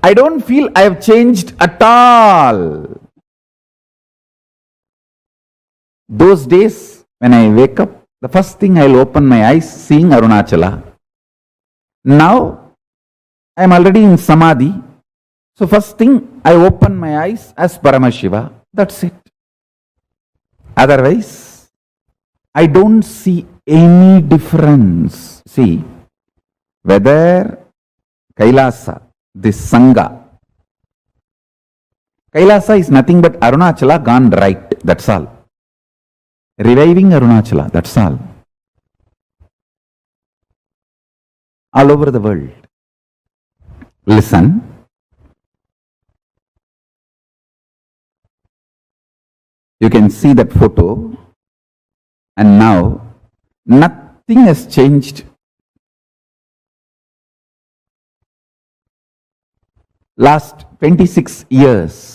I don't feel I have changed at all. Those days, when I wake up, the first thing I'll open my eyes seeing Arunachala. Now, I am already in Samadhi. So first thing, I open my eyes as Paramasiva. That's it. Otherwise, I don't see any difference. See, whether Kailasa, this Sangha, Kailasa is nothing but Arunachala gone right. That's all. Reviving Arunachala. That's all. All over the world. Listen. You can see that photo, and now nothing has changed. Last 26 years.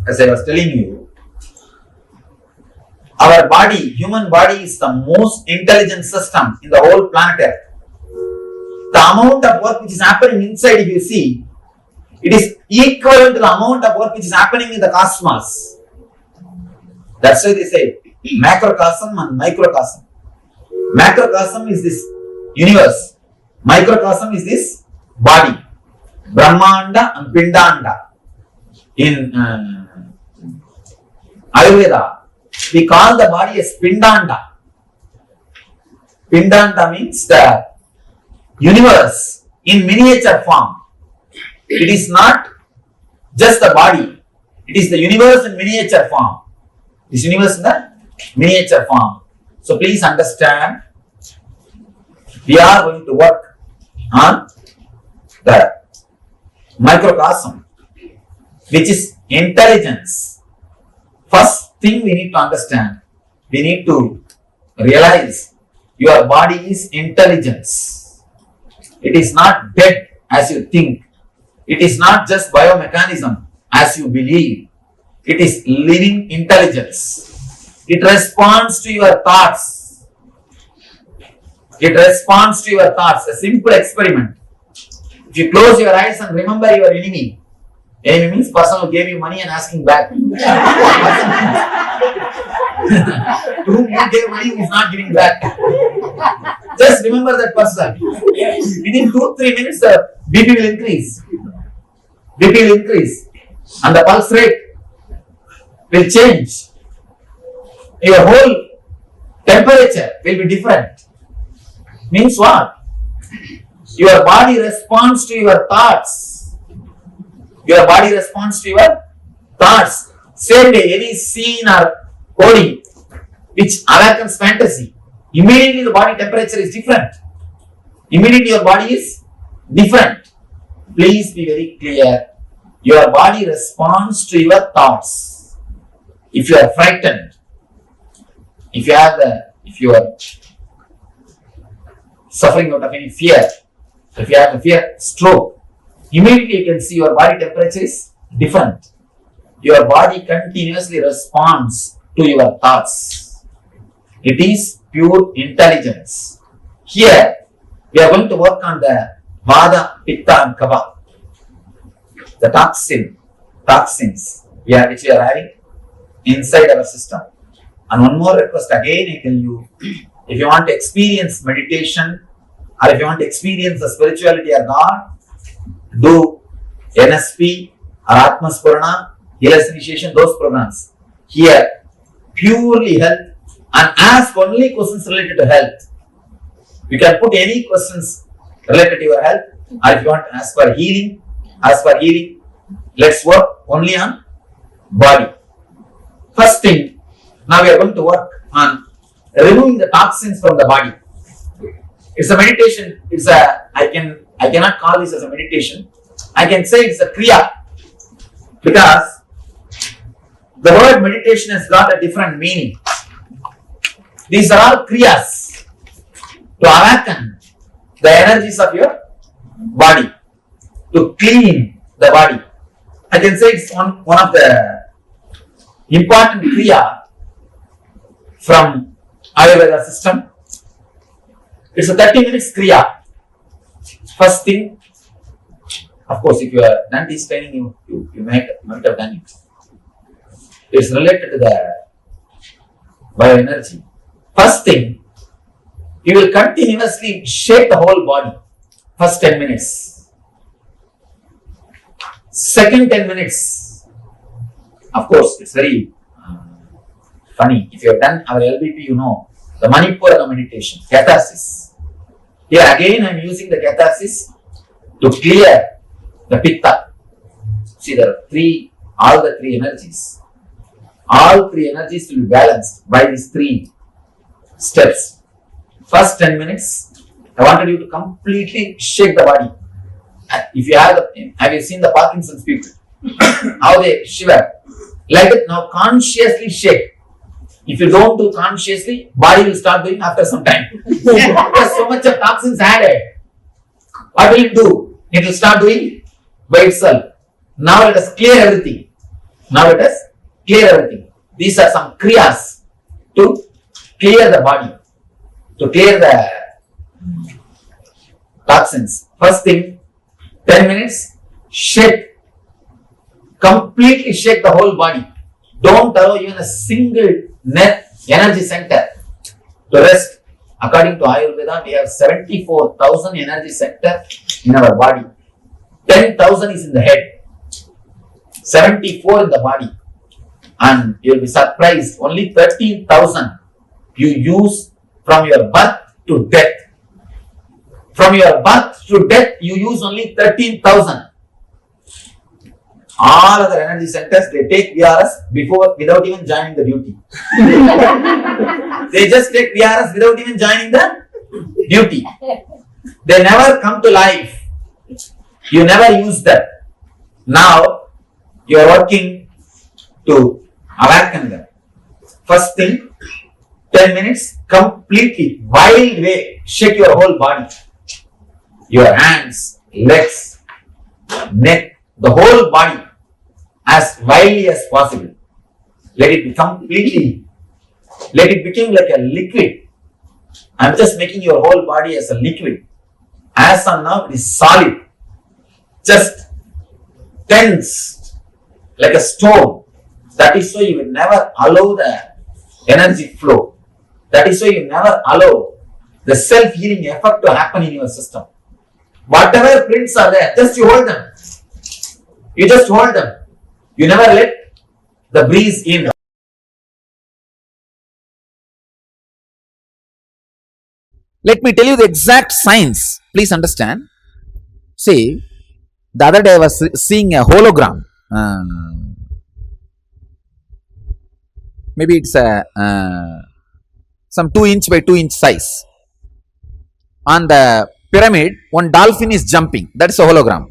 As I was telling you, our body, human body, is the most intelligent system in the whole planet Earth. The amount of work which is happening inside, if you see, it is equivalent to the amount of work which is happening in the cosmos. That's why they say macrocosm and microcosm. Macrocosm is this universe. Microcosm is this body. Brahmanda and Pindanda. In Ayurveda, we call the body as Pindanda. Pindanda means the universe in miniature form. It is not just the body, it is the universe in miniature form. This universe in the miniature form. So please understand, we are going to work on the microcosm, which is intelligence. First thing we need to understand, we need to realize your body is intelligence. It is not dead as you think. It is not just biomechanism as you believe. It is living intelligence. It responds to your thoughts. It responds to your thoughts. A simple experiment. If you close your eyes and remember your enemy, enemy means person who gave you money and asking back. To whom you gave money who is not giving back. Just remember that person. Within 2-3 minutes, the BP will increase. BP will increase. And the pulse rate will change. Your whole temperature will be different. Means what? Your body responds to your thoughts. Your body responds to your thoughts. Same day, any scene or coding which awakens fantasy, immediately the body temperature is different. Immediately your body is different. please be very clear. Your body responds to your thoughts. If you are frightened, if you are suffering out of any fear, if you have a fear stroke, immediately you can see your body temperature is different. Your body continuously responds to your thoughts. It is pure intelligence. Here, we are going to work on the Vada, Pitta and Kapha. The toxins which we are having inside our system. And one more request again, I tell you, if you want to experience meditation or if you want to experience the spirituality of God, do NSP or Atmaspurana, Healers Initiation, those programs. Here, purely health and ask only questions related to health. You can put any questions related to your health, or if you want to ask for healing, let's work only on body. First thing, now we are going to work on removing the toxins from the body. It's a meditation. I cannot call this as a meditation. I can say it's a kriya, because the word meditation has got a different meaning. These are all kriyas to awaken the energies of your body, to clean the body. I can say it's one of the important kriya from Ayurveda system. It's a 30 minutes kriya. First thing, of course, if you are done this training, you might have done it. It's related to the bioenergy. First thing, you will continuously shake the whole body. First 10 minutes. Second 10 minutes. Of course, it's very funny. If you have done our LBP, you know the Manipura meditation, catharsis. Here again, I am using the catharsis to clear the pitta. See, there are all the three energies. All three energies will be balanced by these three steps. First 10 minutes, I wanted you to completely shake the body. If you have you seen the Parkinson's people? How they shiver? Like it, now consciously shake. If you don't do consciously, body will start doing after some time. There's so much of toxins added. What will it do? It will start doing by itself. Now let us clear everything. These are some kriyas to clear the body, to clear the toxins. First thing, 10 minutes, shake. Completely shake the whole body. Don't allow even a single energy center to rest. According to Ayurveda, we have 74,000 energy centers in our body. 10,000 is in the head. 74 in the body. And you will be surprised, only 13,000 you use from your birth to death. From your birth to death, you use only 13,000. All other energy centers, they take VRS without even joining the duty. They just take VRS without even joining the duty. They never come to life. You never use that. Now, you are working to awaken them. First thing, 10 minutes, completely, wild way, shake your whole body. Your hands, legs, neck, the whole body, as wildly as possible. Let it become like a liquid. I am just making your whole body as a liquid. As of now, it is solid. Just tense, like a stone. That is why you will never allow the energy flow. That is why you never allow the self-healing effect to happen in your system. Whatever prints are there, just you hold them. You just hold them. You never let the breeze in. Let me tell you the exact science. Please understand. See, the other day I was seeing a hologram. Maybe it's a some 2-inch by 2-inch size. On the pyramid, one dolphin is jumping. That's a hologram.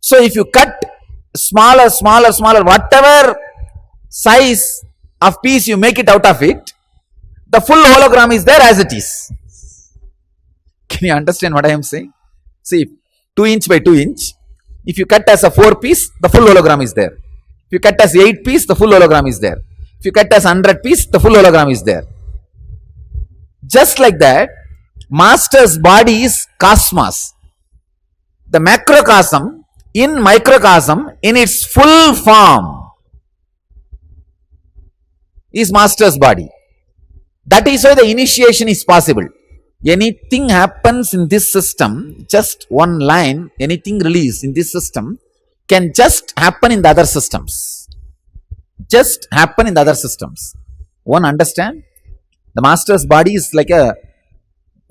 So if you cut smaller, whatever size of piece you make it out of it, the full hologram is there as it is. Can you understand what I am saying? See, 2 inch by 2 inch. If you cut as a 4 piece, the full hologram is there. If you cut as 8 piece, the full hologram is there. If you cut as 100 piece, the full hologram is there. Just like that, Master's body is cosmos. The macrocosm in microcosm in its full form is Master's body. That is why the initiation is possible. Anything happens in this system, just one line, anything released in this system can just happen in the other systems. Just happen in the other systems. One understand? The Master's body is like a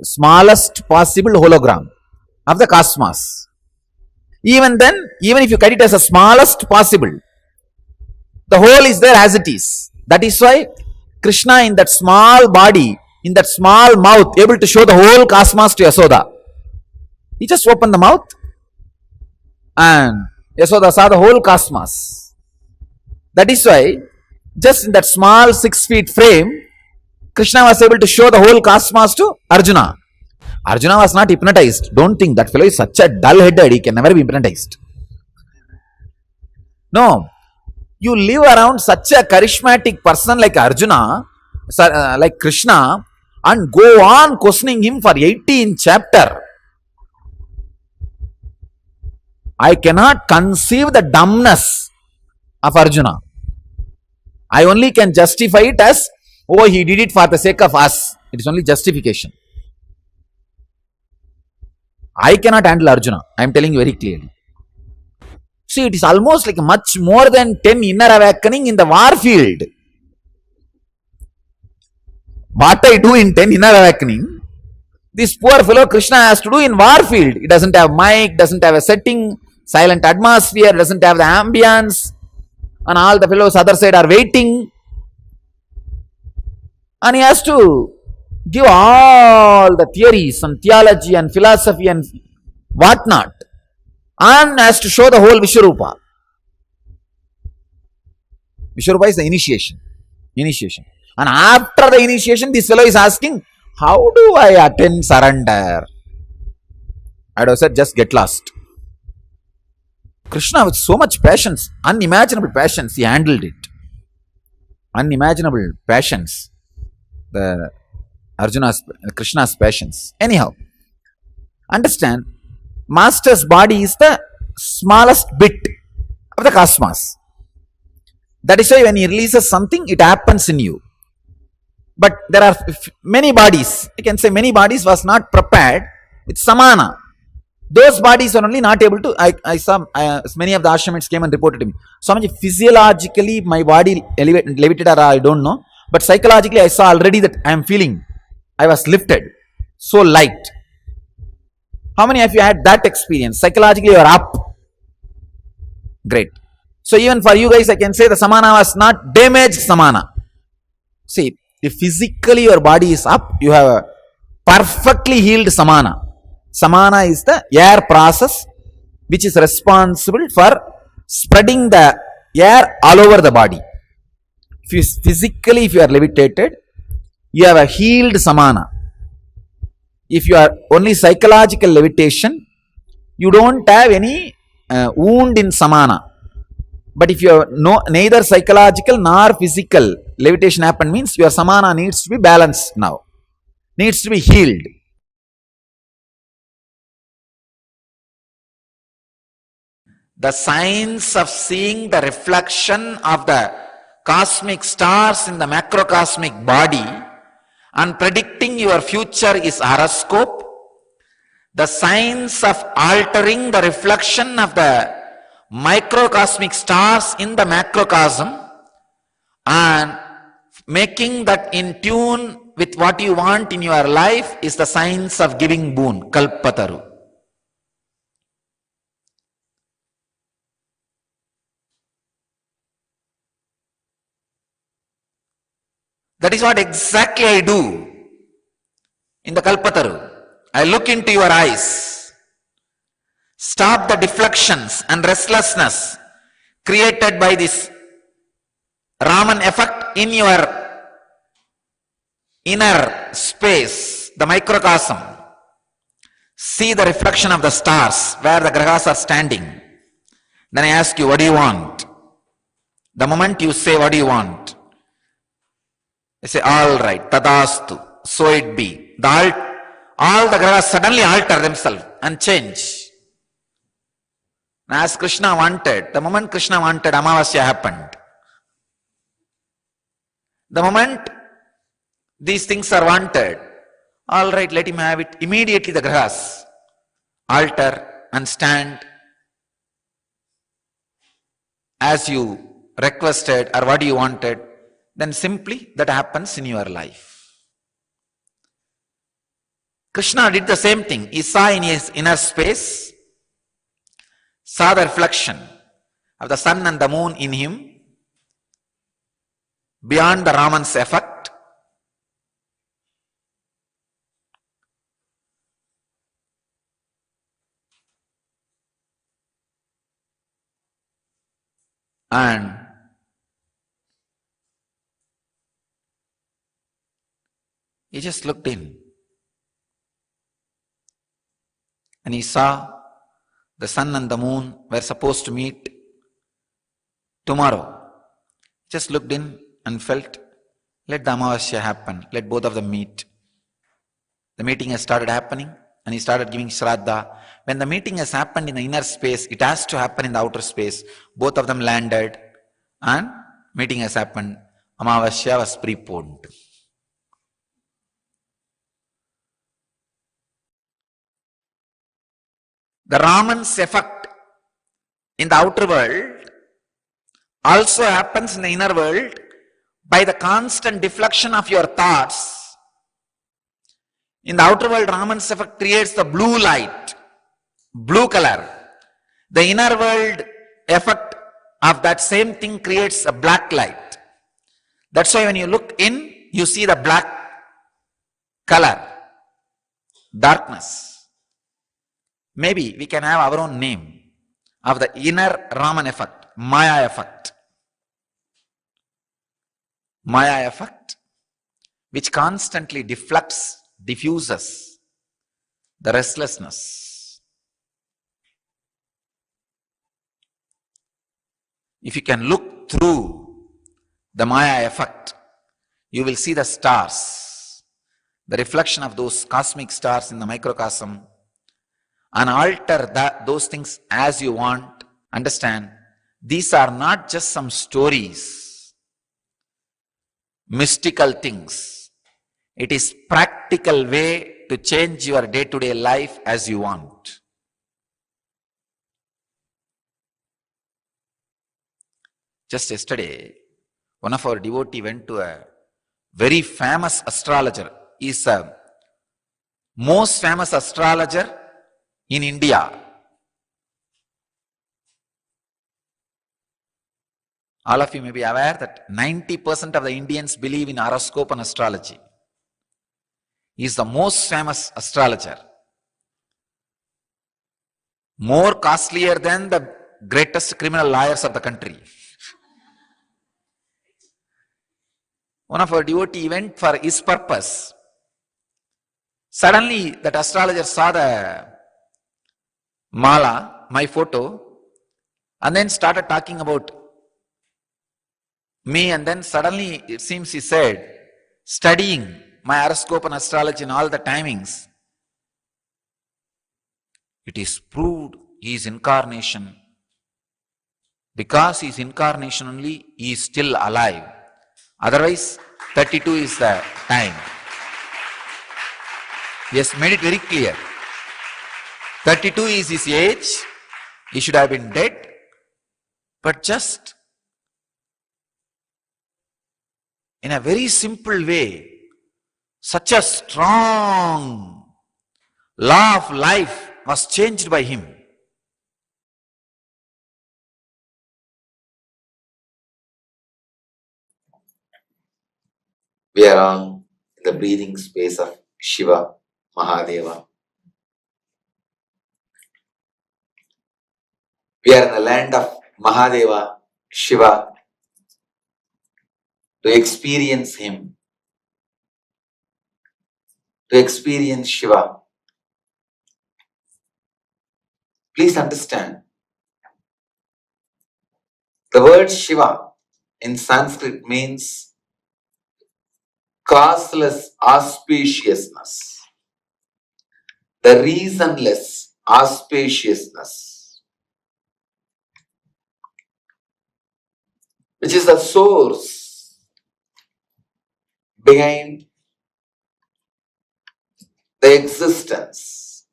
smallest possible hologram of the cosmos. Even then, even if you cut it as the smallest possible, the whole is there as it is. That is why Krishna in that small body, in that small mouth, able to show the whole cosmos to Yasoda. He just opened the mouth and Yasoda saw the whole cosmos. That is why, just in that small 6 feet frame, Krishna was able to show the whole cosmos to Arjuna. Arjuna was not hypnotized. Don't think that fellow is such a dull-headed, he can never be hypnotized. No. You live around such a charismatic person like Arjuna, like Krishna, and go on questioning him for 18 chapter. I cannot conceive the dumbness of Arjuna. I only can justify it as, oh, he did it for the sake of us. It is only justification. I cannot handle Arjuna. I am telling you very clearly. See, it is almost like much more than 10 inner awakening in the war field. What I do in 10 inner awakening, this poor fellow Krishna has to do in war field. It doesn't have mic, doesn't have a setting, silent atmosphere, doesn't have the ambience, and all the fellows other side are waiting. And he has to give all the theories and theology and philosophy and whatnot, and has to show the whole Vishwarupa. Vishwarupa is the initiation. And after the initiation, this fellow is asking, how do I attain surrender? I would have said, just get lost. Krishna with so much patience, unimaginable patience, he handled it. Unimaginable patience. The Krishna's patience. Anyhow, understand, Master's body is the smallest bit of the cosmos. That is why when he releases something, it happens in you. But there are many bodies, I can say many bodies was not prepared with samana. Those bodies are only not able to, I saw many of the ashramites came and reported to me. So much physiologically my body levitated or I don't know. But psychologically I saw already that I am feeling, I was lifted, so light. How many of you had that experience? Psychologically you are up. Great. So even for you guys I can say the samana was not damaged samana. See, if physically your body is up, you have a perfectly healed samana. Samana is the air process which is responsible for spreading the air all over the body. If you are levitated, you have a healed samana. If you are only psychological levitation, you don't have any wound in samana. But if you are neither psychological nor physical levitation happen, means your samana needs to be balanced now, needs to be healed. The science of seeing the reflection of the cosmic stars in the macrocosmic body and predicting your future is horoscope. The science of altering the reflection of the microcosmic stars in the macrocosm and making that in tune with what you want in your life is the science of giving boon, kalpataru. That is what exactly I do in the kalpataru. I look into your eyes. Stop the deflections and restlessness created by this Raman effect in your inner space, the microcosm. See the reflection of the stars where the grahas are standing. Then I ask you, what do you want? The moment you say, what do you want? I say, all right, tadastu, so it be. All the grahas suddenly alter themselves and change. As Krishna wanted, the moment Krishna wanted, Amavasya happened. The moment these things are wanted, all right, let him have it. Immediately the grahas alter and stand as you requested or what you wanted. Then simply that happens in your life. Krishna did the same thing. He saw in his inner space, saw the reflection of the sun and the moon in him beyond the Raman's effect. And he just looked in and he saw the sun and the moon were supposed to meet tomorrow. Just looked in and felt, let the Amavasya happen, let both of them meet. The meeting has started happening and he started giving Shraddha. When the meeting has happened in the inner space, it has to happen in the outer space. Both of them landed and meeting has happened. Amavasya was preponed. The Raman's effect in the outer world also happens in the inner world by the constant deflection of your thoughts. In the outer world, Raman's effect creates the blue light, blue color. The inner world effect of that same thing creates a black light. That's why when you look in, you see the black color, darkness. Maybe we can have our own name of the inner Raman effect, Maya effect. Maya effect, which constantly deflects, diffuses the restlessness. If you can look through the Maya effect, you will see the stars, the reflection of those cosmic stars in the microcosm, and alter those things as you want. Understand, these are not just some stories, mystical things. It is practical way to change your day-to-day life as you want. Just yesterday, one of our devotee went to a very famous astrologer. He is a most famous astrologer in India. All of you may be aware that 90% of the Indians believe in horoscope and astrology. He is the most famous astrologer. More costlier than the greatest criminal lawyers of the country. One of our devotee went for his purpose. Suddenly that astrologer saw the mala, my photo, and then started talking about me, and then suddenly it seems he said, studying my horoscope and astrology and all the timings, it is proved he is incarnation. Because he is incarnation only, he is still alive. Otherwise, 32 is the time. He has made it very clear. 32 is his age. He should have been dead. But just in a very simple way, such a strong law of life was changed by him. We are on the breathing space of Shiva, Mahadeva. We are in the land of Mahadeva, Shiva, to experience him, to experience Shiva. Please understand, the word Shiva in Sanskrit means causeless auspiciousness, the reasonless auspiciousness, which is the source behind the existence,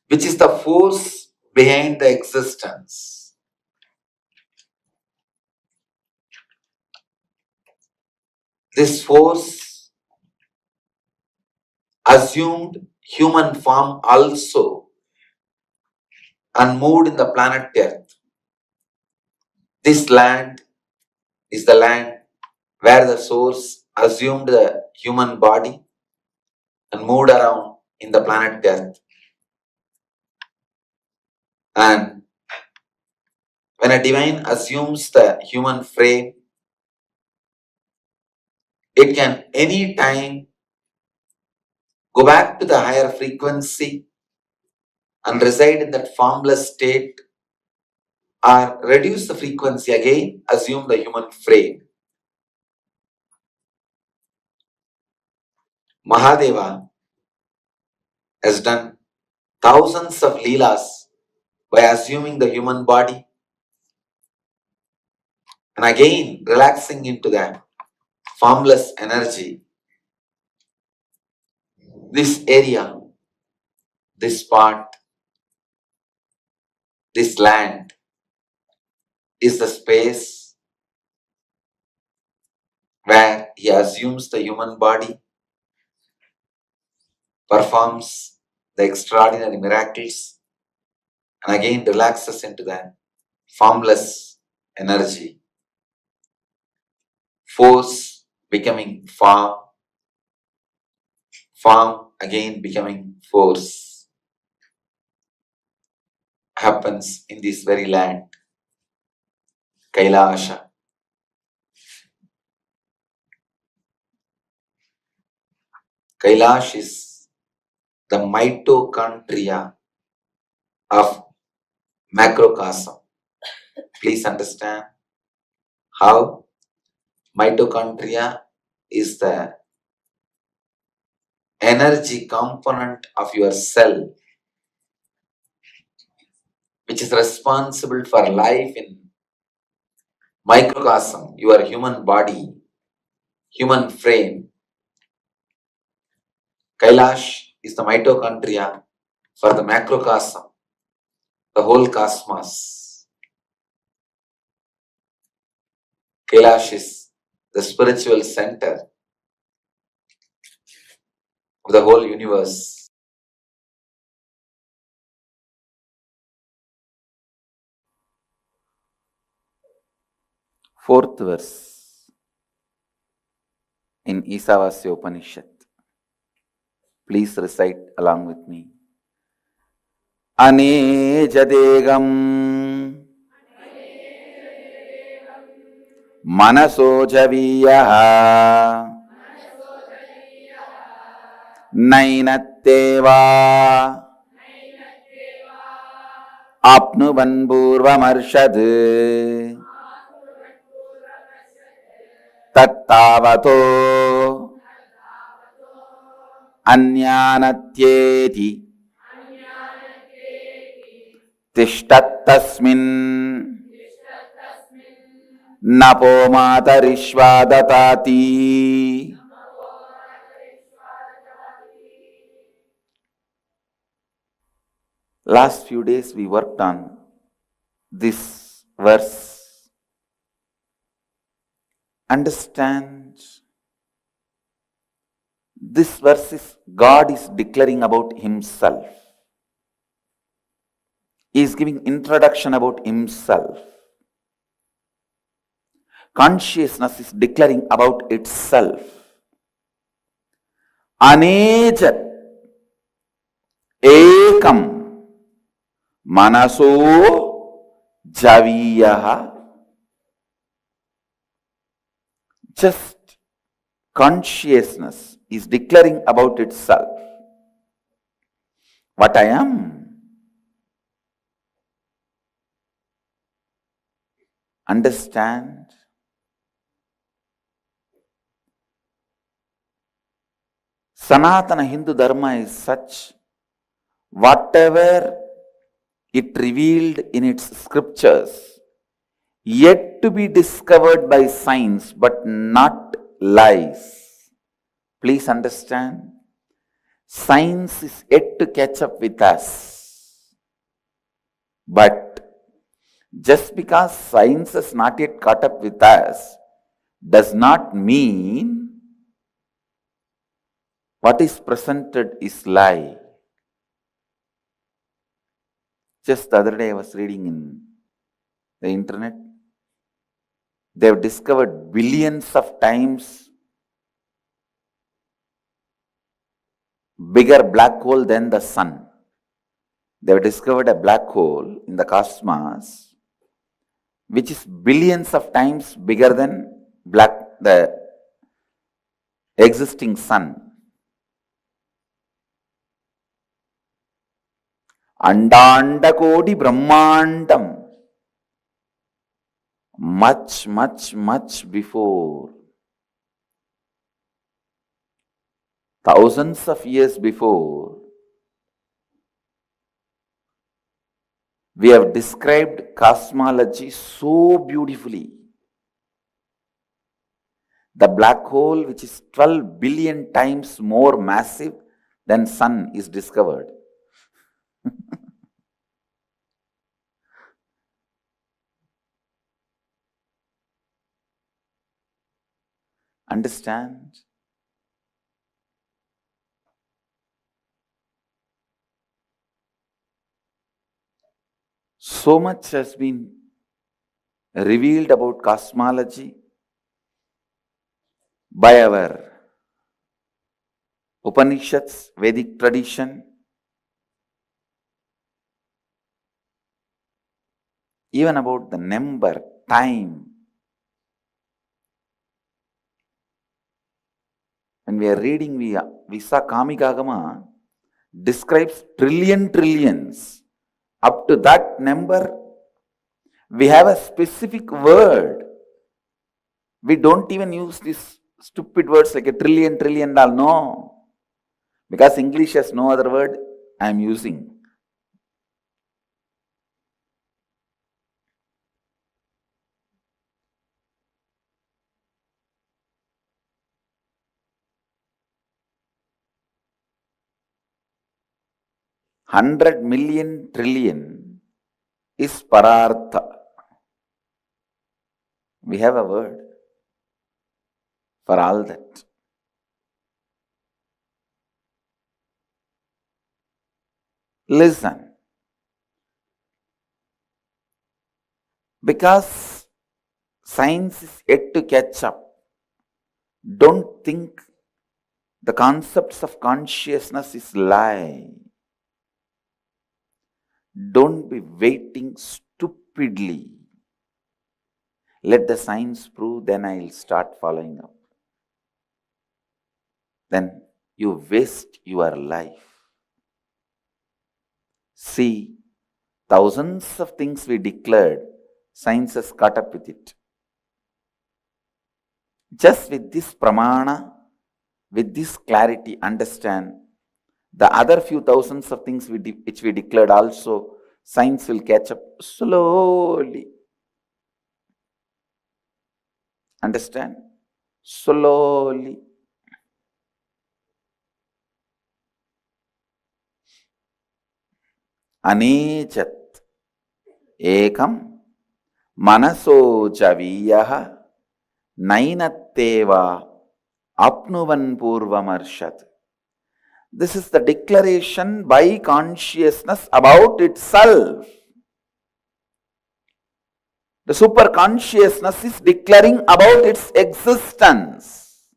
which is the force behind the existence. This force assumed human form also and moved in the planet Earth. This land is the land where the source assumed the human body and moved around in the planet Earth. And when a divine assumes the human frame, it can any time go back to the higher frequency and reside in that formless state, or reduce the frequency again, assume the human frame. Mahadeva has done thousands of leelas by assuming the human body and again relaxing into the formless energy. This area, this part, this land is the space where he assumes the human body, performs the extraordinary miracles, and again relaxes into the formless energy. Force becoming form, form again becoming force, happens in this very land, Kailasa. Kailash is the mitochondria of macrocosm. Please understand how mitochondria is the energy component of your cell, which is responsible for life in microcosm, your human body, human frame. Kailash is the mitochondria for the macrocosm, the whole cosmos. Kailash is the spiritual center of the whole universe. Fourth verse in Isavasya Upanishad. Please recite along with me. Anejadegam Manasojaviyaha Nainatteva Apnuvan Purvamarshad Tattavato Anyanatyeti Tishtattasmin Napo Matarishvadatati. Last few days we worked on this verse. Understand, this verse is God is declaring about himself. He is giving introduction about himself. Consciousness is declaring about itself. Anejat ekam Manaso Javiyaha. Just consciousness is declaring about itself what I am. Understand? Sanatana Hindu Dharma is such, whatever it revealed in its scriptures, yet to be discovered by science, but not lies. Please understand? Science is yet to catch up with us. But just because science has not yet caught up with us, does not mean what is presented is lie. Just the other day I was reading in the internet, they have discovered billions of times bigger black hole than the sun. They have discovered a black hole in the cosmos which is billions of times bigger than the existing sun. Andanda Kodi Brahmandam. Much, much, much before. Thousands of years before, we have described cosmology so beautifully. The black hole, which is 12 billion times more massive than sun, is discovered. Understand? So much has been revealed about cosmology by our Upanishads, Vedic tradition, even about the number, time. When we are reading, we saw Kamikagama describes trillions. Up to that number, we have a specific word. We don't even use these stupid words like a trillion, all. No. Because English has no other word, I am using. $100 million trillion is parartha. We have a word for all that. Listen. Because science is yet to catch up, don't think the concepts of consciousness is lie. Don't be waiting stupidly. Let the science prove, then I will start following up. Then you waste your life. See, thousands of things we declared, science has caught up with it. Just with this pramana, with this clarity, understand the other few thousands of things which we declared also, science will catch up slowly. Understand? Slowly. Anechat ekam manaso javiyaha nainatteva apnuvan purvamarshat. This is the declaration by consciousness about itself. The superconsciousness is declaring about its existence,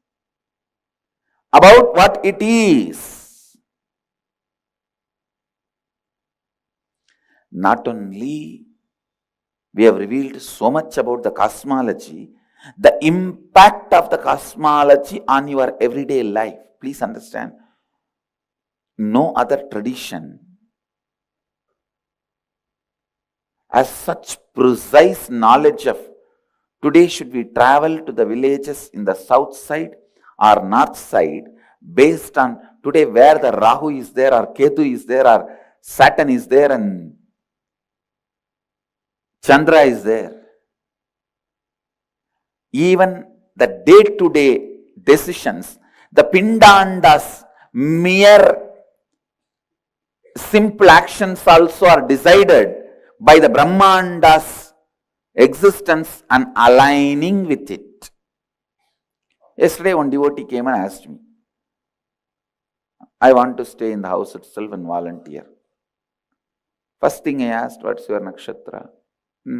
about what it is. Not only we have revealed so much about the cosmology, the impact of the cosmology on your everyday life. Please understand, no other tradition has such precise knowledge of today should we travel to the villages in the south side or north side based on today where the Rahu is there or Ketu is there or Saturn is there and Chandra is there. Even the day-to-day decisions, the Pindandas, mere simple actions also are decided by the Brahmanda's existence and aligning with it. Yesterday one devotee came and asked me, I want to stay in the house itself and volunteer. First thing I asked, what's your nakshatra?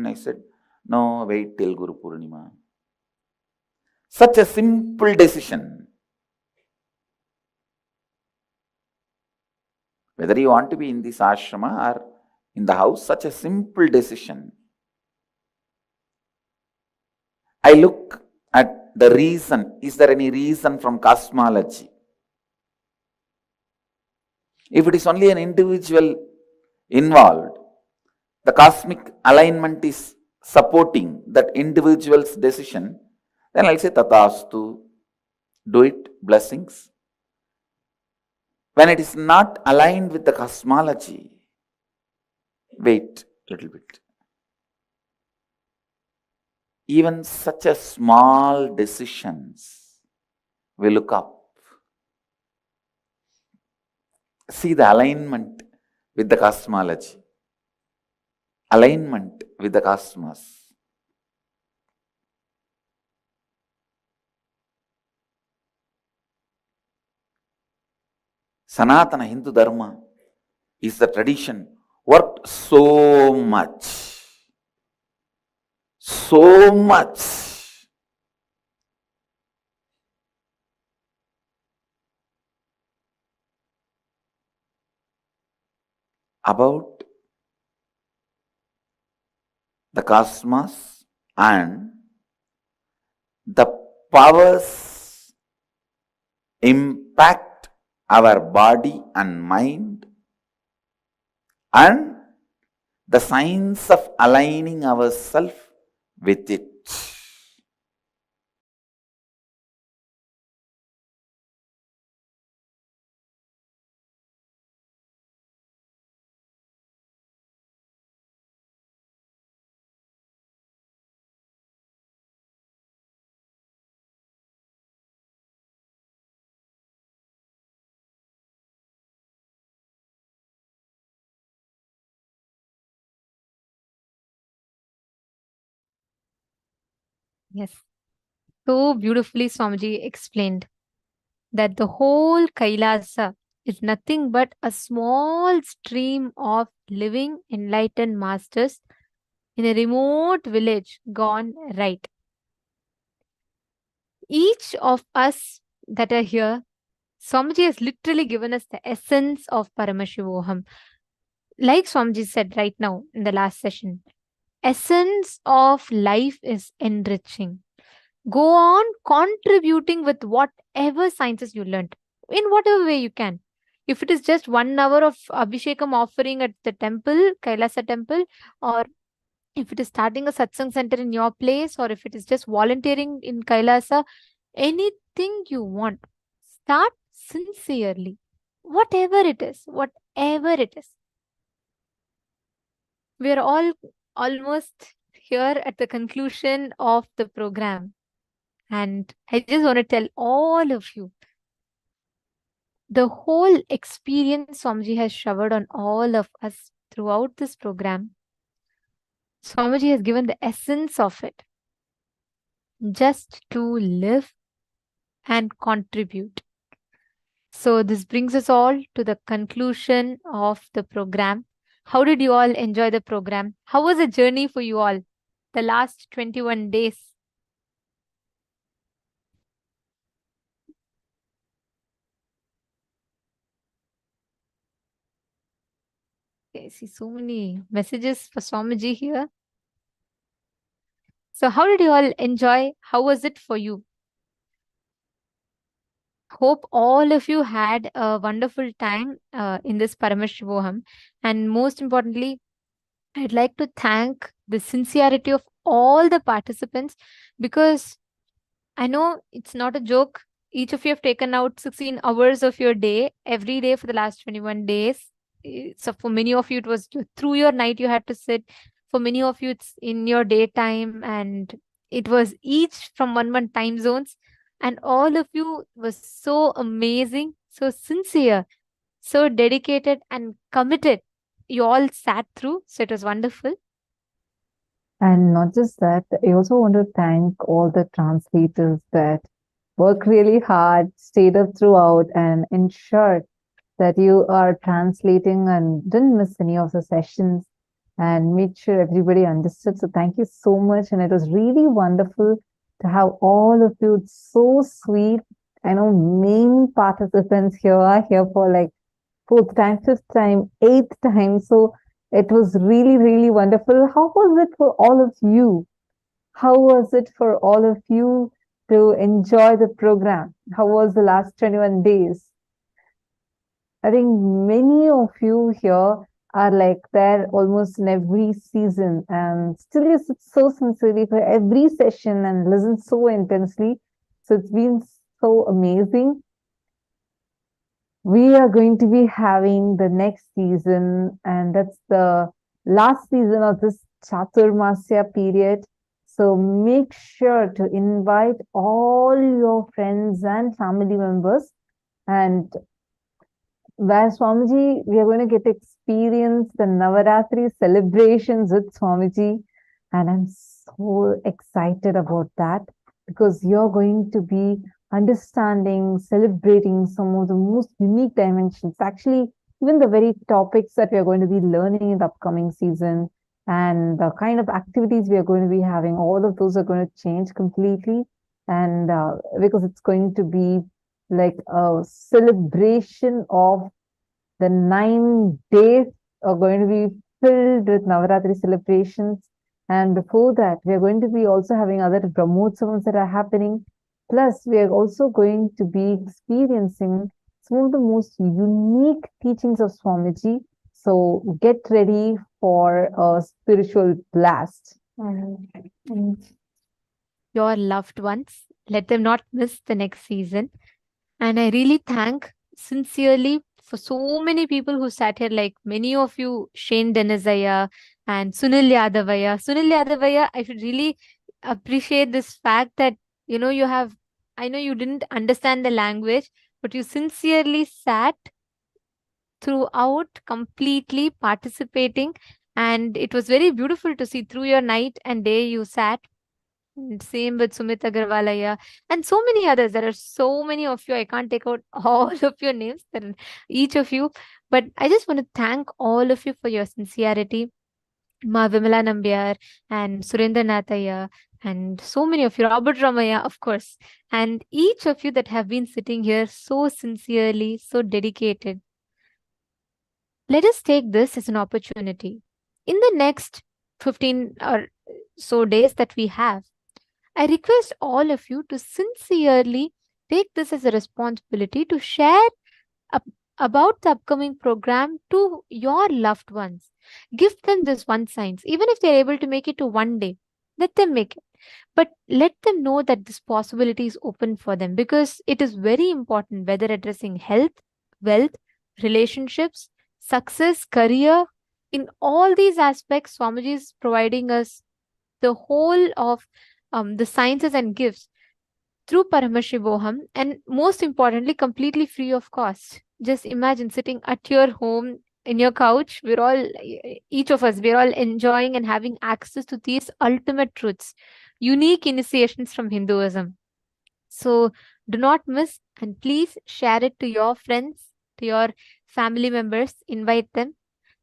I said, no, wait till Guru Purnima. Such a simple decision. Whether you want to be in this ashrama or in the house, such a simple decision. I look at the reason. Is there any reason from cosmology? If it is only an individual involved, the cosmic alignment is supporting that individual's decision, then I'll say Tatastu, do it, blessings. When it is not aligned with the cosmology, wait a little bit. Even such a small decisions, we look up. See the alignment with the cosmology, alignment with the cosmos. Sanatana Hindu Dharma is the tradition worked so much about the cosmos and the powers impact our body and mind and the science of aligning ourselves with it. Yes. So beautifully Swamiji explained that the whole Kailasa is nothing but a small stream of living enlightened masters in a remote village gone right. Each of us that are here, Swamiji has literally given us the essence of Paramashivoham. Like Swamiji said right now in the last session, essence of life is enriching. Go on contributing with whatever sciences you learned in whatever way you can. If it is just 1 hour of Abhishekam offering at the temple, Kailasa temple, or if it is starting a satsang center in your place, or if it is just volunteering in Kailasa, anything you want, start sincerely. Whatever it is, whatever it is. We are all almost here at the conclusion of the program. And I just want to tell all of you, the whole experience Swamiji has showered on all of us throughout this program, Swamiji has given the essence of it. Just to live and contribute. So this brings us all to the conclusion of the program. How did you all enjoy the program? How was the journey for you all? The last 21 days. Okay, I see so many messages for Swamiji here. So how did you all enjoy? How was it for you? Hope all of you had a wonderful time in this Paramashivoham. And most importantly, I'd like to thank the sincerity of all the participants, because I know it's not a joke. Each of you have taken out 16 hours of your day every day for the last 21 days. So for many of you, it was through your night you had to sit. For many of you, it's in your daytime, and it was each from one time zones. And all of you was so amazing, so sincere, so dedicated and committed. You all sat through, so it was wonderful. And not just that, I also want to thank all the translators that work really hard, stayed up throughout, and ensured that you are translating and didn't miss any of the sessions and made sure everybody understood. So thank you so much. And it was really wonderful to have all of you. It's so sweet. I know many participants here are here for like fourth time, fifth time, eighth time. So it was really, really wonderful. How was it for all of you? How was it for all of you to enjoy the program? How was the last 21 days? I think many of you here are like there almost in every season and still you sit so sincerely for every session and listen so intensely. So it's been so amazing. We are going to be having the next season, and that's the last season of this Chaturmasya period. So make sure to invite all your friends and family members. And where Swamiji, we are going to get to experience the Navaratri celebrations with Swamiji. And I'm so excited about that because you're going to be understanding, celebrating some of the most unique dimensions. Actually, even the very topics that we are going to be learning in the upcoming season and the kind of activities we are going to be having, all of those are going to change completely. And because it's going to be like a celebration of the 9 days are going to be filled with Navaratri celebrations. And before that, we are going to be also having other Brahmotsavams that are happening. Plus, we are also going to be experiencing some of the most unique teachings of Swamiji. So get ready for a spiritual blast. Your loved ones, let them not miss the next season. And I really thank sincerely for so many people who sat here, like many of you, Shane Denizaya and Sunil Yadavaya. Sunil Yadavaya, I should really appreciate this fact that, you know, I know you didn't understand the language, but you sincerely sat throughout, completely participating. And it was very beautiful to see through your night and day you sat. Same with Sumit Agarwalaya and so many others. There are so many of you. I can't take out all of your names, each of you. But I just want to thank all of you for your sincerity. Ma Vimala Nambiar and Surendra Nathaya and so many of you. Robert Ramaya, of course. And each of you that have been sitting here so sincerely, so dedicated. Let us take this as an opportunity. In the next 15 or so days that we have, I request all of you to sincerely take this as a responsibility to share about the upcoming program to your loved ones. Give them this one science. Even if they're able to make it to one day, let them make it. But let them know that this possibility is open for them, because it is very important, whether addressing health, wealth, relationships, success, career. In all these aspects, Swamiji is providing us the whole of the sciences and gifts through Paramashivoham, and most importantly, completely free of cost. Just imagine sitting at your home in your couch. We're all, each of us, we're all enjoying and having access to these ultimate truths, unique initiations from Hinduism. So do not miss, and please share it to your friends, to your family members, invite them.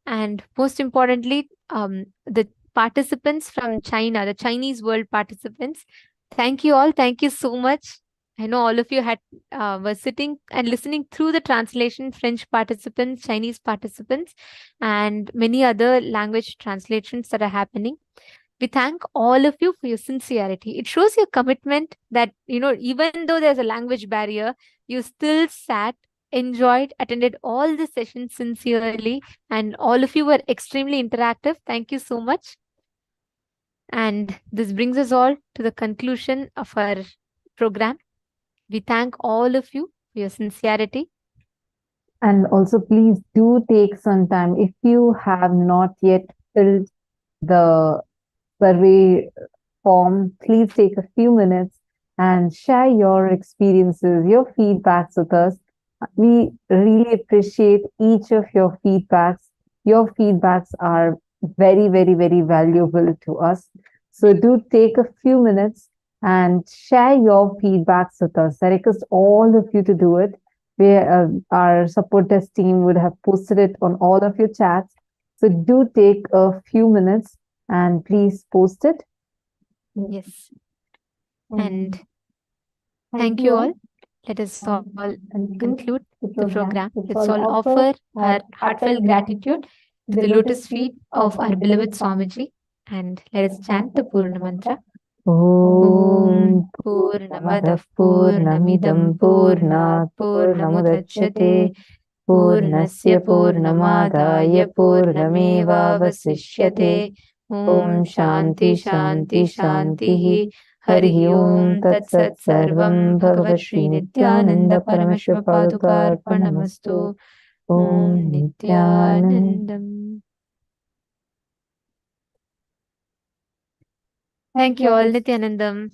And most importantly, the participants from China, the Chinese world participants, thank you all. Thank you so much. I know all of you were sitting and listening through the translation, French participants, Chinese participants, and many other language translations that are happening. We thank all of you for your sincerity. It shows your commitment that, even though there's a language barrier, you still sat, enjoyed, attended all the sessions sincerely, and all of you were extremely interactive. Thank you so much. And this brings us all to the conclusion of our program. We thank all of you for your sincerity. And also, please do take some time. If you have not yet filled the survey form, please take a few minutes and share your experiences, your feedbacks with us. We really appreciate each of your feedbacks. Your feedbacks are very, very, very valuable to us. So do take a few minutes and share your feedbacks with us. I request all of you to do it. Our support desk team would have posted it on all of your chats. So do take a few minutes and please post it. Yes. And thank you all. Let us all conclude the program. Let's all offer our heartfelt gratitude to the lotus feet of our beloved Swamiji, and let us chant the Purna Mantra. Om Purnamadav Purnamidam Purnat Purnamudachyate Purnasya Purnamadaya Purnamevavasishyate. Om Shanti Shanti Shanti. Hari Om Tat Sat Sarvam Bhagavat Shri Nityananda Parameshwar Padukarpanamastu. Om Nityanandam. Thank you all, Nityanandam.